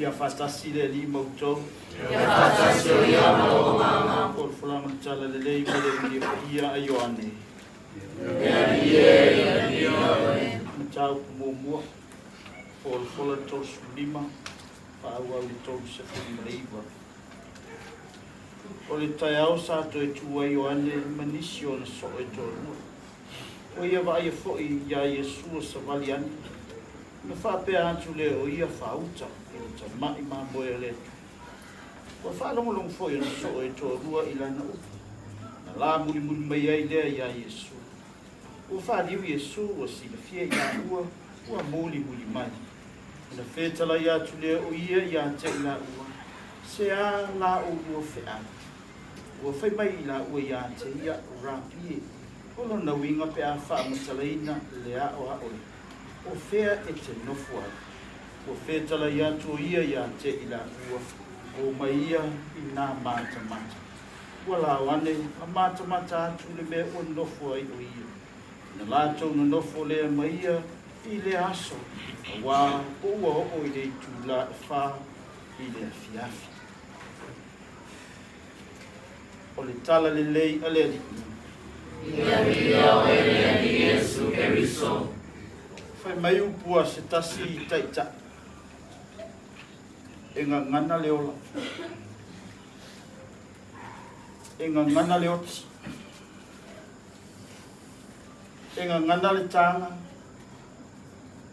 ia fatasi le li mautou Ia fatasi o ia maloko mama. Por fulano tala le lei mele ia ayoane. Matau kumumua. Por fula tos lima. Paawa li tos se fumreiva. O le tai au sato e tua ayoane manisi o na so e tolu. O ia wa ia foi ia Yesu sa valiani. Na whapea atu le o ia whauta. Ia mai ma moe le tu. Wa whaalongolong foi na so e tō rua i lana upu. Na la muli mai ai lea ia Yesu. Wa whaaliu Yesu wa sila fia ia ua, ua muli mai. Na whetala ia tu lea o ia te ila ua. Se a la o ua whea. Ua whai mai ila ua ia te ia rapie. Olo na winga pe a whaamatalaina lea o haole. O whea e te nofua. Ua whetala ia tu ia te ila ua. O maia i nā mātamata. Wala wane, a mātamata atu le mea o nofo ai o ia. Na lātou na nofo lea maia i le aso. A wā o ua o i le tu la e whā i le afiafi. O le tala le lei a le aliku. Ia ria o e lea ni Yesu Keriso. Whai mai upua se tasi i taita. E ngā ngana le ola. E ngā ngana le oti. E ngā ngana le tāna.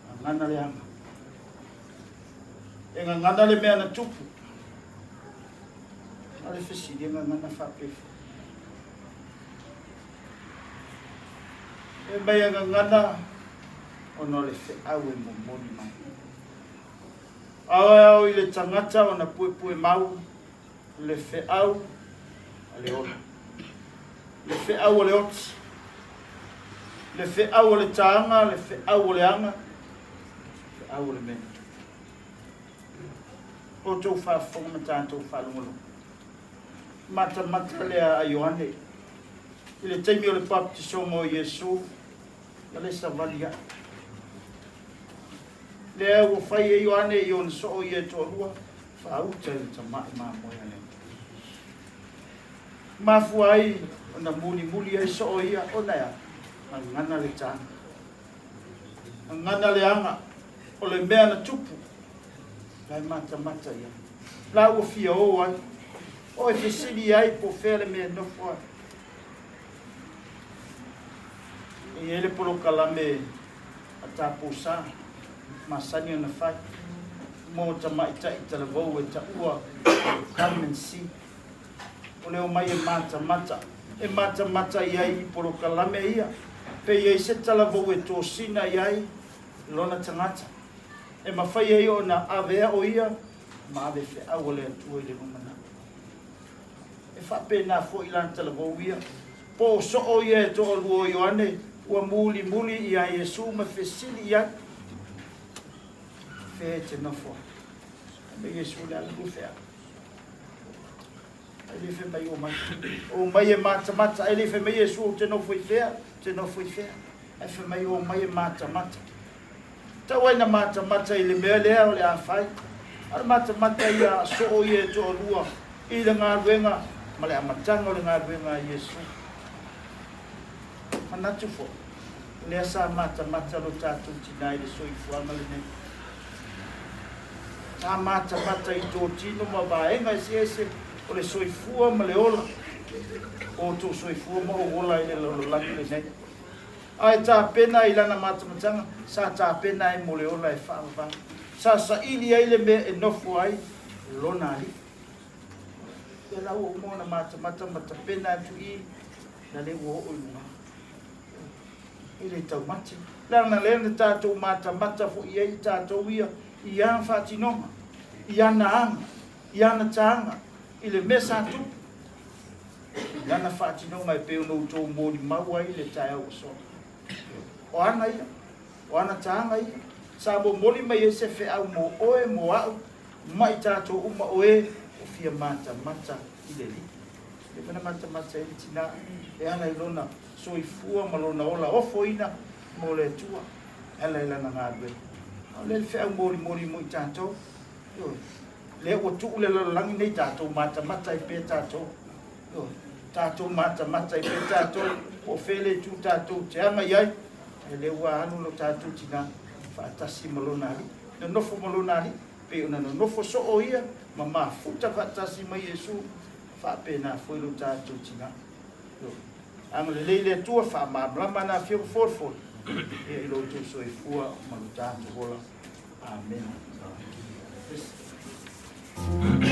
Ngā ngana le anga. E ngā ngana le mea na tupu. A le whesiri e ngā ngana whapefu. E mai e ngā ngana o no le whe au e momoni mai. Au i le tangata o na pue mau, le whe au a le ola. Le whe au o le oti. Le whe au o le taanga, le whe au o le anga. Le whe au o le mena. O tau whaafonga ma tātou whaalongolo. Mata lea a Ioane. I le teimi o le baptisongo o Yesu, na le savalia. Lea ua whai e Ioane i ona so o i e toa rua, whauta i ta mai maa moia lea. Mafua ai, ona muli ai so o ia, ona ea, a ngana le tāna. A ngana le anga, o le mea na tupu, lai mata ia. La ua fia o ai, o e whesiri ai po whele mea nofo ai. I ele polo kalame a tāpō sā. Masani ona fai mo ta mai ta i tala vau e ta ua come and see o leo mai e mata iai i poro kalame ia pe iai se tala vau e tō sina iai lona tangata e mawhai ei o na avea o ia ma ave fe au le atua i le rumana e whape nā fo i lan tala vau ia po so o ia e tō alua o Ioane ua muli ia Yesu ma whesili iai te nofo. Me Yesu le ala gufea. Ele fe mai o mai. O mai e mata. Ele fe mai Yesu te nofo i fea. E fe mai o mai e mata. Ta waina mata i le mea lea o le a fai. Ala mata i a so o i e to o lua. I le ngā ruenga. Ma le amatanga o le ngā ruenga a Yesu. Manatu fo. Lea sa mata lo tātou tina i le soifuanga le nei. Ta mata i tō tino ma vaenga ese o le soifua ma le ola. O tō soifua ma o ola i le lololaki le nei. Ai tā pena i lana matamatanga, sa tā pena i mo le ola e whaamawha. Sa ili ai le mea e nofo ai, lona ali. E lau o mōna matamata pena atu i, na le ua o ilunga. I le tau mati. Lana lena tātou matamata fo i ai tātou ia, i ana whātinonga, i ana anga, i ana tāanga, i le mesa atu. I ana whātinonga e peo nou tō mōni maua i le tai au so. O ana ia, o ana tāanga ia, sa mo moli mai e se whe au mo oe mo au, mai tātou uma oe, o fia mata i le li. Le mana mata e tina, e ana i lona, so i fua ma lona ola ofo ina, mo le tua, ela ila na ngā rue. Le whea mori mo i tātou, Le o tu le langi nei tātou mata mata I pe tātou. Tātou mata mata I pe tātou. O whele tu tātou te anga iai. E le ua anu lo tātou tina. Whaatasi malonari. Na nofo malonari. Pe una na nofo so o ia. Ma mafuta whaatasi mai Yesu. Whaapena foi lo tātou tina. Ang lele tua fa ma blama na fio for e lo tu so I fua ma lo tātou hola. Amen. Oh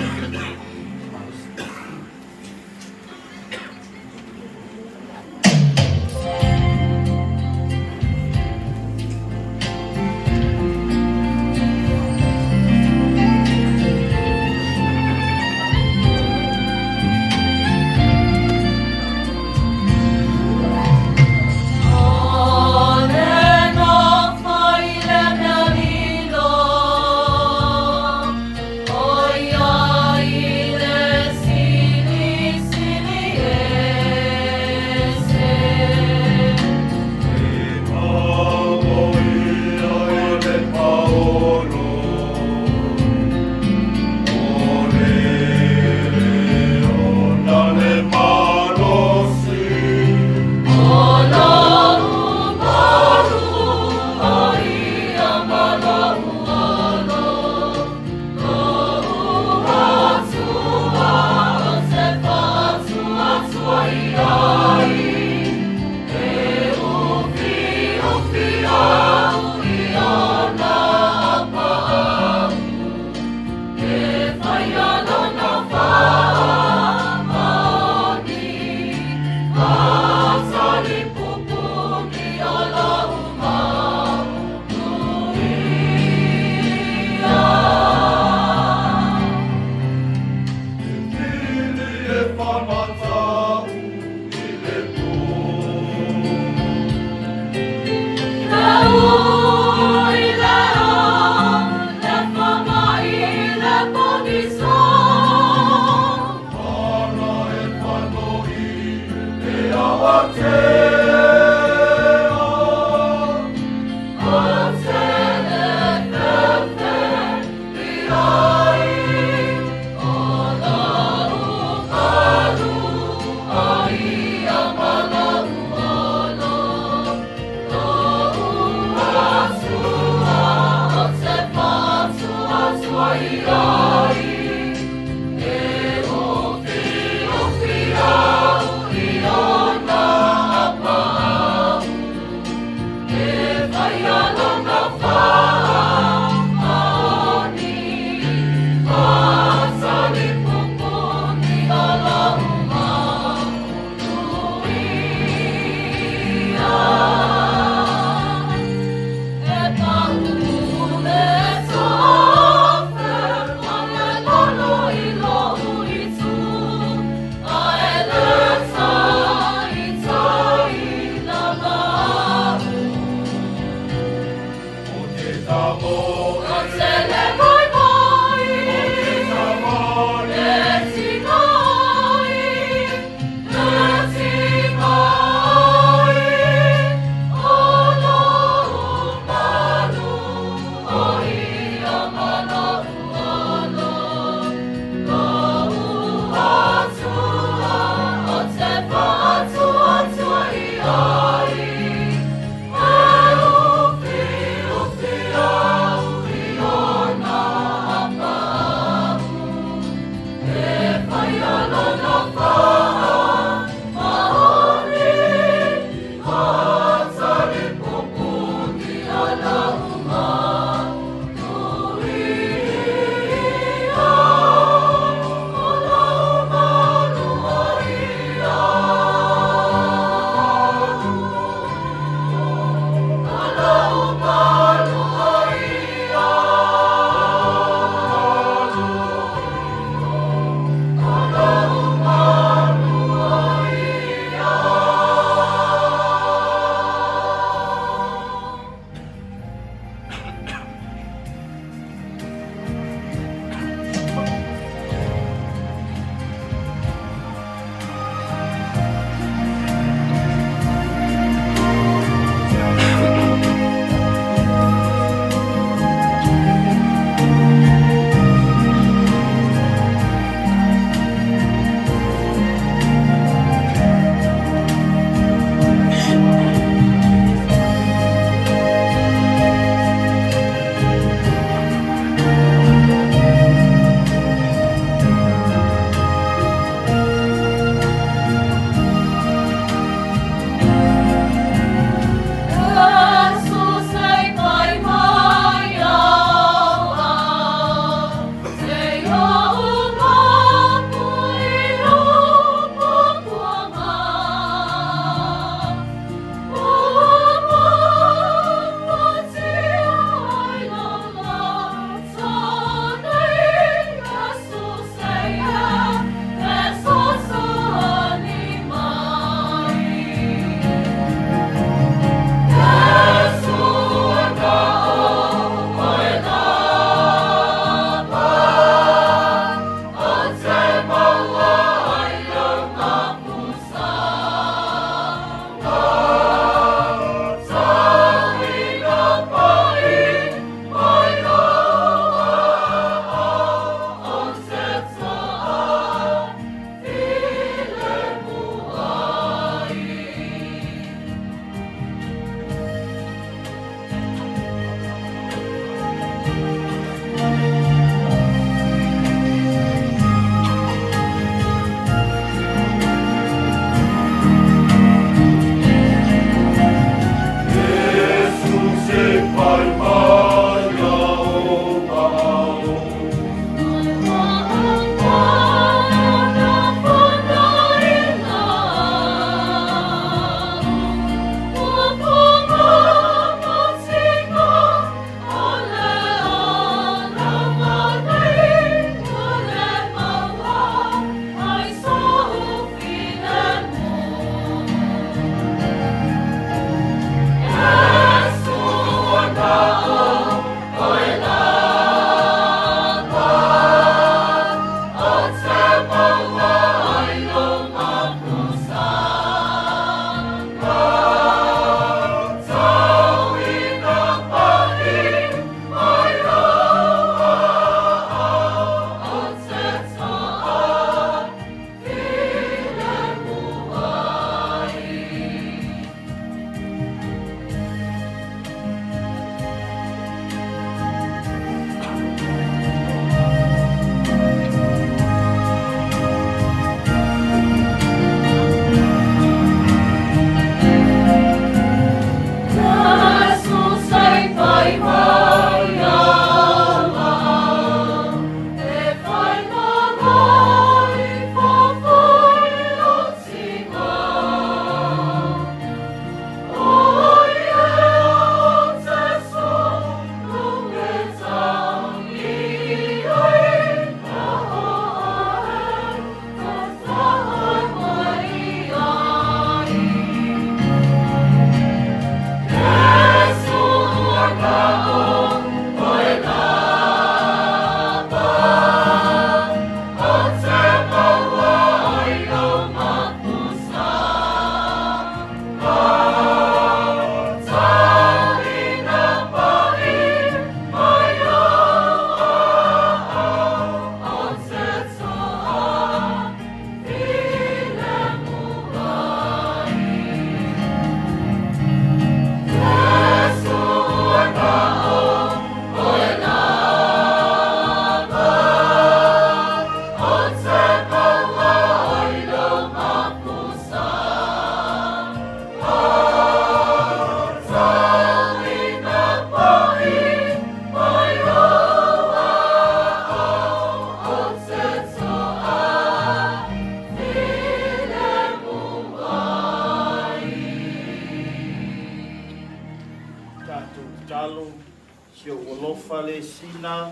lofa le sina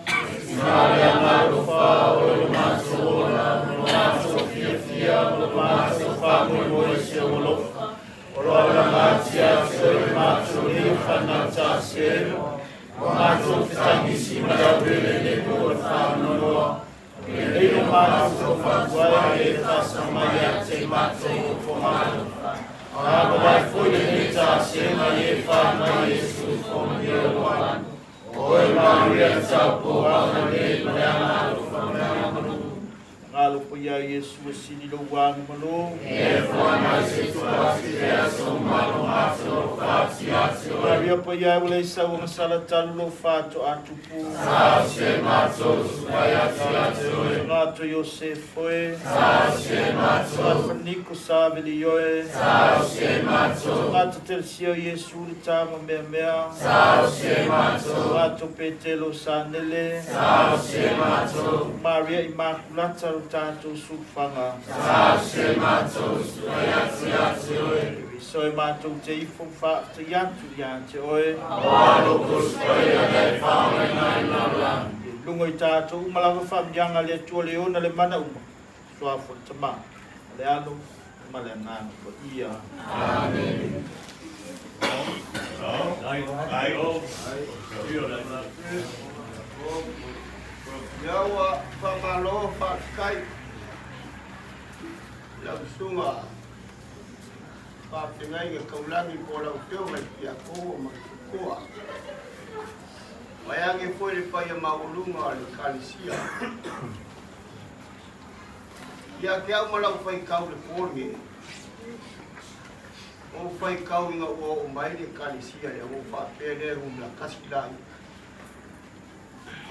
Maria Marufa, o Masona, o Maso Fia, o Maso Famo, Moise, o Lofa, o Matia, o Maso Leofana Tasero, o Maso Fitangissima da Bele, o Fano, e o Maso Fatuaia, e Fassa Maria, e Mato, o Fomano, a folha de Tasema, e Fama, e Sufom, e o Mano. Oi Maria Sapoa Maria ngalo po ya Yesu sini lo wan malo e forma se tua criação malo maso faciação Maria po ya ule sa o sala talo fato atupu sa se maso supaya criação nato Yosef foi sa se maso nico sabe lioe sa se maso nato tercio Yesu tama memea sa se maso nato petelo sanele sa se maso Maria Immaculata Tato Sufanga sa se mato soy mato te fa te yante oe alo kuspoya dai fama na lungoi tato umala fam yang ale tuole ona le mana uma so fo tama le alo male nana ko ia amen Yawa pamalo pakai langsung papengai ke kaulangi pola uteu mai kia ko makua mayangi foi pa ya maulunga le kalisia ya ke au malau fai kau le porge o fai kau inga o mai le kalisia ya o fa pele la kaskilai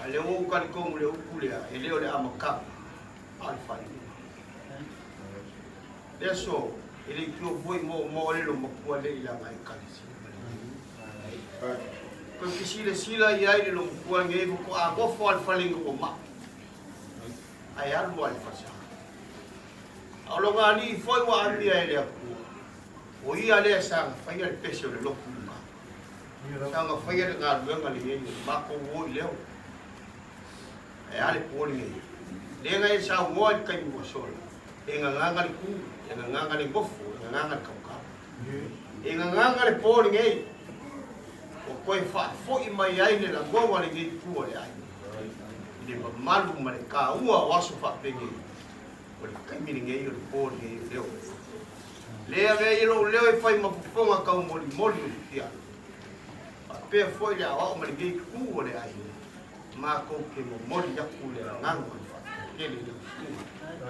ale o kan ko le ukule ele ole amaka alfa eso ele que foi mo le lo mo le ila mai kalisi ko kisile sila ya ile lo ko nge ko a ko fo alfa lingo ma ai alu alfa sa alo ngani foi wa ali ele ko o ia le sa fa ia le peso le lo kuma sa nga fa ia nga lu nga le ma ko wo le e ale poli lenga e sa wo kai mo sol e nga le ku e nga le bofu e nga le kauka e nga le poli ngai o koi fa fo i mai ai le la go le ngai ku le ai le malu male ka ua waso fa pengi o le kai mini ngai o le poli ngai leo le ave leo e fai ma fonga ka moli ia pe foi le a o male ngai ku le ai ma ko ke mo mori ya kule ngang ko fa ke le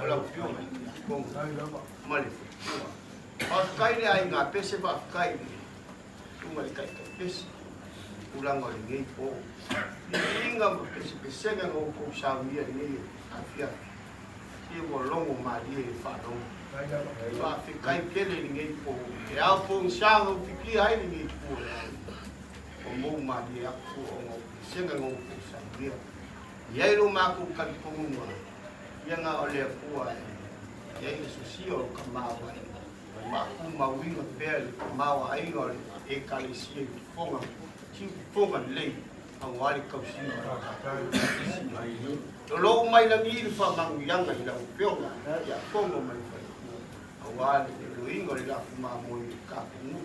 ala pio ko mali fa kai le ai nga pese ba kai tu mali kai pese ulang ole ngai po inga mo pese nga ngo ko sa mi ngai afia ke mo longo ma di fa do fa fi kai ke le ngai po e a po sa ngo fiki ai ngai po o mo ma di a ko ngo senga ngo dia ia ilo maku kan kumua ia nga ole pua ia i sosio kamawa maku mawinga bel kamawa ai ole e kalisi fonga ti fonga lei awali kausinga lo mai la mi fa mangu yanga ila upionga ya fonga mai fa awali lo ingo ila kuma mo ka kumu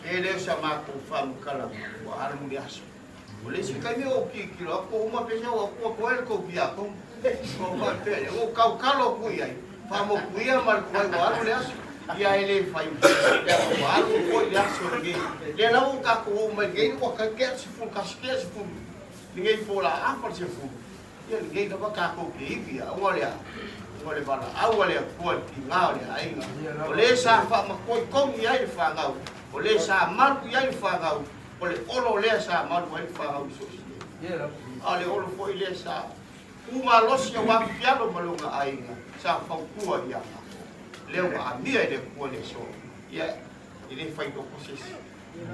ele sa maku fam kala wa armu yaso boleh sih kami okey kilo aku rumah pesa aku kuat kau biar aku kau pele oh kau kalau kuai famo kuai mal kuai baru lihat dia ele fai dia baru kuai lihat sorgi dia lalu kaku rumah gini kau kaget sifun kasih sifun ninguém pola apa sifun dia ninguém dapat kaku kibi awalnya awalnya bala awalnya kuat tinggal dia aing boleh sah fak makoi kong ia fangau boleh sah mal ia fangau oleh olo lesa malu ai fa au so ale olo foi lesa uma los ya wa pialo malunga ai sa fa kua ya leo a mia de ko le so ya ile fai do koses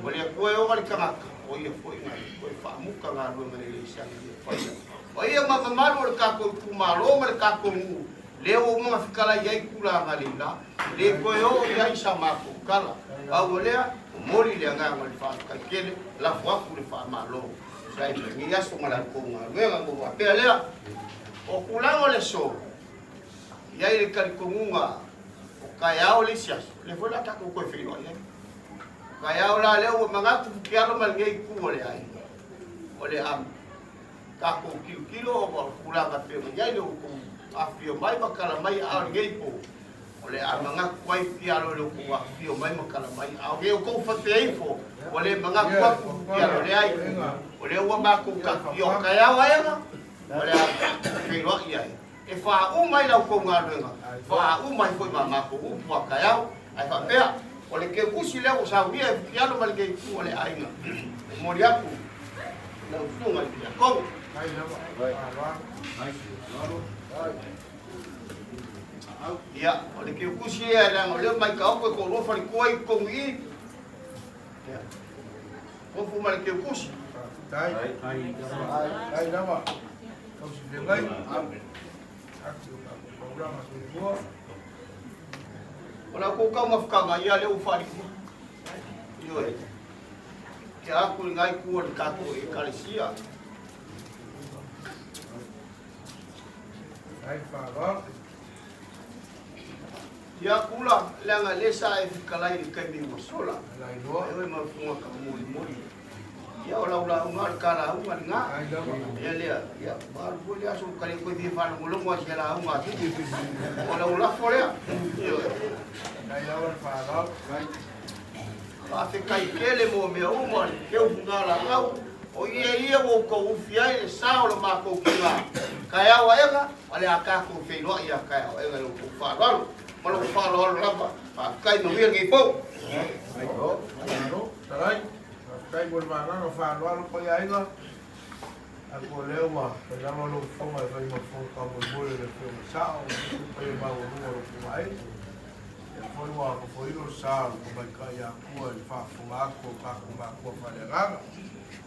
oleh ko e o mal kama o ia foi ko fa muka nga lo ngale lesa foi o ia ma malu ka ko kuma lo mal ka ko leo mo fikala ya kula ngalinda le ko yo ya isa ma ko kala au oleh mori le nga ngal fa ka kele la fois pour le fa malo Sai ngi aso ngala ko nga mo apela lea o kulango le so ia ile kalikunga o kaya o le sias le fola ta ko filo ia kaya o la le o mangatu kialo mal ngai ku o le ai o le am ka ko kilo o kulanga pe ia ile ko afio mai makala mai a ngai po o le amanga kwai kialo le ko afio mai makala mai a ge ko fa te info o le manga kwa kialo le ai o le wa ma ko ka yo kaya wa ia o le filo ia e fa o mai la ko ngalenga fa o mai foi mama ko o pa kaya ai fa pea o le ke kusi le o sa via fialo mal ke ku o le ainga moriaku na utunga ia ko Ai ia o le ke kusi e la o le mai ka ko ro fa ko ai ko ngi ia ko fu mal ke kusi Ai lama. Kau sudah ngai. Programa semua. Ola ko ka mafkanga ia le ufari yo e ke aku ngai ku o ka ko e kalisia Ai fala. ia kula langa lesa e kalai de kai mi sola Lai doa. e ma fu ka muri ia ola unga kala unga nga Ai lama. ia le ia bar boleh asu kali ko di fa ngulung wa sela unga ola fore yo Ai lama fala. a te kai kele mo me uma ke u ngala ngau o ia wo ko ufia e sa o ma ko kinga kai a waega ale aka ko fe lo ia kai o e ko fa lo mo lo fa lo la pa kai no wir ngi po Ai do. Tarai. Kai bol mana no fa lo ko ya ina. Ako lewa, kaya mo lo fo mai vai mo fo ka mo bol le fo sa o ko ma o no ko mai. Foi uma foi o sal como é que ia com ele faz fumar com falenga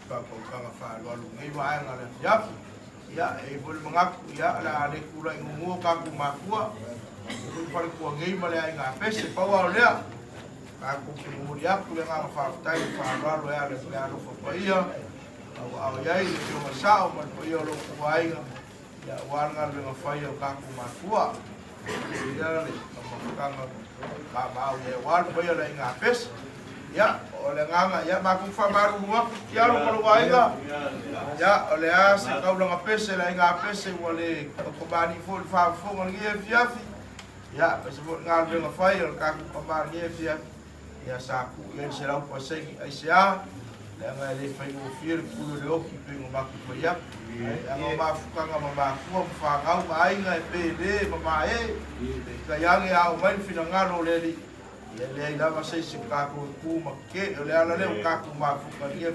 para colocar a fala lo ngai vai ngala ya e foi mengaku ya la ale kula ngumu ka ku makua foi ko ngai male ai nga pese pa wa le ka ku ku ya ku le nga fa tai fa lo ya le lo fo ia au ya i le mo sa o mo ia lo ku ai ya wa nga le nga fa ia ka ku makua ya le kanga ka mau ye wan boy la inga pes ya ole nganga ya ma ku fa maru wa ya lo ko wa inga ya ole as ka lo nga pes la inga pes wole ko bani fo fa fo ngi fiafi ya pes mo ngal be nga fa yo ka ko ba ngi fiafi ya sa ku ye se la ko se ai sia la nga le fa yo fier ku le o ki pe ngo ma ku ya ang ma fuka nga ma ku fa nga ai nga pe de ma e ka yang ya o mai fina ngalo le li le la va se ka ku ma ke le ala le ka ku ma fuka ye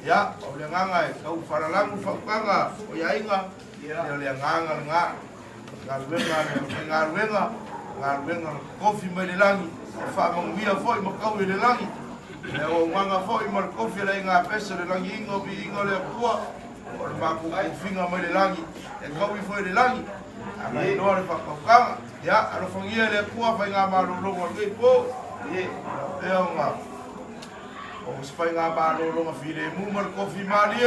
ya o le nga ka u fa la ku fa nga o ya inga le nga nga kofi mai le langi fa ma ngia foi ma ka le langi le o nga foi ma kofi le nga pesa le langi ingo bi ingo le ku o ma ku finga mai le langi e ka u foi le langi ai no le fa ka ya alo fongia le ku fa nga ma lo lo ngi po e nga o spai nga ba lo lo ma file mu ma kofi mali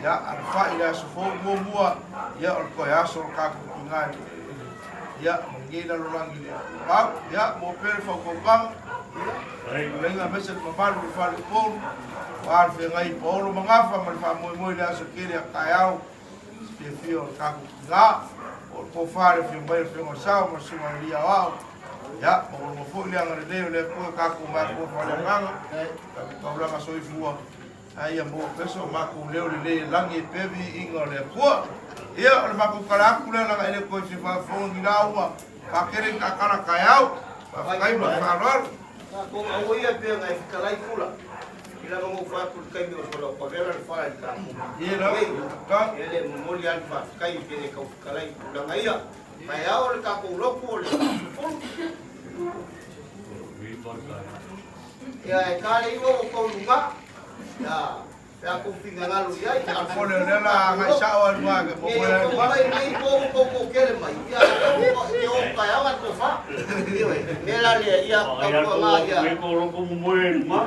ya al fa ila so fo mo mua ya al ko ya so ka ku nga ya mengida lo langi ya mo per fa ko bang lenga bese ma ba lo fa le po wa fe ngai po lo manga fa ma fa mo ila so kiri ka ya te fio ka ku nga o ko fa le fi mai fe mo sa mo su ma lia wa ya mo fo le ngare le ko ka ku ma ko fa le nga ka bla ma so i fu ai mo peso ma ku le langi pevi ingo le ko ia o ma ku kala ku le la ele ko se fa fo ni la wa pa kere ka kala ka yau pa kai ma fa lor ko o ia pe ngai kalai kula ila mo fa ku kai mi o solo ko vera fa ka ia la ka ele mo li alfa kai pe ka kalai kula ngai ya pa ya o ka ko lo ko le ya ka le o ko lunga ya ya ko finga ngalo ya ka fo le la ngai sa o ma ke mo ko mai mai ko kele mai ya ko ka ya wa ko fa mela le ya ka ko ma ya ko lo ko mo mo ma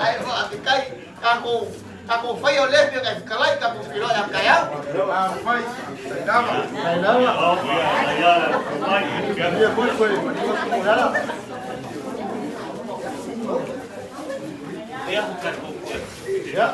ai fa kai Kako fai o lepe kai kalai kako filo ya kaya. Fai, dama. Dia foi. Ya.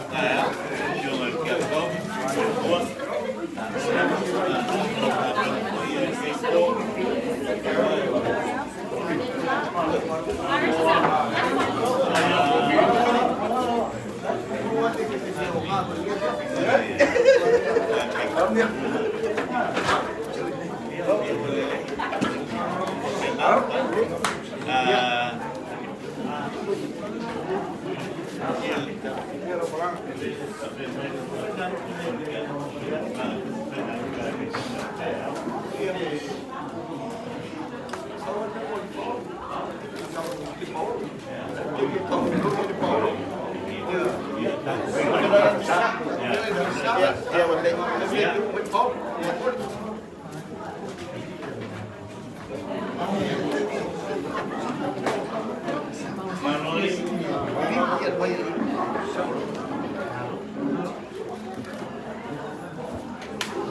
Manoli.